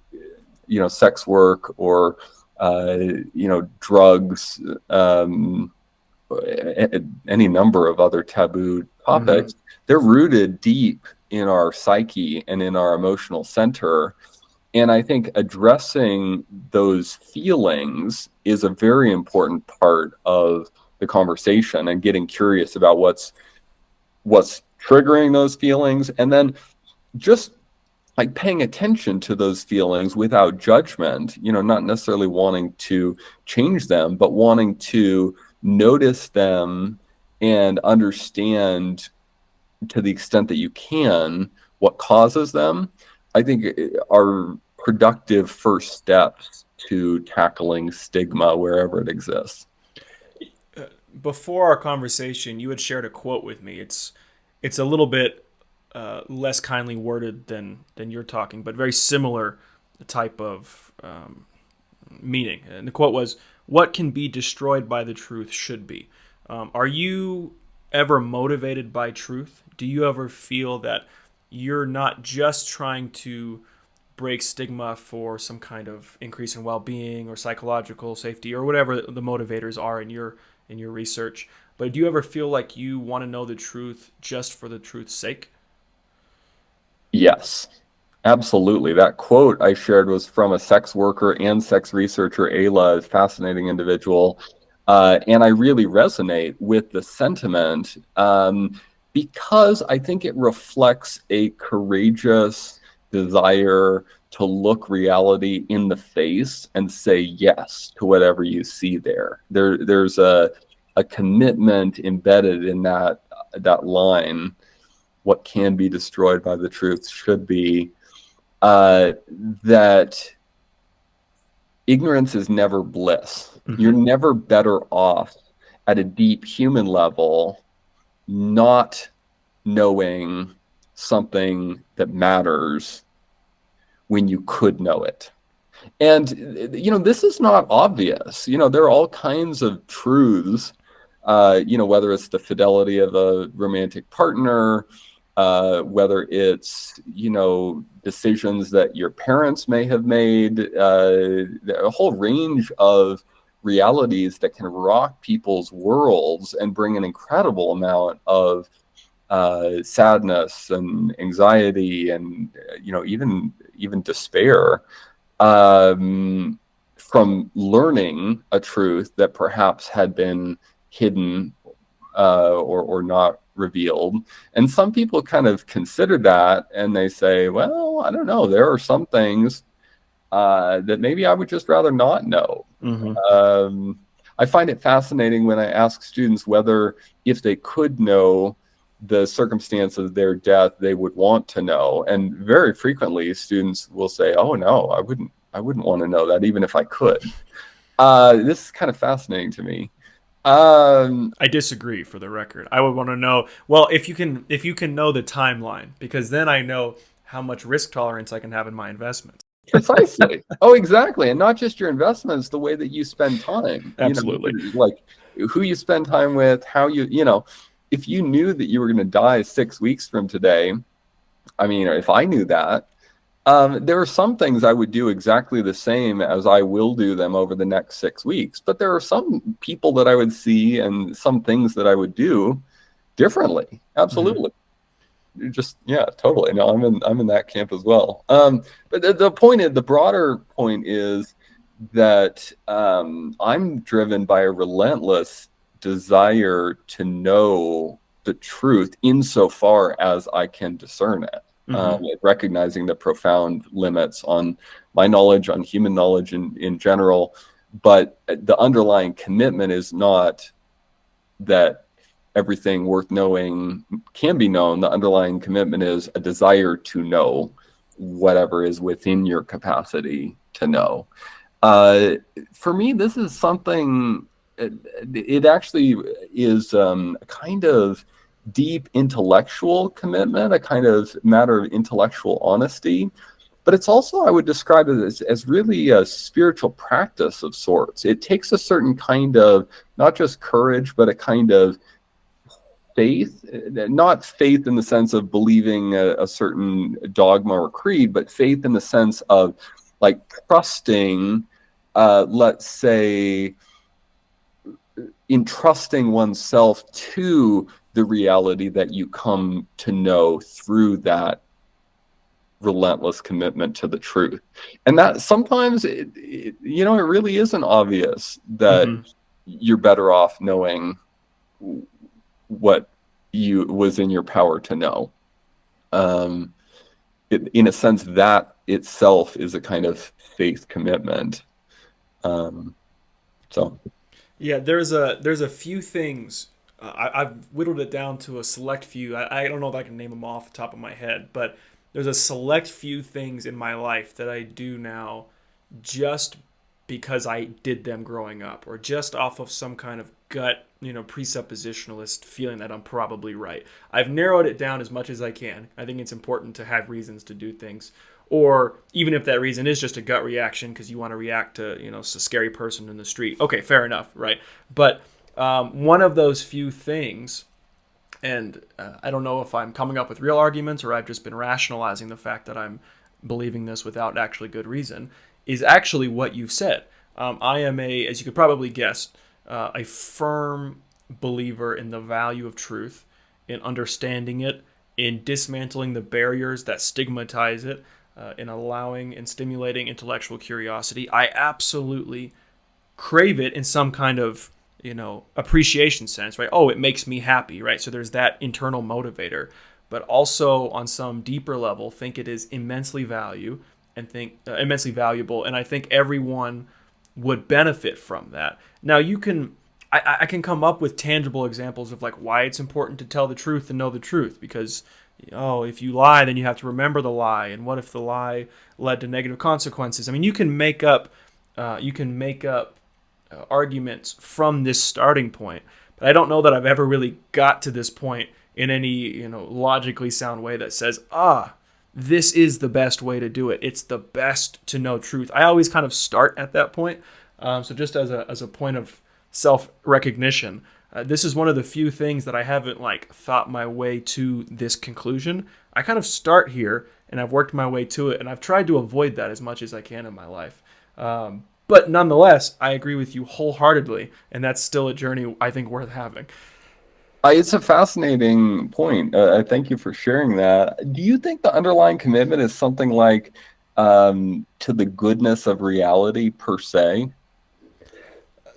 [SPEAKER 2] sex work or drugs, any number of other taboo topics, they're rooted deep in our psyche and in our emotional center. And I think addressing those feelings is a very important part of the conversation, and getting curious about what's triggering those feelings, and then just like paying attention to those feelings without judgment, not necessarily wanting to change them, but wanting to notice them and understand to the extent that you can, what causes them, I think are productive first steps to tackling stigma wherever it exists.
[SPEAKER 1] Before our conversation, you had shared a quote with me. It's a little bit less kindly worded than you're talking, but very similar type of meaning. And the quote was, "What can be destroyed by the truth should be." Are you ever motivated by truth? Do you ever feel that you're not just trying to break stigma for some kind of increase in well-being or psychological safety or whatever the motivators are in your research, but do you ever feel like you want to know the truth just for the truth's sake?
[SPEAKER 2] Yes, absolutely. That quote I shared was from a sex worker and sex researcher, Ayla, a fascinating individual. And I really resonate with the sentiment because I think it reflects a courageous desire to look reality in the face and say yes to whatever you see there. There's a commitment embedded in that line. What can be destroyed by the truth should be, that ignorance is never bliss.
[SPEAKER 1] Mm-hmm.
[SPEAKER 2] You're never better off at a deep human level not knowing something that matters when you could know it. And, this is not obvious. There are all kinds of truths, whether it's the fidelity of a romantic partner, whether it's, decisions that your parents may have made, a whole range of realities that can rock people's worlds and bring an incredible amount of sadness and anxiety and, even despair from learning a truth that perhaps had been hidden or not revealed. And some people kind of consider that and they say, well, I don't know, there are some things that maybe I would just rather not know.
[SPEAKER 1] Mm-hmm.
[SPEAKER 2] I find it fascinating when I ask students whether, if they could know the circumstance of their death, they would want to know. And very frequently students will say, oh no, I wouldn't want to know that even if I could. This is kind of fascinating to me.
[SPEAKER 1] I disagree, for the record. I would want to know, well, if you can know the timeline, because then I know how much risk tolerance I can have in my investments.
[SPEAKER 2] Precisely. Oh, exactly. And not just your investments, the way that you spend time.
[SPEAKER 1] Absolutely.
[SPEAKER 2] Like who you spend time with, how if you knew that you were going to die 6 weeks from today, I mean, if I knew that, there are some things I would do exactly the same as I will do them over the next 6 weeks. But there are some people that I would see and some things that I would do differently. Absolutely. Just, yeah, totally. No, I'm in that camp as well. But the broader point is that I'm driven by a relentless desire to know the truth insofar as I can discern it. Recognizing the profound limits on my knowledge, on human knowledge in general. But the underlying commitment is not that everything worth knowing can be known. The underlying commitment is a desire to know whatever is within your capacity to know. For me, this is something, it actually is a kind of deep intellectual commitment, a kind of matter of intellectual honesty. But it's also, I would describe it as really a spiritual practice of sorts. It takes a certain kind of, not just courage, but a kind of faith, not faith in the sense of believing a certain dogma or creed, but faith in the sense of like trusting, let's say, entrusting oneself to the reality that you come to know through that relentless commitment to the truth. And that sometimes it really isn't obvious that you're better off knowing what was in your power to know. In a sense, that itself is a kind of faith commitment. So
[SPEAKER 1] yeah, there's a few things I've whittled it down to a select few. I don't know if I can name them off the top of my head, but there's a select few things in my life that I do now just because I did them growing up, or just off of some kind of gut, presuppositionalist feeling that I'm probably right. I've narrowed it down as much as I can. I think it's important to have reasons to do things. Or even if that reason is just a gut reaction because you want to react to, a scary person in the street. Okay, fair enough, right? But one of those few things, and I don't know if I'm coming up with real arguments or I've just been rationalizing the fact that I'm believing this without actually good reason, is actually what you've said. I am as you could probably guess, a firm believer in the value of truth, in understanding it, in dismantling the barriers that stigmatize it, in allowing and stimulating intellectual curiosity. I absolutely crave it in some kind of appreciation sense, right? Oh, it makes me happy, right? So there's that internal motivator, but also on some deeper level think it is immensely immensely valuable, and I think everyone would benefit from that. Now I can come up with tangible examples of like why it's important to tell the truth and know the truth, because if you lie, then you have to remember the lie, and what if the lie led to negative consequences? I mean, you can make up arguments from this starting point, but I don't know that I've ever really got to this point in any logically sound way that says, this is the best way to do it. It's the best to know truth. I always kind of start at that point. So just as a point of self-recognition, this is one of the few things that I haven't thought my way to this conclusion. I kind of start here and I've worked my way to it, and I've tried to avoid that as much as I can in my life. But nonetheless, I agree with you wholeheartedly, and that's still a journey I think worth having.
[SPEAKER 2] It's a fascinating point. I thank you for sharing that. Do you think the underlying commitment is something like to the goodness of reality per se?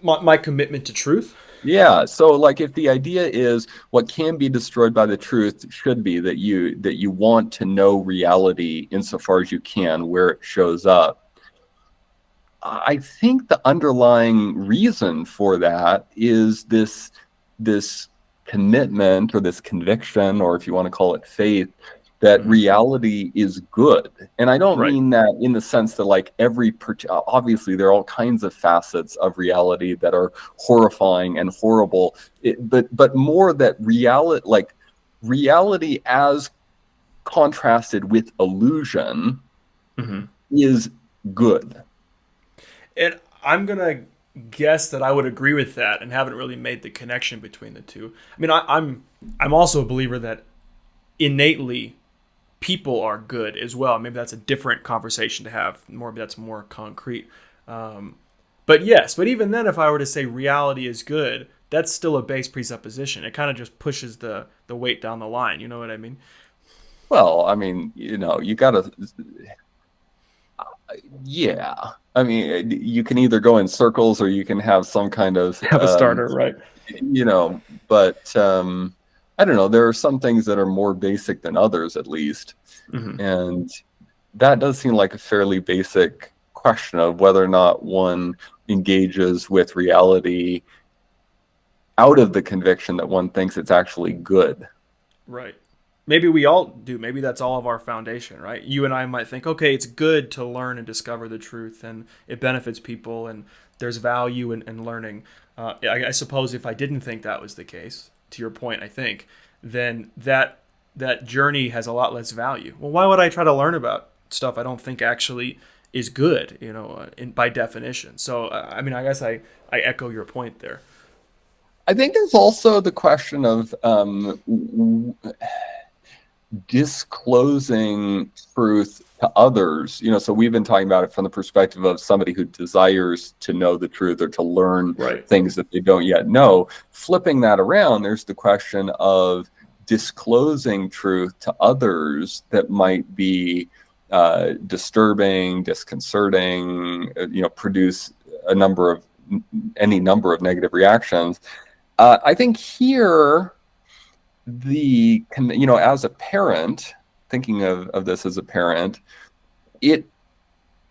[SPEAKER 1] My commitment to truth?
[SPEAKER 2] Yeah. So if the idea is what can be destroyed by the truth should be that you want to know reality insofar as you can, where it shows up. I think the underlying reason for that is this commitment, or this conviction, or if you want to call it faith, that reality is good. And I don't mean that in the sense that obviously there are all kinds of facets of reality that are horrifying and horrible, but more that reality as contrasted with illusion is good.
[SPEAKER 1] And I'm going to guess that I would agree with that and haven't really made the connection between the two. I mean, I'm also a believer that innately people are good as well. Maybe that's a different conversation to have. Maybe that's more concrete. But even then, if I were to say reality is good, that's still a base presupposition. It kind of just pushes the weight down the line. You know what I mean?
[SPEAKER 2] Well, I mean, you got to... Yeah. I mean, you can either go in circles or you can have some kind of...
[SPEAKER 1] Have a starter, right?
[SPEAKER 2] But I don't know. There are some things that are more basic than others, at least. And that does seem like a fairly basic question of whether or not one engages with reality out of the conviction that one thinks it's actually good.
[SPEAKER 1] Right. Maybe we all do. Maybe that's all of our foundation, right? You and I might think, okay, it's good to learn and discover the truth, and it benefits people, and there's value in learning. I suppose if I didn't think that was the case, to your point, I think, then that journey has a lot less value. Well, why would I try to learn about stuff I don't think actually is good, by definition? So, I mean, I guess I echo your point there.
[SPEAKER 2] I think there's also the question of disclosing truth to others. So we've been talking about it from the perspective of somebody who desires to know the truth or to learn things that they don't yet know. Flipping that around, there's the question of disclosing truth to others that might be disturbing, disconcerting, produce any number of negative reactions. I think here, as a parent, thinking of this as a parent, it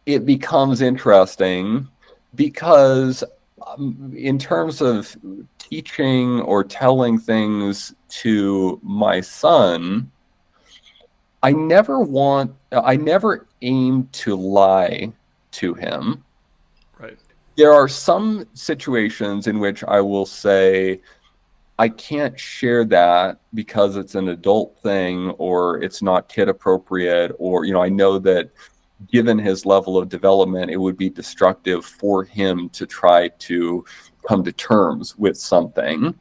[SPEAKER 2] becomes interesting because In terms of teaching or telling things to my son, I never aim to lie to him.
[SPEAKER 1] Right.
[SPEAKER 2] There are some situations in which I will say, I can't share that because it's an adult thing or it's not kid appropriate, or, I know that given his level of development, it would be destructive for him to try to come to terms with something.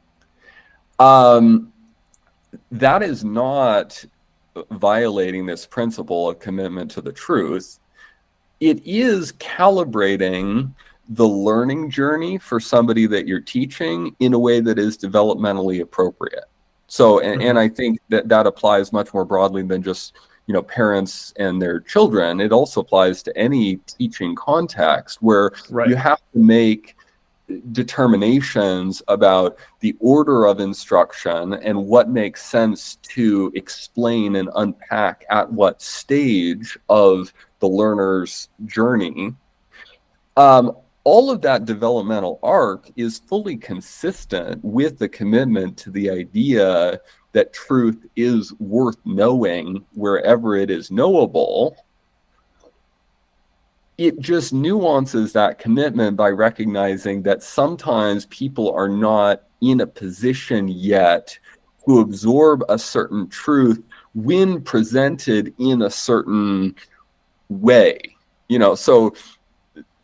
[SPEAKER 2] Um, that is not violating this principle of commitment to the truth. It is calibrating the learning journey for somebody that you're teaching in a way that is developmentally appropriate. So, and
[SPEAKER 1] Hmm.
[SPEAKER 2] I think that applies much more broadly than just, parents and their children. It also applies to any teaching context where
[SPEAKER 1] Right.
[SPEAKER 2] you have to make determinations about the order of instruction and what makes sense to explain and unpack at what stage of the learner's journey. Um, all of that developmental arc is fully consistent with the commitment to the idea that truth is worth knowing wherever it is knowable. It just nuances that commitment by recognizing that sometimes people are not in a position yet to absorb a certain truth when presented in a certain way.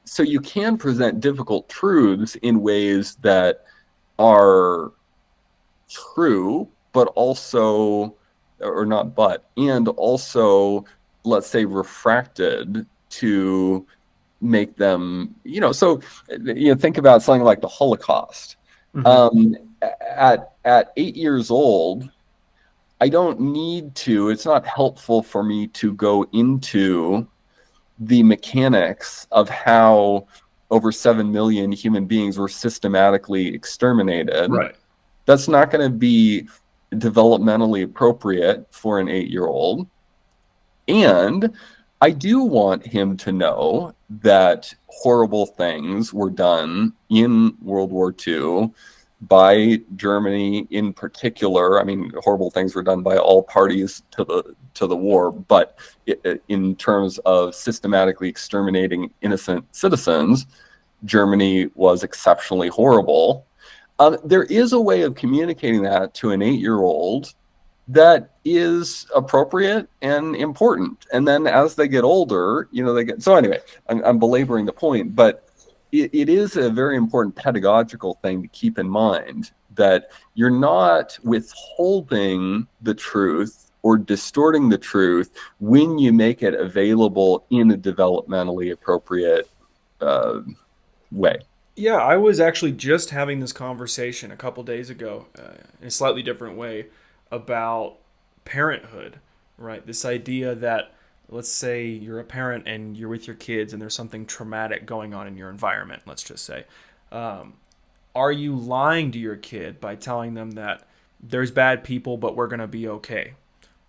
[SPEAKER 2] So you can present difficult truths in ways that are true, but also, or not but, and also, let's say, refracted to make them, think about something like the Holocaust.
[SPEAKER 1] Hmm.
[SPEAKER 2] Um, at 8 years old, I don't need to, it's not helpful for me to go into the mechanics of how over 7 million human beings were systematically exterminated.
[SPEAKER 1] Right.
[SPEAKER 2] That's not going to be developmentally appropriate for an 8-year old. And I do want him to know that horrible things were done in World War II by Germany in particular. I mean, horrible things were done by all parties to the war, but in terms of systematically exterminating innocent citizens, Germany was exceptionally horrible. There is a way of communicating that to an 8-year-old that is appropriate and important. And then as they get older, they get. So anyway, I'm belaboring the point, but it is a very important pedagogical thing to keep in mind that you're not withholding the truth or distorting the truth when you make it available in a developmentally appropriate way.
[SPEAKER 1] Yeah, I was actually just having this conversation a couple days ago, in a slightly different way, about parenthood, right? This idea that, let's say you're a parent and you're with your kids and there's something traumatic going on in your environment, let's just say. Um, are you lying to your kid by telling them that there's bad people, but we're going to be okay?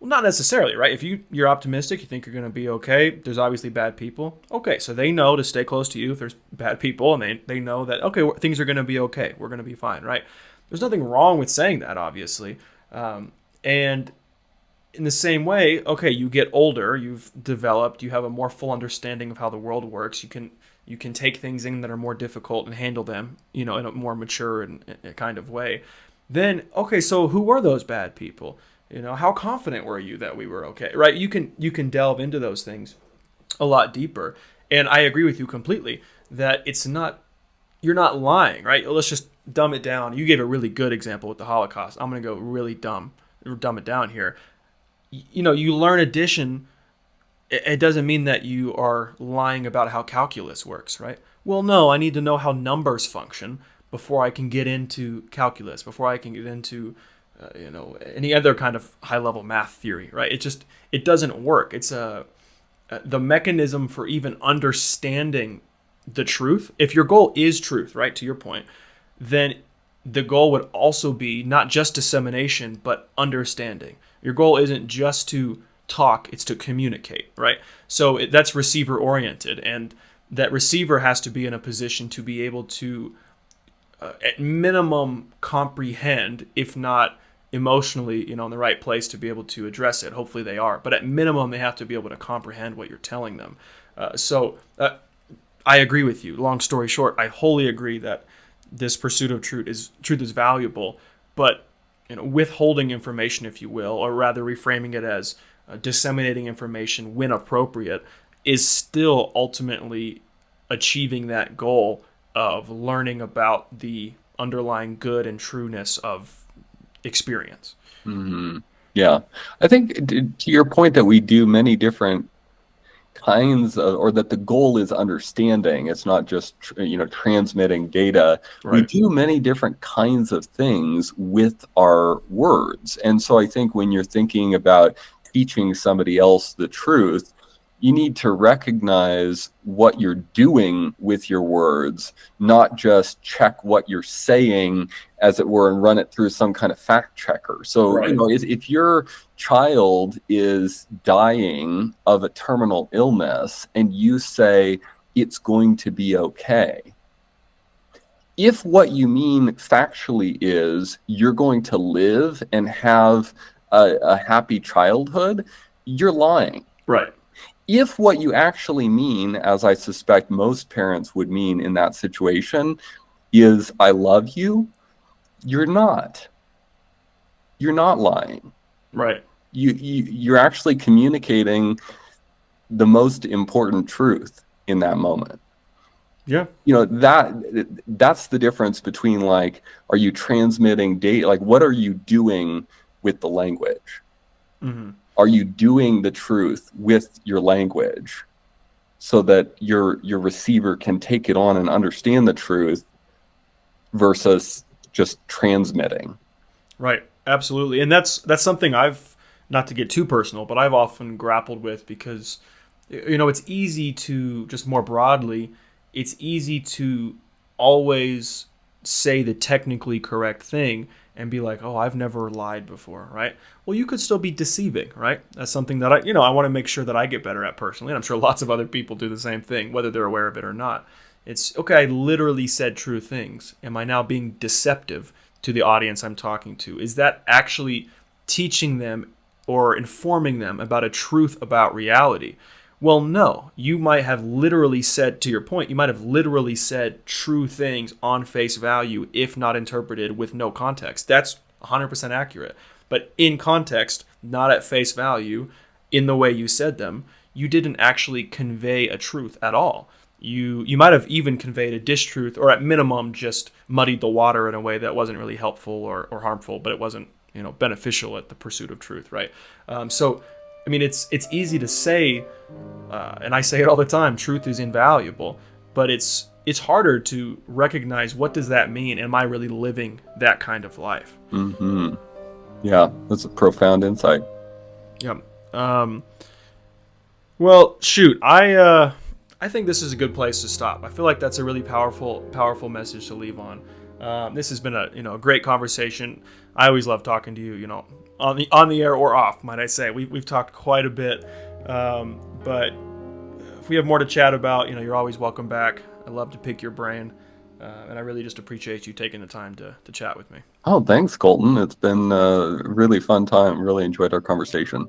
[SPEAKER 1] Well, not necessarily, right? If you're optimistic, you think you're going to be okay, there's obviously bad people. Okay, so they know to stay close to you if there's bad people, and they know that, okay, things are going to be okay. We're going to be fine, right? There's nothing wrong with saying that, obviously. And in the same way, okay, you get older, you've developed, you have a more full understanding of how the world works. You can take things in that are more difficult and handle them, in a more mature and kind of way. Then, okay, so who were those bad people? How confident were you that we were okay? Right? You can delve into those things a lot deeper. And I agree with you completely that it's not you're not lying, right? Let's just dumb it down. You gave a really good example with the Holocaust. I'm going to go really dumb it down here. You learn addition. It doesn't mean that you are lying about how calculus works, right? Well, no, I need to know how numbers function before I can get into calculus, before I can get into any other kind of high level math theory, right? It doesn't work. It's the mechanism for even understanding the truth. If your goal is truth, right, to your point, then the goal would also be not just dissemination, but understanding. Your goal isn't just to talk, it's to communicate, right? So that's receiver oriented, and that receiver has to be in a position to be able to at minimum comprehend, if not emotionally, in the right place to be able to address it. Hopefully they are, but at minimum they have to be able to comprehend what you're telling them. So I agree with you. Long story short, I wholly agree that this pursuit of truth is valuable, but withholding information, if you will, or rather reframing it as disseminating information when appropriate, is still ultimately achieving that goal of learning about the underlying good and trueness of experience.
[SPEAKER 2] Hmm. Yeah. I think to your point that we do many different kinds of, or that the goal is understanding, it's not just transmitting data. We
[SPEAKER 1] Right.
[SPEAKER 2] do many different kinds of things with our words. And so I think when you're thinking about teaching somebody else the truth, you need to recognize what you're doing with your words, not just check what you're saying, as it were, and run it through some kind of fact checker. So,
[SPEAKER 1] Right.
[SPEAKER 2] if your child is dying of a terminal illness and you say it's going to be okay, if what you mean factually is you're going to live and have a happy childhood, you're lying.
[SPEAKER 1] Right.
[SPEAKER 2] If what you actually mean, as I suspect most parents would mean in that situation, is I love you, you're not. You're not lying.
[SPEAKER 1] Right.
[SPEAKER 2] You're actually communicating the most important truth in that moment.
[SPEAKER 1] Yeah.
[SPEAKER 2] That's the difference between, like, are you transmitting data? Like, what are you doing with the language?
[SPEAKER 1] Hmm.
[SPEAKER 2] Are you doing the truth with your language so that your receiver can take it on and understand the truth versus just transmitting?
[SPEAKER 1] Right. Absolutely. And that's something I've, not to get too personal, but I've often grappled with, because it's easy to, just more broadly, it's easy to always say the technically correct thing and be like, "Oh, I've never lied before," right? Well, you could still be deceiving, right? That's something that I want to make sure that I get better at personally, and I'm sure lots of other people do the same thing, whether they're aware of it or not. It's okay, I literally said true things. Am I now being deceptive to the audience I'm talking to? Is that actually teaching them or informing them about a truth about reality? Well, no. You might have literally said, to your point, you might have literally said true things on face value, if not interpreted with no context. That's 100% accurate. But in context, not at face value, in the way you said them, you didn't actually convey a truth at all. You might have even conveyed a distruth, or at minimum just muddied the water in a way that wasn't really helpful or harmful, but it wasn't beneficial at the pursuit of truth, right? So, I mean, it's easy to say, and I say it all the time, truth is invaluable, but it's harder to recognize, what does that mean? Am I really living that kind of life?
[SPEAKER 2] Mm-hmm. Yeah, that's a profound insight.
[SPEAKER 1] Yeah. Well, shoot, I think this is a good place to stop. I feel like that's a really powerful message to leave on. This has been a great conversation. I always love talking to you, on the air or off, might I say. We've talked quite a bit, but if we have more to chat about, you're always welcome back. I love to pick your brain, and I really just appreciate you taking the time to chat with me.
[SPEAKER 2] Oh, thanks, Colton. It's been a really fun time. Really enjoyed our conversation.